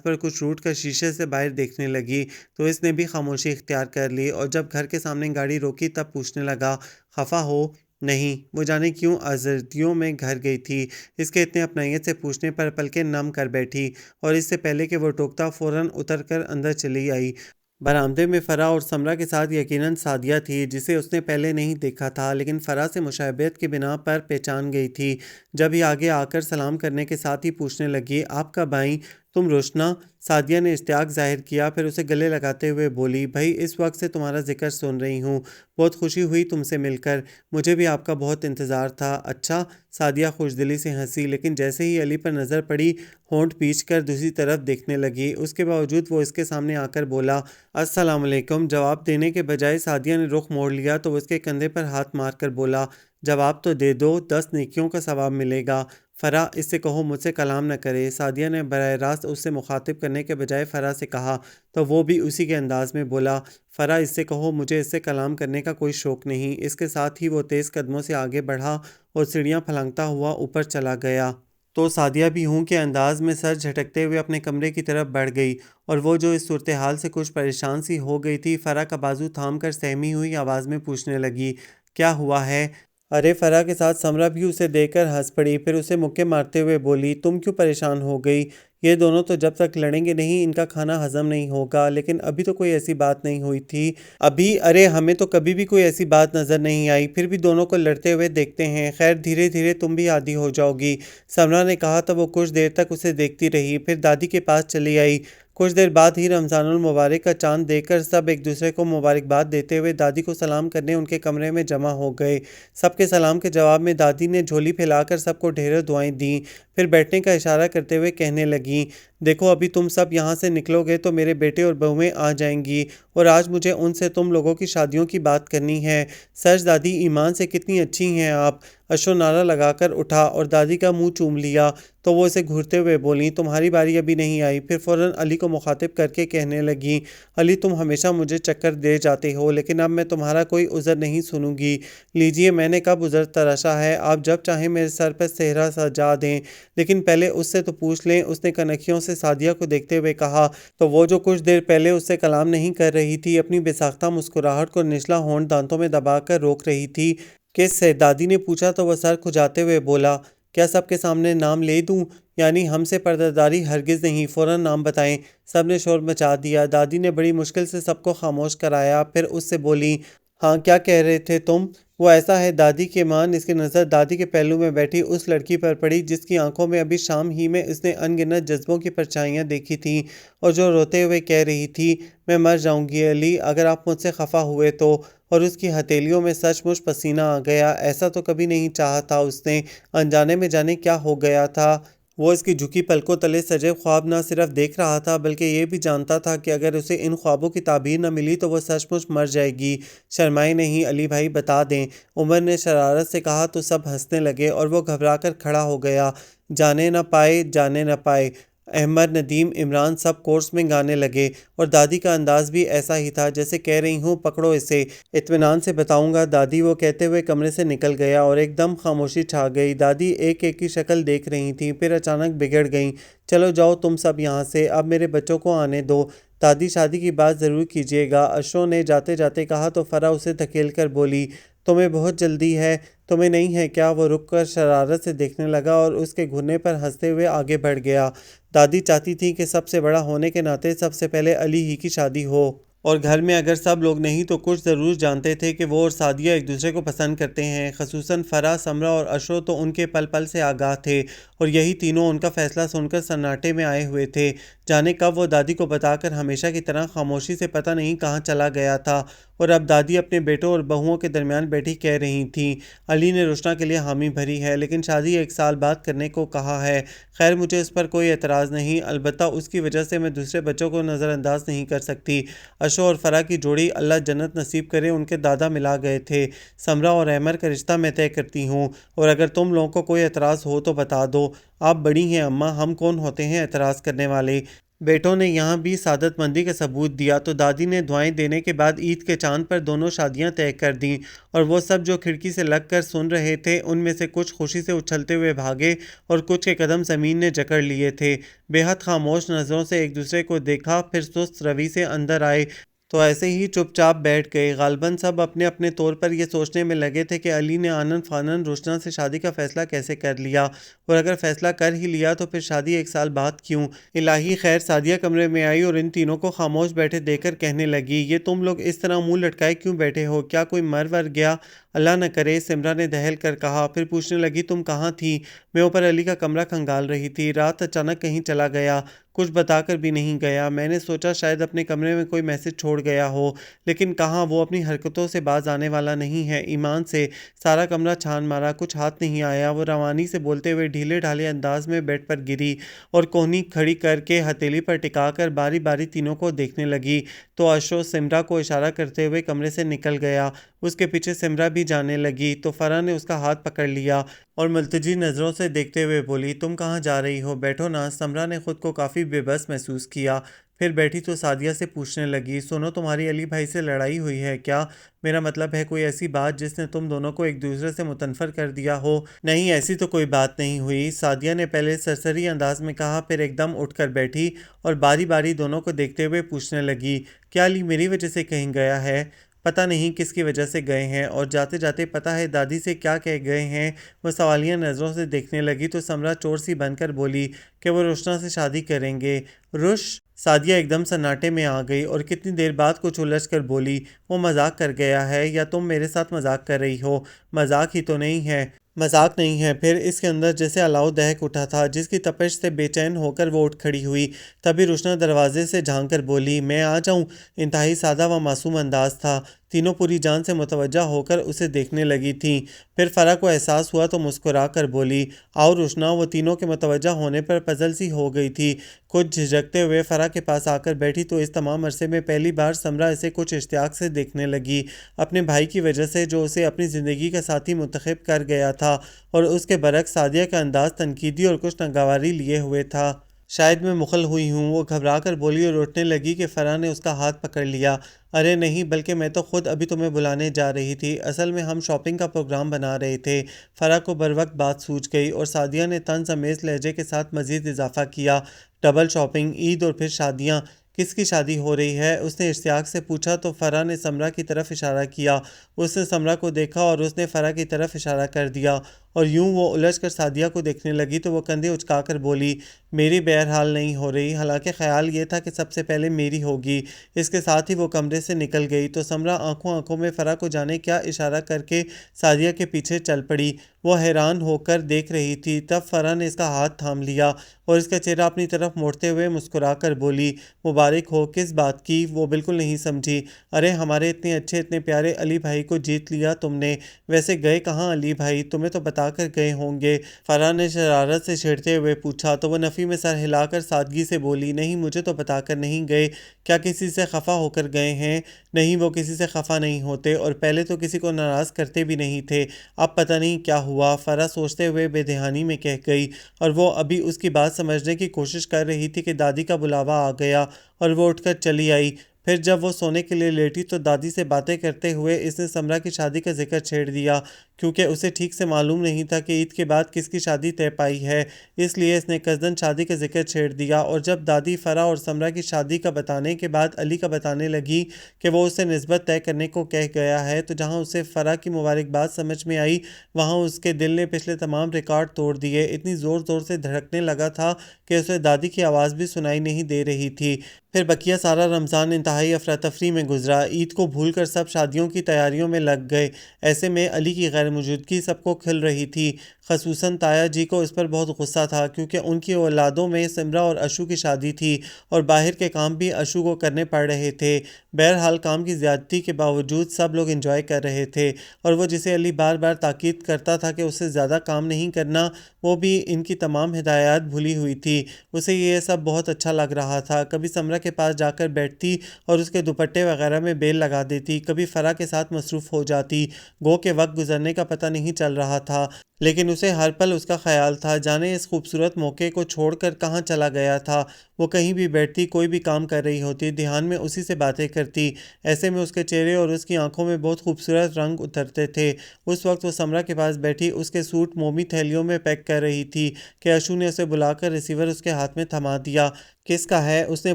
पर कुछ रूठ कर शीशे से बाहर देखने लगी, तो इसने भी खामोशी इख्तियार कर ली और जब घर के सामने गाड़ी रोकी तब पूछने लगा, खफा हो? नहीं, वो जाने क्यों आज़र्दियों में घर गई थी। इसके इतने अपनाइयत से पूछने पर पलकें नम कर बैठी और इससे पहले कि वो टोकता फ़ौरन उतर कर अंदर चली आई। बरामदे में फ़रा और समरा के साथ यकीनन सादिया थी, जिसे उसने पहले नहीं देखा था, लेकिन फ़रा से मुशाबहत की बिना पर पहचान गई थी। जब ही आगे आकर सलाम करने के साथ ही पूछने लगी, आप कब आईं? तुम रोशना? सादिया ने इश्तियाक ज़ाहिर किया, फिर उसे गले लगाते हुए बोली, भाई इस वक्त से तुम्हारा जिक्र सुन रही हूँ, बहुत खुशी हुई तुमसे मिलकर, मुझे भी आपका बहुत इंतज़ार था। अच्छा? सादिया खुशदिली से हंसी, लेकिन जैसे ही अली पर नज़र पड़ी होंठ पीच कर दूसरी तरफ देखने लगी। उसके बावजूद वो इसके सामने आकर बोला, अस्सलाम वालेकुम। जवाब देने के बजाय सादिया ने रुख मोड़ लिया तो उसके कंधे पर हाथ मारकर बोला, जवाब तो दे दो, 10 नेकियों का सवाब मिलेगा। फ़रा, इससे कहो मुझसे कलाम न करे। सादिया ने बराह रास्त उससे मुखातिब करने के बजाय फ़रा से कहा, तो वो भी उसी के अंदाज में बोला, फ़रा इससे कहो मुझे इससे कलाम करने का कोई शौक़ नहीं। इसके साथ ही वो तेज़ कदमों से आगे बढ़ा और सीढ़ियाँ फलंगता हुआ ऊपर चला गया। तो सादिया भी हूँ के अंदाज में सर झटकते हुए अपने कमरे की तरफ बढ़ गई और वो जो इस सूरत हाल से कुछ परेशान सी हो गई थी, फ़रा का बाजू थाम कर सहमी हुई आवाज़ में पूछने लगी, क्या हुआ है? अरे, फ़रा के साथ समरा भी उसे देखकर हंस पड़ी, फिर उसे मुक्के मारते हुए बोली, तुम क्यों परेशान हो गई? ये दोनों तो जब तक लड़ेंगे नहीं इनका खाना हजम नहीं होगा, लेकिन अभी तो कोई ऐसी बात नहीं हुई थी। अभी? अरे, हमें तो कभी भी कोई ऐसी बात नज़र नहीं आई, फिर भी दोनों को लड़ते हुए देखते हैं। खैर, धीरे धीरे तुम भी आदी हो जाओगी। समरा ने कहा तो वो कुछ देर तक उसे देखती रही, फिर दादी के पास चली आई। कुछ देर बाद ही रमज़ानुल मुबारक का चांद देखकर सब एक दूसरे को मुबारकबाद देते हुए दादी को सलाम करने उनके कमरे में जमा हो गए। सबके सलाम के जवाब में दादी ने झोली फैलाकर सबको ढेरों दुआएं दी, फिर बैठने का इशारा करते हुए कहने लगी, देखो अभी तुम सब यहाँ से निकलोगे तो मेरे बेटे और बहुएं आ जाएंगी और आज मुझे उनसे तुम लोगों की शादियों की बात करनी है। सच दादी, ईमान से कितनी अच्छी हैं आप। अशो नारा लगाकर उठा और दादी का मुंह चूम लिया तो वो इसे घूरते हुए बोली, तुम्हारी बारी अभी नहीं आई। फिर फ़ौरन अली को मुखातिब करके कहने लगी, अली तुम हमेशा मुझे चक्कर दे जाते हो, लेकिन अब मैं तुम्हारा कोई उज़र नहीं सुनूंगी। लीजिए, मैंने कब उज़र तराशा है, आप जब चाहें मेरे सर पर सेहरा सजा दें, लेकिन पहले उससे तो पूछ लें। उसने कनखियों से सादिया को देखते हुए कहा, तो वो जो कुछ देर पहले उससे कलाम नहीं कर रही थी, अपनी बेसाख्ता मुस्कुराहट को निचला होंठ दांतों में दबाकर रोक रही थी। किससे? दादी ने पूछा तो वह सर खुजाते हुए बोला, क्या सबके सामने नाम ले दूं? यानी हमसे पर्दादारी हरगिज़ नहीं, फ़ौरन नाम बताएं। सब ने शोर मचा दिया। दादी ने बड़ी मुश्किल से सबको खामोश कराया, फिर उससे बोली, हाँ क्या कह रहे थे तुम? वो ऐसा है दादी के मान। इसकी नज़र दादी के पहलू में बैठी उस लड़की पर पड़ी जिसकी आंखों में अभी शाम ही में इसने अनगिनत जज्बों की परछाइयाँ देखी थीं और जो रोते हुए कह रही थी, मैं मर जाऊंगी अली अगर आप मुझसे खफा हुए तो। और उसकी हथेलियों में सचमुच पसीना आ गया। ऐसा तो कभी नहीं चाहा था उसने, अनजाने में जाने क्या हो गया था। वो इसकी झुकी पलकों तले सजे ख्वाब न सिर्फ देख रहा था बल्कि ये भी जानता था कि अगर उसे इन ख्वाबों की ताबीर न मिली तो वह सचमुच मर जाएगी। शर्माए नहीं अली भाई, बता दें, उमर ने शरारत से कहा तो सब हंसने लगे और वो घबराकर खड़ा हो गया। जाने न पाए, जाने न पाए। अहमद, नदीम, इमरान सब कोर्स में गाने लगे और दादी का अंदाज भी ऐसा ही था जैसे कह रही हूँ, पकड़ो इसे, इत्मीनान से बताऊंगा दादी। वो कहते हुए कमरे से निकल गया और एकदम खामोशी छा गई। दादी एक एक की शक्ल देख रही थी, फिर अचानक बिगड़ गईं। चलो जाओ तुम सब यहाँ से, अब मेरे बच्चों को आने दो। दादी, शादी की बात ज़रूर कीजिएगा, अशो ने जाते जाते कहा तो फ़रा उसे धकेल कर बोली, तुम्हें बहुत जल्दी है, तुम्हें नहीं है क्या? वो रुक कर शरारत से देखने लगा और उसके घुरने पर हंसते हुए आगे बढ़ गया। दादी चाहती थी कि सबसे बड़ा होने के नाते सबसे पहले अली ही की शादी हो। और घर में अगर सब लोग नहीं तो कुछ ज़रूर जानते थे कि वो और सादिया एक दूसरे को पसंद करते हैं। ख़ुसूसन फ़राह, समरा और अशरो तो उनके पल पल से आगाह थे और यही तीनों उनका फ़ैसला सुनकर सन्नाटे में आए हुए थे। जाने कब वो दादी को बताकर हमेशा की तरह खामोशी से पता नहीं कहाँ चला गया था। और अब दादी अपने बेटों और बहुओं के दरमियान बैठी कह रही थीं, अली ने रुशना के लिए हामी भरी है लेकिन शादी 1 साल बाद करने को कहा है। खैर मुझे इस पर कोई एतराज़ नहीं, अलबत्ता उसकी वजह से मैं दूसरे बच्चों को नज़रअंदाज नहीं कर सकती। अशो और फ़रा की जोड़ी अल्लाह जन्नत नसीब करे, उनके दादा मिला गए थे। समरा और अहमर का रिश्ता मैं तय करती हूँ और अगर तुम लोगों को कोई एतराज़ हो तो बता दो। आप बड़ी हैं अम्मा, हम कौन होते हैं एतराज़ करने वाले। बेटों ने यहाँ भी सादतमंदी का सबूत दिया तो दादी ने दुआएं देने के बाद ईद के चांद पर दोनों शादियां तय कर दी। और वो सब जो खिड़की से लग कर सुन रहे थे उनमें से कुछ खुशी से उछलते हुए भागे और कुछ के कदम ज़मीन ने जकड़ लिए थे। बेहद खामोश नज़रों से एक दूसरे को देखा, फिर सुस्त रवि से अंदर आए तो ऐसे ही चुपचाप बैठ गए। गालबन सब अपने अपने तौर पर यह सोचने में लगे थे कि अली ने आनन फानन रुशना से शादी का फैसला कैसे कर लिया, और अगर फैसला कर ही लिया तो फिर शादी 1 साल बाद क्यों। इलाही खैर। सादिया कमरे में आई और इन तीनों को खामोश बैठे देखकर कहने लगी, ये तुम लोग इस तरह मुंह लटकाए क्यों बैठे हो, क्या कोई मर वर गया। अल्लाह न करे, सिमरा ने दहल कर कहा। फिर पूछने लगी, तुम कहाँ थी। मैं ऊपर अली का कमरा खंगाल रही थी, रात अचानक कहीं चला गया, कुछ बताकर भी नहीं गया। मैंने सोचा शायद अपने कमरे में कोई मैसेज छोड़ गया हो, लेकिन कहाँ, वो अपनी हरकतों से बाज आने वाला नहीं है। ईमान से सारा कमरा छान मारा, कुछ हाथ नहीं आया। वो रवानी से बोलते हुए ढीले ढाले अंदाज में बेड पर गिरी और कोहनी खड़ी करके हथेली पर टिकाकर बारी बारी तीनों को देखने लगी तो अशो सिमरा को इशारा करते हुए कमरे से निकल गया। उसके पीछे सिमरा भी जाने लगी तो फरा ने उसका हाथ पकड़ लिया और मुल्तजी नज़रों से देखते हुए बोली, तुम कहाँ जा रही हो, बैठो ना। समरा ने खुद को काफ़ी बेबस महसूस किया। फिर बैठी तो सादिया से पूछने लगी, सुनो, तुम्हारी अली भाई से लड़ाई हुई है क्या। मेरा मतलब है कोई ऐसी बात जिसने तुम दोनों को एक दूसरे से मुतनफर कर दिया हो। नहीं, ऐसी तो कोई बात नहीं हुई, सादिया ने पहले सरसरी अंदाज में कहा, फिर एकदम उठकर बैठी और बारी बारी दोनों को देखते हुए पूछने लगी, क्या अली मेरी वजह से कहीं गया है। पता नहीं किसकी वजह से गए हैं और जाते जाते पता है दादी से क्या कह गए हैं। वह सवालिया नज़रों से देखने लगी तो समरा चोर सी बनकर बोली कि वो रुशना से शादी करेंगे। रुश। सादिया एकदम सन्नाटे में आ गई और कितनी देर बाद कुछ उलझ कर बोली, वो मजाक कर गया है या तुम मेरे साथ मजाक कर रही हो। मजाक ही तो नहीं है। मजाक नहीं है। फिर इसके अंदर जैसे अलाव दहक उठा था, जिसकी तपिश से बेचैन होकर वो उठ खड़ी हुई। तभी रुशना दरवाजे से झांक कर बोली, मैं आ जाऊं। इंतहाई सादा व मासूम अंदाज था। तीनों पूरी जान से मुतवज्जा होकर उसे देखने लगी थीं। फिर फ़रा को एहसास हुआ तो मुस्कुरा कर बोली, आओ रुशना। वो तीनों के मुतवज्जा होने पर पजल सी हो गई थी। कुछ झिझकते हुए फ़रा के पास आकर बैठी तो इस तमाम अरसे में पहली बार समरा इसे कुछ इश्तियाक से देखने लगी, अपने भाई की वजह से जो उसे अपनी ज़िंदगी का साथी मुंतखब कर गया था। और उसके बरक्स सादिया का अंदाज तनकीदी और कुछ नागवारी लिए हुए था। शायद मैं मुखल हुई हूँ, वो घबरा कर बोली और उठने लगी कि फ़रा ने उसका हाथ पकड़ लिया। अरे नहीं, बल्कि मैं तो खुद अभी तुम्हें बुलाने जा रही थी, असल में हम शॉपिंग का प्रोग्राम बना रहे थे। फ़रा को बर वक्त बात सूझ गई और सादिया ने तंज अमेज़ लहजे के साथ मज़ीद इजाफा किया, डबल शॉपिंग, ईद और फिर शादियाँ। किसकी शादी हो रही है, उसने इश्तियाक से पूछा तो फ़रा ने समरा की तरफ इशारा किया। उसने समरा को देखा और उसने फ़रा की तरफ इशारा कर दिया और यूं वो उलझ कर सादिया को देखने लगी तो वो कंधे उचकाकर बोली, मेरी बहरहाल नहीं हो रही। हालांकि ख्याल ये था कि सबसे पहले मेरी होगी। इसके साथ ही वो कमरे से निकल गई तो समरा आंखों आंखों में फ़रा को जाने क्या इशारा करके सादिया के पीछे चल पड़ी। वो हैरान होकर देख रही थी, तब फ़रा ने इसका हाथ थाम लिया और इसका चेहरा अपनी तरफ मोड़ते हुए मुस्कुरा कर बोली, मुबारक हो। किस बात की, वो बिल्कुल नहीं समझी। अरे हमारे इतने अच्छे इतने प्यारे अली भाई को जीत लिया तुमने। वैसे गए कहाँ अली भाई, तुम्हें तो बता कर गए होंगे। फरहान ने शरारत से छेड़ते हुए पूछा तो वह नफ़ी में सर हिलाकर सादगी से बोली, नहीं, मुझे तो बताकर नहीं गए। क्या किसी से खफा होकर गए हैं। नहीं, वो किसी से खफा नहीं होते और पहले तो किसी को नाराज़ करते भी नहीं थे। अब पता नहीं क्या हुआ, फरा सोचते हुए बेध्यानी में कह गई और वो अभी उसकी बात समझने की कोशिश कर रही थी कि दादी का बुलावा आ गया और वो उठकर चली आई। फिर जब वो सोने के लिए लेटी तो दादी से बातें करते हुए इसने समरा की शादी का जिक्र छेड़ दिया, क्योंकि उसे ठीक से मालूम नहीं था कि ईद के बाद किसकी शादी तय पाई है। इसलिए इसने कज़न शादी का जिक्र छेड़ दिया और जब दादी फ़रा और समरा की शादी का बताने के बाद अली का बताने लगी कि वो उससे निस्बत तय करने को कह गया है, तो जहां उसे फ़रा की मुबारकबाद समझ में आई, वहां उसके दिल ने पिछले तमाम रिकॉर्ड तोड़ दिए। इतनी ज़ोर ज़ोर से धड़कने लगा था कि उसे दादी की आवाज़ भी सुनाई नहीं दे रही थी। फिर बकिया सारा रमज़ान इंतहाई अफरा तफरी में गुजरा। ईद को भूलकर सब शादियों की तैयारियों में लग गए। ऐसे में अली की गैर मौजूदगी सबको खिल रही थी। खसूसन ताया जी को इस पर बहुत गुस्सा था, क्योंकि उनकी औलादों में सिमरा और अशु की शादी थी और बाहर के काम भी अशु को करने पड़ रहे थे। बहरहाल काम की ज़्यादती के बावजूद सब लोग इंजॉय कर रहे थे, और वो जिसे अली बार बार ताकीद करता था कि उससे ज़्यादा काम नहीं करना, वो भी इनकी तमाम हिदायत भूली हुई थी। उसे ये सब बहुत अच्छा लग रहा था। कभी समरा के पास जाकर बैठती और उसके दुपट्टे वगैरह में बेल लगा देती, कभी फ़रा के साथ मसरूफ़ हो जाती। गो के वक्त गुजरने का पता नहीं चल रहा था, लेकिन उसे हर पल उसका ख्याल था, जाने इस खूबसूरत मौके को छोड़कर कहाँ चला गया था। वो कहीं भी बैठती, कोई भी काम कर रही होती, ध्यान में उसी से बातें करती। ऐसे में उसके चेहरे और उसकी आंखों में बहुत खूबसूरत रंग उतरते थे। उस वक्त वो समरा के पास बैठी उसके सूट मोमी थैलियों में पैक कर रही थी कि अशु ने उसे बुलाकर रिसीवर उसके हाथ में थमा दिया। किसका है, उसने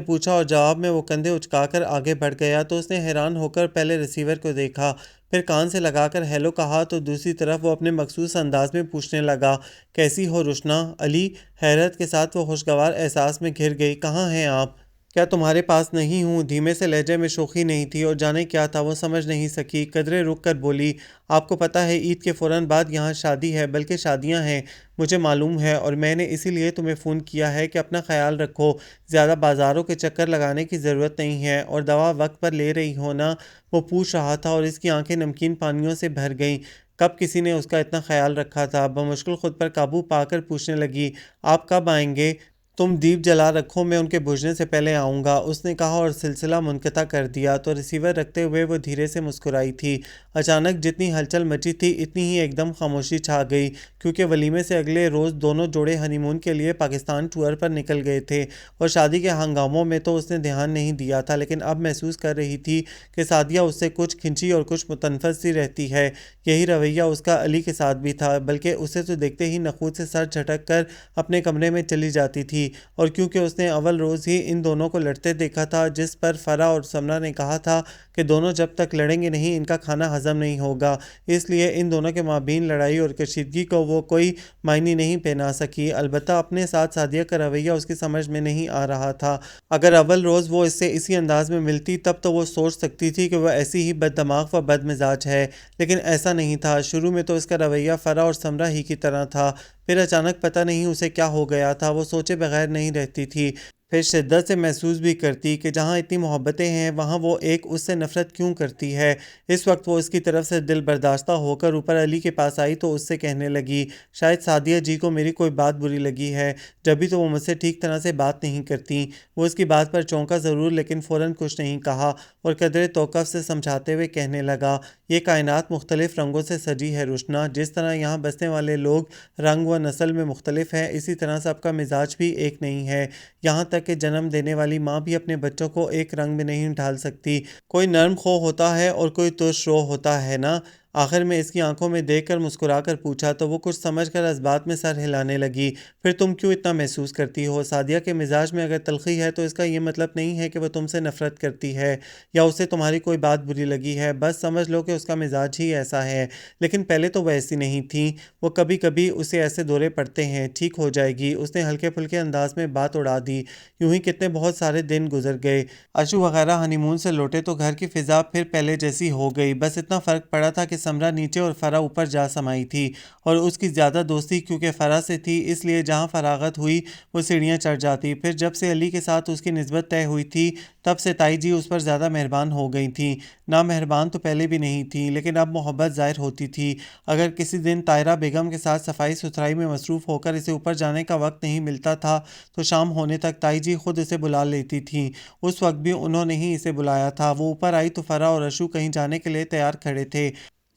पूछा, और जवाब में वो कंधे उचकाकर आगे बढ़ गया तो उसने हैरान होकर पहले रिसीवर को देखा, फिर कान से लगाकर हेलो कहा, तो दूसरी तरफ वो अपने मखसूस अंदाज में पूछने लगा, कैसी हो रुशना? अली हैरत के साथ वो खुशगवार एहसास में घिर गई। कहाँ हैं आप? क्या तुम्हारे पास नहीं हूँ? धीमे से लहजे में शोखी नहीं थी और जाने क्या था वो समझ नहीं सकी। कदरे रुक कर बोली, आपको पता है ईद के फ़ौरन बाद यहाँ शादी है, बल्कि शादियाँ हैं। मुझे मालूम है, और मैंने इसीलिए तुम्हें फ़ोन किया है कि अपना ख्याल रखो। ज़्यादा बाज़ारों के चक्कर लगाने की ज़रूरत नहीं है, और दवा वक्त पर ले रही हो ना? वो पूछ रहा था और इसकी आंखें नमकीन पानियों से भर गईं। कब किसी ने उसका इतना ख्याल रखा था? बमुश्किल खुद पर काबू पाकर पूछने लगी, आप कब आएंगे? तुम दीप जला रखो, मैं उनके बुझने से पहले आऊँगा, उसने कहा और सिलसिला मुनक़ता कर दिया। तो रिसीवर रखते हुए वो धीरे से मुस्कुराई थी। अचानक जितनी हलचल मची थी, इतनी ही एकदम खामोशी छा गई, क्योंकि वलीमे से अगले रोज़ दोनों जोड़े हनीमून के लिए पाकिस्तान टूर पर निकल गए थे। और शादी के हंगामों में तो उसने ध्यान नहीं दिया था, लेकिन अब महसूस कर रही थी कि सादिया उससे कुछ खिंची और कुछ मुतनफ़िस सी रहती है। यही रवैया उसका अली के साथ भी था, बल्कि उसे तो देखते ही नखूत से सर झटक कर अपने कमरे में चली जाती थी। और क्योंकि उसने अव्वल रोज़ ही इन दोनों को लड़ते देखा था, जिस पर फ़रा और समरा ने कहा था कि दोनों जब तक लड़ेंगे नहीं इनका खाना हजम नहीं होगा, इसलिए इन दोनों के माबीन लड़ाई और कशीदगी को वो कोई मायने नहीं पहना सकी। अलबत्ता अपने साथ सादिया का रवैया उसकी समझ में नहीं आ रहा था। अगर अव्वल रोज़ वो इससे इसी अंदाज में मिलती, तब तो वो सोच सकती थी कि वह ऐसी ही बददमाग व बदमिजाज है, लेकिन ऐसा नहीं था। शुरू में तो इसका रवैया फ़रा और समरा ही की तरह था, फिर अचानक पता नहीं उसे क्या हो गया था, वो सोचे बगैर नहीं रहती थी। फिर शिद्दत से महसूस भी करती कि जहाँ इतनी मोहब्बतें हैं, वहाँ वो एक उससे नफ़रत क्यों करती है। इस वक्त वो उसकी तरफ से दिल बर्दाश्ता होकर ऊपर अली के पास आई तो उससे कहने लगी, शायद सादिया जी को मेरी कोई बात बुरी लगी है, जब भी तो वो मुझसे ठीक तरह से बात नहीं करती। वो इसकी बात पर चौंका ज़रूर, लेकिन फ़ौरन कुछ नहीं कहा और कदरे तौक़ुफ़ से समझाते हुए कहने लगा, ये कायनात मुख्तलिफ़ रंगों से सजी है रुशना। जिस तरह यहाँ बसने वाले लोग रंग व नस्ल में मुख्तलिफ हैं, इसी तरह सबका मिजाज भी एक नहीं है। यहाँ तक कि जन्म देने वाली माँ भी अपने बच्चों को एक रंग में नहीं ढाल सकती। कोई नर्म खो होता है और कोई तुर्श रो होता है ना? आखिर में इसकी आंखों में देखकर मुस्कुराकर पूछा, तो वो कुछ समझकर इस बात में सर हिलाने लगी। फिर तुम क्यों इतना महसूस करती हो? सादिया के मिजाज में अगर तलखी है तो इसका ये मतलब नहीं है कि वह तुमसे नफरत करती है या उसे तुम्हारी कोई बात बुरी लगी है। बस समझ लो कि उसका मिजाज ही ऐसा है, लेकिन पहले तो वह ऐसी नहीं थी। वो कभी कभी उसे ऐसे दौरे पड़ते हैं, ठीक हो जाएगी। उसने हल्के फुल्के अंदाज में बात उड़ा दी। यूं ही कितने बहुत सारे दिन गुजर गए। अशु वगैरह हनीमून से लौटे तो घर की फिजा फिर पहले जैसी हो गई। बस इतना फ़र्क पड़ा था कि समरा नीचे और फ़रा ऊपर जा समाई थी, और उसकी ज़्यादा दोस्ती क्योंकि फ़रा से थी, इसलिए जहाँ फरागत हुई वो सीढ़ियाँ चढ़ जाती। फिर जब से अली के साथ उसकी निस्बत तय हुई थी, तब से ताई जी उस पर ज़्यादा मेहरबान हो गई थी। ना मेहरबान तो पहले भी नहीं थी, लेकिन अब मोहब्बत ज़ाहिर होती थी। अगर किसी दिन तायरा बेगम के साथ सफाई सुथराई में मसरूफ़ होकर इसे ऊपर जाने का वक्त नहीं मिलता था, तो शाम होने तक ताई जी खुद इसे बुला लेती थी। उस वक्त भी उन्होंने ही इसे बुलाया था। वो ऊपर आई तो फ़रा और अशु कहीं जाने के लिए तैयार खड़े थे।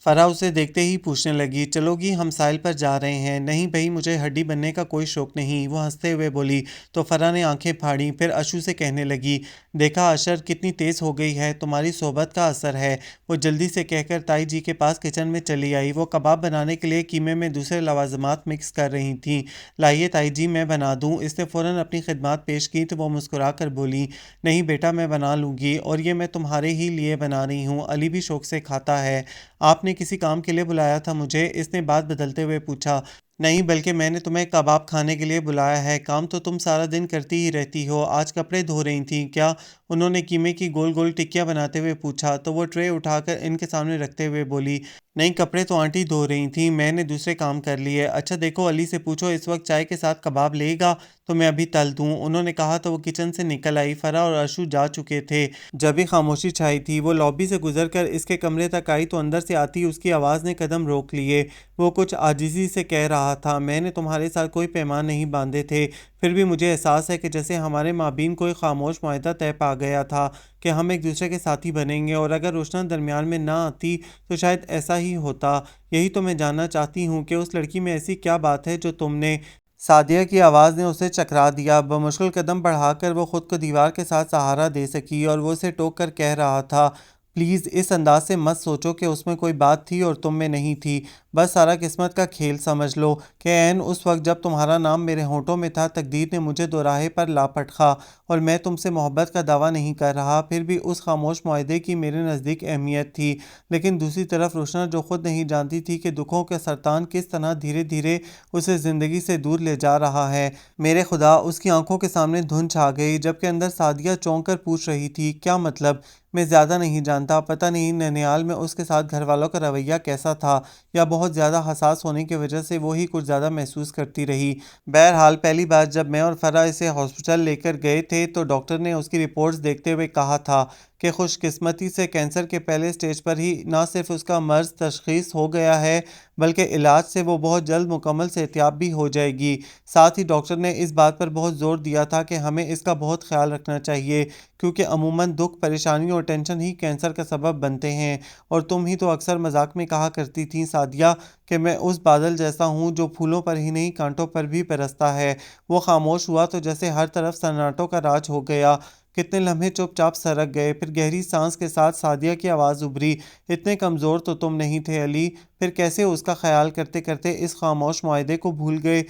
फ़राह उसे देखते ही पूछने लगी, चलोगी, हम साहिल पर जा रहे हैं। नहीं भई, मुझे हड्डी बनने का कोई शौक नहीं, वो हंसते हुए बोली। तो फ़राह ने आंखें फाड़ी, फिर अशु से कहने लगी, देखा अशर कितनी तेज़ हो गई है, तुम्हारी सोहबत का असर है। वो जल्दी से कहकर ताई जी के पास किचन में चली आई। वो कबाब बनाने के लिए कीमे में दूसरे लवाजमात मिक्स कर रही थी। लाइए ताई जी, मैं बना दूँ। इसने फ़ौरन अपनी खिदमत पेश की तो वो मुस्कुरा कर बोली, नहीं बेटा, मैं बना लूँगी, और ये मैं तुम्हारे ही लिए बना रही हूँ, अली भी शौक से खाता है। आपने किसी काम के लिए बुलाया था मुझे? इसने बात बदलते हुए पूछा। नहीं, बल्कि मैंने तुम्हें कबाब खाने के लिए बुलाया है। काम तो तुम सारा दिन करती ही रहती हो। आज कपड़े धो रही थी क्या? उन्होंने कीमे की गोल गोल टिक्कियाँ बनाते हुए पूछा। तो वो ट्रे उठाकर इनके सामने रखते हुए बोली, नहीं, कपड़े तो आंटी धो रही थी, मैंने दूसरे काम कर लिए। अच्छा देखो, अली से पूछो इस वक्त चाय के साथ कबाब लेगा तो मैं अभी तल दूँ। उन्होंने कहा तो वो किचन से निकल आई। फ़राह और अशु जा चुके थे। जब भी खामोशी छाई थी, वो लॉबी से गुजरकर इसके कमरे तक आई तो अंदर से आती उसकी आवाज़ ने कदम रोक लिए। वो कुछ आजिज़ी से कह रहा था, मैंने तुम्हारे साथ कोई पैमान नहीं बांधे थे, फिर भी मुझे एहसास है कि जैसे हमारे माबीन कोई खामोश मुआहदा तय पा गया था कि हम एक दूसरे के साथी बनेंगे, और अगर रोशना दरमियान में ना आती तो शायद ऐसा ही होता। यही तो मैं जानना चाहती हूँ कि उस लड़की में ऐसी क्या बात है जो तुमने। सादिया की आवाज़ ने उसे चकरा दिया। बमुश्किल कदम बढ़ाकर वो खुद को दीवार के साथ सहारा दे सकी, और वो उसे टोक कर कह रहा था, प्लीज़ इस अंदाज से मत सोचो कि उसमें कोई बात थी और तुम में नहीं थी। बस सारा किस्मत का खेल समझ लो कि ऐन उस वक्त जब तुम्हारा नाम मेरे होंठों में था, तकदीर ने मुझे दोराहे पर ला पटखा। और मैं तुमसे मोहब्बत का दावा नहीं कर रहा, फिर भी उस खामोश मुआहदे की मेरे नज़दीक अहमियत थी। लेकिन दूसरी तरफ रोशना, जो खुद नहीं जानती थी कि दुखों का सरतान किस तरह धीरे धीरे उसे ज़िंदगी से दूर ले जा रहा है। मेरे खुदा, उसकी आंखों के सामने धुंध छा गई, जबकि अंदर सादिया चौंक कर पूछ रही थी, क्या मतलब? मैं ज़्यादा नहीं जानता, पता नहीं ननिहाल में उसके साथ घर वालों का रवैया कैसा था, या बहुत ज़्यादा हसास होने की वजह से वो ही कुछ ज़्यादा महसूस करती रही। बहरहाल पहली बार जब मैं और फ़राह इसे हॉस्पिटल लेकर गए थे तो डॉक्टर ने उसकी रिपोर्ट्स देखते हुए कहा था कि खुशकिस्मती से कैंसर के पहले स्टेज पर ही ना सिर्फ उसका मर्ज तशखीस हो गया है, बल्कि इलाज से वो बहुत जल्द मुकम्मल सेहतियाब भी हो जाएगी। साथ ही डॉक्टर ने इस बात पर बहुत ज़ोर दिया था कि हमें इसका बहुत ख्याल रखना चाहिए, क्योंकि अमूमन दुख, परेशानी और टेंशन ही कैंसर का सबब बनते हैं। और तुम ही तो अक्सर मजाक में कहा करती थी सादिया कि मैं उस बादल जैसा हूँ जो फूलों पर ही नहीं कांटों पर भी बरसता है। वो खामोश हुआ तो जैसे हर तरफ सन्नाटों का राज हो गया। कितने लम्हे चुपचाप सरक गए, फिर गहरी सांस के साथ सादिया की आवाज़ उभरी, इतने कमज़ोर तो तुम नहीं थे अली, फिर कैसे उसका ख्याल करते करते इस खामोश मुआहदे को भूल गए?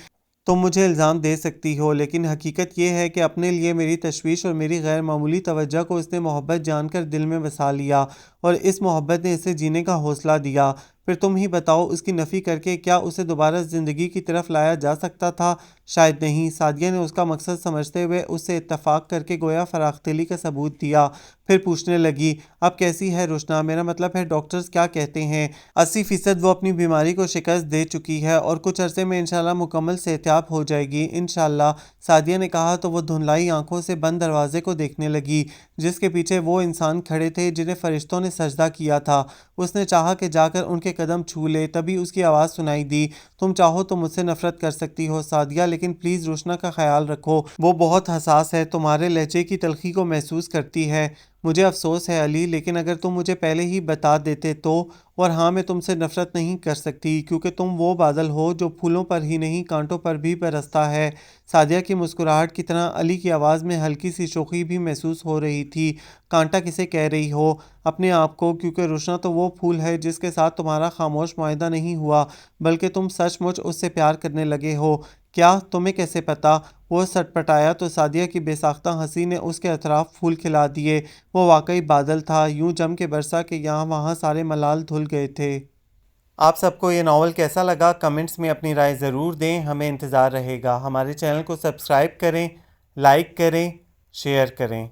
तुम मुझे इल्ज़ाम दे सकती हो, लेकिन हकीकत यह है कि अपने लिए मेरी तशवीश और मेरी गैर मामूली तवज्जो को इसने मोहब्बत जानकर दिल में बसा लिया, और इस मोहब्बत ने इसे जीने का हौसला दिया। फिर तुम ही बताओ, उसकी नफ़ी करके क्या उसे दोबारा ज़िंदगी की तरफ लाया जा सकता था? शायद नहीं। सादिया ने उसका मकसद समझते हुए उससे इत्तफाक करके गोया फराख्तली का सबूत दिया। फिर पूछने लगी, अब कैसी है रोशना? मेरा मतलब है डॉक्टर्स क्या कहते हैं? 80% वो अपनी बीमारी को शिकस्त दे चुकी है और कुछ अरसे में इंशाल्लाह मुकम्मल सेहतियाब हो जाएगी इंशाल्लाह। सादिया ने कहा तो वो धुंधलाई आंखों से बंद दरवाजे को देखने लगी, जिसके पीछे वो इंसान खड़े थे जिन्हें फरिश्तों ने सजदा किया था। उसने चाहा कि जाकर उनके कदम छू ले, तभी उसकी आवाज़ सुनाई दी, तुम चाहो तो मुझसे नफरत कर सकती हो सादिया, लेकिन प्लीज़ रोशना का ख्याल रखो, वो बहुत हसास है, तुम्हारे लहजे की तलखी को महसूस करती है। मुझे अफसोस है अली, लेकिन अगर तुम मुझे पहले ही बता देते तो। और हाँ, मैं तुमसे नफरत नहीं कर सकती, क्योंकि तुम वो बादल हो जो फूलों पर ही नहीं कांटों पर भी बरसता है। सादिया की मुस्कुराहट की तरह अली की आवाज़ में हल्की सी शोखी भी महसूस हो रही थी। कांटा किसे कह रही हो? अपने आप को, क्योंकि रोशना तो वो फूल है जिसके साथ तुम्हारा खामोश मुआहदा नहीं हुआ, बल्कि तुम सचमुच उससे प्यार करने लगे हो। क्या? तुम्हें कैसे पता? वो सटपटाया तो सादिया की बेसाख्ता हंसी ने उसके अतराफ फूल खिला दिए। वो वाकई बादल था, यूं जम के बरसा कि यहाँ वहाँ सारे मलाल धुल गए थे। आप सबको ये नावल कैसा लगा, कमेंट्स में अपनी राय ज़रूर दें, हमें इंतज़ार रहेगा। हमारे चैनल को सब्सक्राइब करें, लाइक करें, शेयर करें।